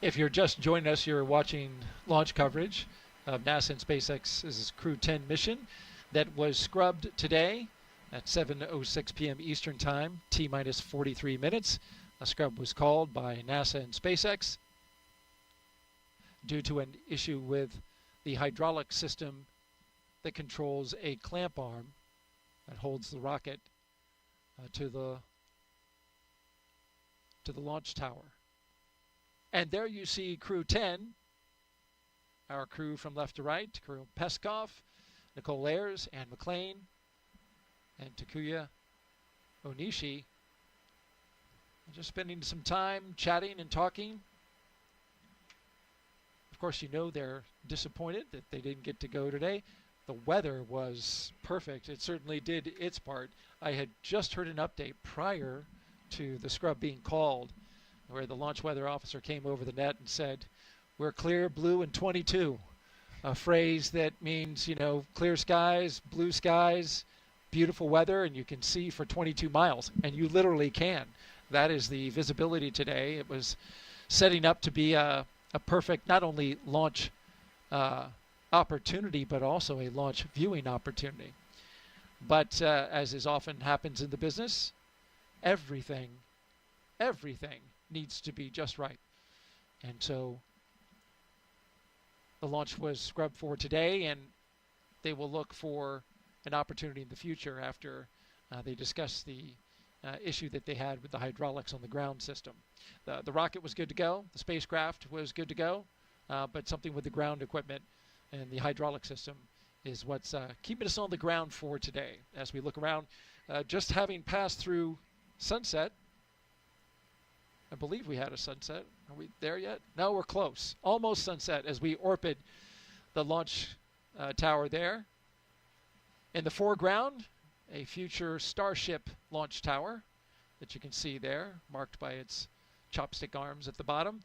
If you're just joining us, you're watching launch coverage of NASA and SpaceX's Crew-10 mission that was scrubbed today at 7:06 p.m. Eastern Time, T-minus 43 minutes. A scrub was called by NASA and SpaceX due to an issue with the hydraulic system that controls a clamp arm that holds the rocket to the launch tower. And there you see Crew-10 our crew from left to right, Kirill Peskov, Nicole Ayers, Ann McLean, and Takuya Onishi. Just spending some time chatting and talking. Of course, you know they're disappointed that they didn't get to go today. The weather was perfect. It certainly did its part. I had just heard an update prior to the scrub being called where the launch weather officer came over the net and said, "We're clear, blue, and 22." A phrase that means, you know, clear skies, blue skies, beautiful weather, and you can see for 22 miles. And you literally can. That is the visibility today. It was setting up to be a perfect not only launch opportunity, but also a launch viewing opportunity. But as is often happens in the business, everything needs to be just right. And so the launch was scrubbed for today, and they will look for an opportunity in the future after they discuss the issue that they had with the hydraulics on the ground system. The rocket was good to go. The spacecraft was good to go, but something with the ground equipment and the hydraulic system is what's keeping us on the ground for today. As we look around, just having passed through sunset, I believe we had a sunset. Are we there yet? No, we're close. Almost sunset as we orbit the launch tower there. In the foreground, a future Starship launch tower that you can see there, marked by its chopstick arms at the bottom.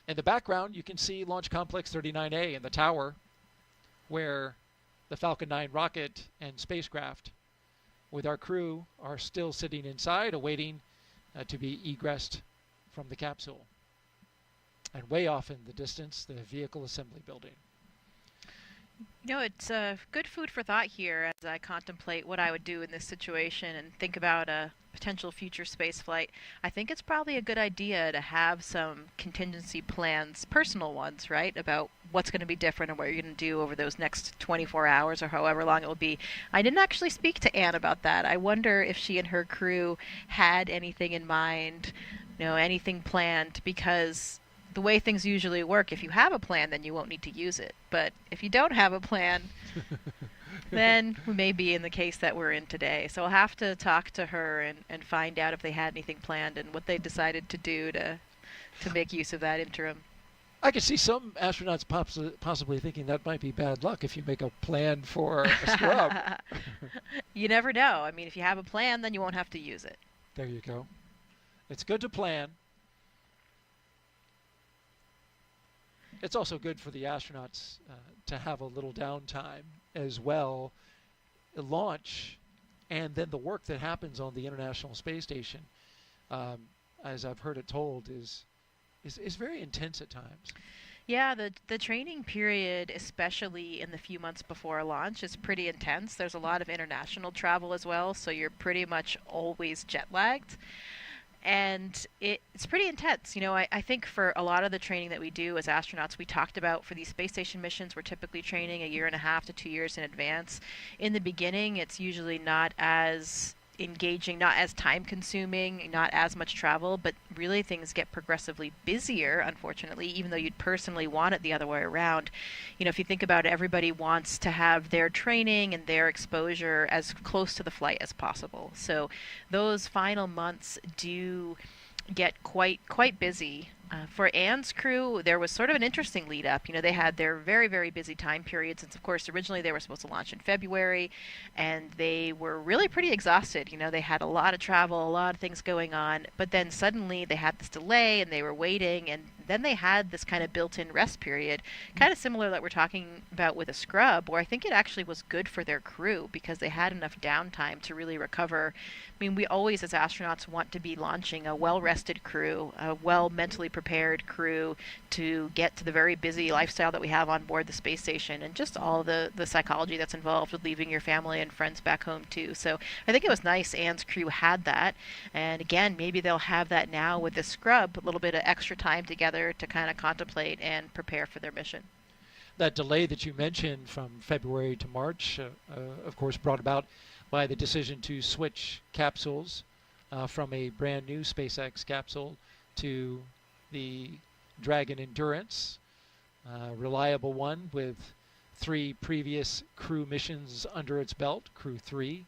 In the background, you can see Launch Complex 39A and the tower where the Falcon 9 rocket and spacecraft with our crew are still sitting inside awaiting to be egressed from the capsule. And way off in the distance, the vehicle assembly building. You know, it's good food for thought here as I contemplate what I would do in this situation and think about a potential future space flight. I think it's probably a good idea to have some contingency plans, personal ones, right, about what's going to be different and what you're going to do over those next 24 hours or however long it will be. I didn't actually speak to Anne about that. I wonder if she and her crew had anything in mind, you know, anything planned, because the way things usually work, if you have a plan, then you won't need to use it. But if you don't have a plan, then we may be in the case that we're in today. So I'll have to talk to her and find out if they had anything planned and what they decided to do to make use of that interim. I could see some astronauts possibly thinking that might be bad luck if you make a plan for a scrub. You never know. I mean, if you have a plan, then you won't have to use it. There you go. It's good to plan. It's also good for the astronauts to have a little downtime as well. Launch and then the work that happens on the International Space Station, as I've heard it told, is very intense at times. Yeah, the training period, especially in the few months before launch, is pretty intense. There's a lot of international travel as well, so you're pretty much always jet lagged. And it's pretty intense. You know, I think for a lot of the training that we do as astronauts, we talked about for these space station missions, we're typically training 1.5 to 2 years in advance. In the beginning, it's usually not as engaging, not as time consuming, not as much travel, but really things get progressively busier, unfortunately, even though you'd personally want it the other way around. You know, if you think about it, everybody wants to have their training and their exposure as close to the flight as possible. So those final months do get quite busy. For Anne's crew, there was sort of an interesting lead up. You know, they had their very, very busy time period since, of course, originally they were supposed to launch in February, and they were really pretty exhausted. You know, they had a lot of travel, a lot of things going on, but then suddenly they had this delay and they were waiting, and then they had this kind of built-in rest period, kind of similar that we're talking about with a scrub, where I think it actually was good for their crew because they had enough downtime to really recover. I mean, we always, as astronauts, want to be launching a well-rested crew, a well-mentally prepared crew to get to the very busy lifestyle that we have on board the space station, and just all the psychology that's involved with leaving your family and friends back home too. So I think it was nice Anne's crew had that, and again, maybe they'll have that now with the scrub, a little bit of extra time together to kind of contemplate and prepare for their mission. That delay that you mentioned from February to March, of course, brought about by the decision to switch capsules from a brand new SpaceX capsule to the Dragon Endurance, reliable one with 3 previous Crew missions under its belt, Crew-3,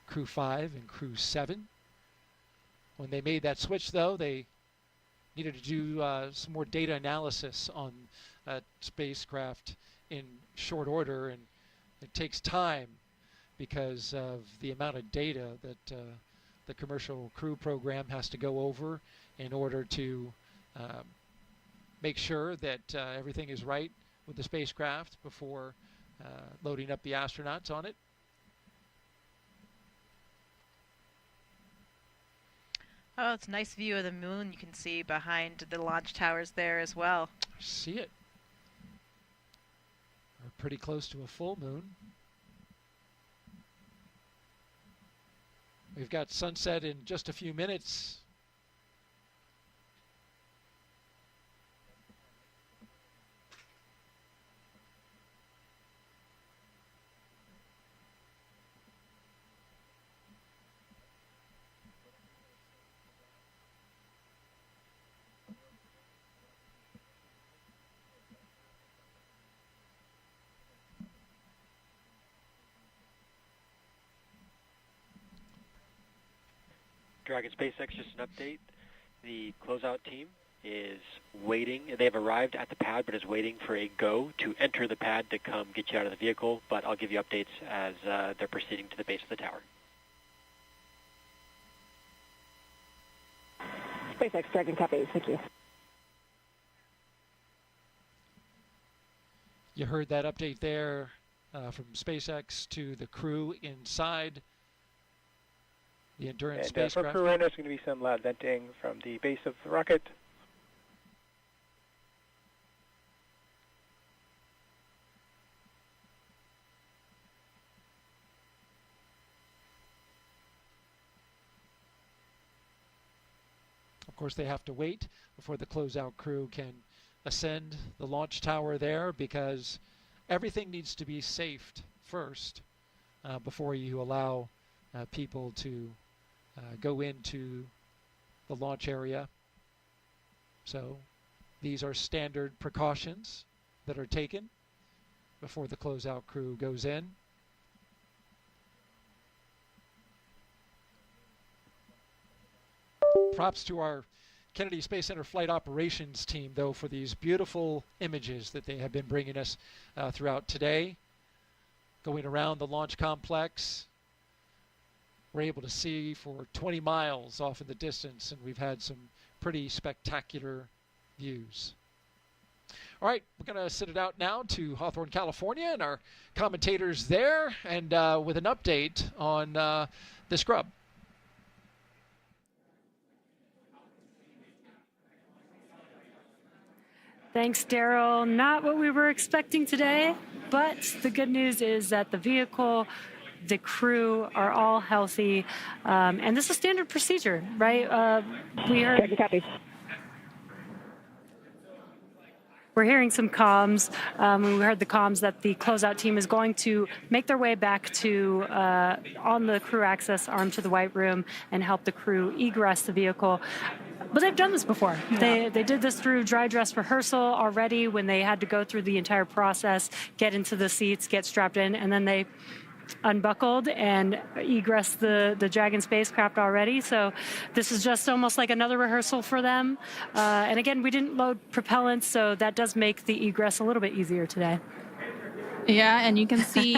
Crew-5, and Crew-7. When they made that switch, though, they needed to do some more data analysis on that spacecraft in short order, and it takes time because of the amount of data that the commercial crew program has to go over in order to make sure that everything is right with the spacecraft before loading up the astronauts on it. Oh, it's a nice view of the moon you can see behind the launch towers there as well. See it. We're pretty close to a full moon. We've got sunset in just a few minutes. Dragon SpaceX, just an update. The closeout team is waiting. They have arrived at the pad, but is waiting for a go to enter the pad to come get you out of the vehicle. But I'll give you updates as they're proceeding to the base of the tower. SpaceX Dragon, copy. Thank you. You heard that update there from SpaceX to the crew inside the Endurance And spacecraft. for crew readiness, there's going to be some loud venting from the base of the rocket. Of course, they have to wait before the closeout crew can ascend the launch tower there, because everything needs to be safed first before you allow people to go into the launch area. So these are standard precautions that are taken before the closeout crew goes in. Props to our Kennedy Space Center flight operations team, though, for these beautiful images that they have been bringing us throughout today. Going around the launch complex, we're able to see for 20 miles off in the distance, and we've had some pretty spectacular views. All right, we're going to send it out now to Hawthorne, California, and our commentators there, and with an update on the scrub. Thanks, Daryl. Not what we were expecting today, but the good news is that the vehicle, the crew are all healthy, and this is standard procedure, right? We heard. We're hearing some comms. We heard the comms that the closeout team is going to make their way back to on the crew access arm to the White Room and help the crew egress the vehicle. But they've done this before. Yeah. They did this through dry dress rehearsal already when they had to go through the entire process, get into the seats, get strapped in, and then they unbuckled and egress the Dragon spacecraft already. So this is just almost like another rehearsal for them. And again, we didn't load propellants, so that does make the egress a little bit easier today. Yeah, and you can see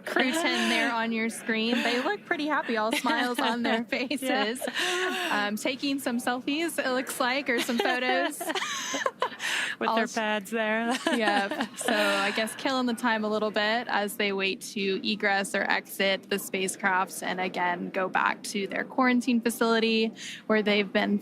Crew-10 there on your screen. They look pretty happy, all smiles on their faces. Yeah. Taking some selfies, it looks like, or some photos. With their pads there. Yeah, so I guess killing the time a little bit as they wait to egress or exit the spacecrafts and again go back to their quarantine facility where they've been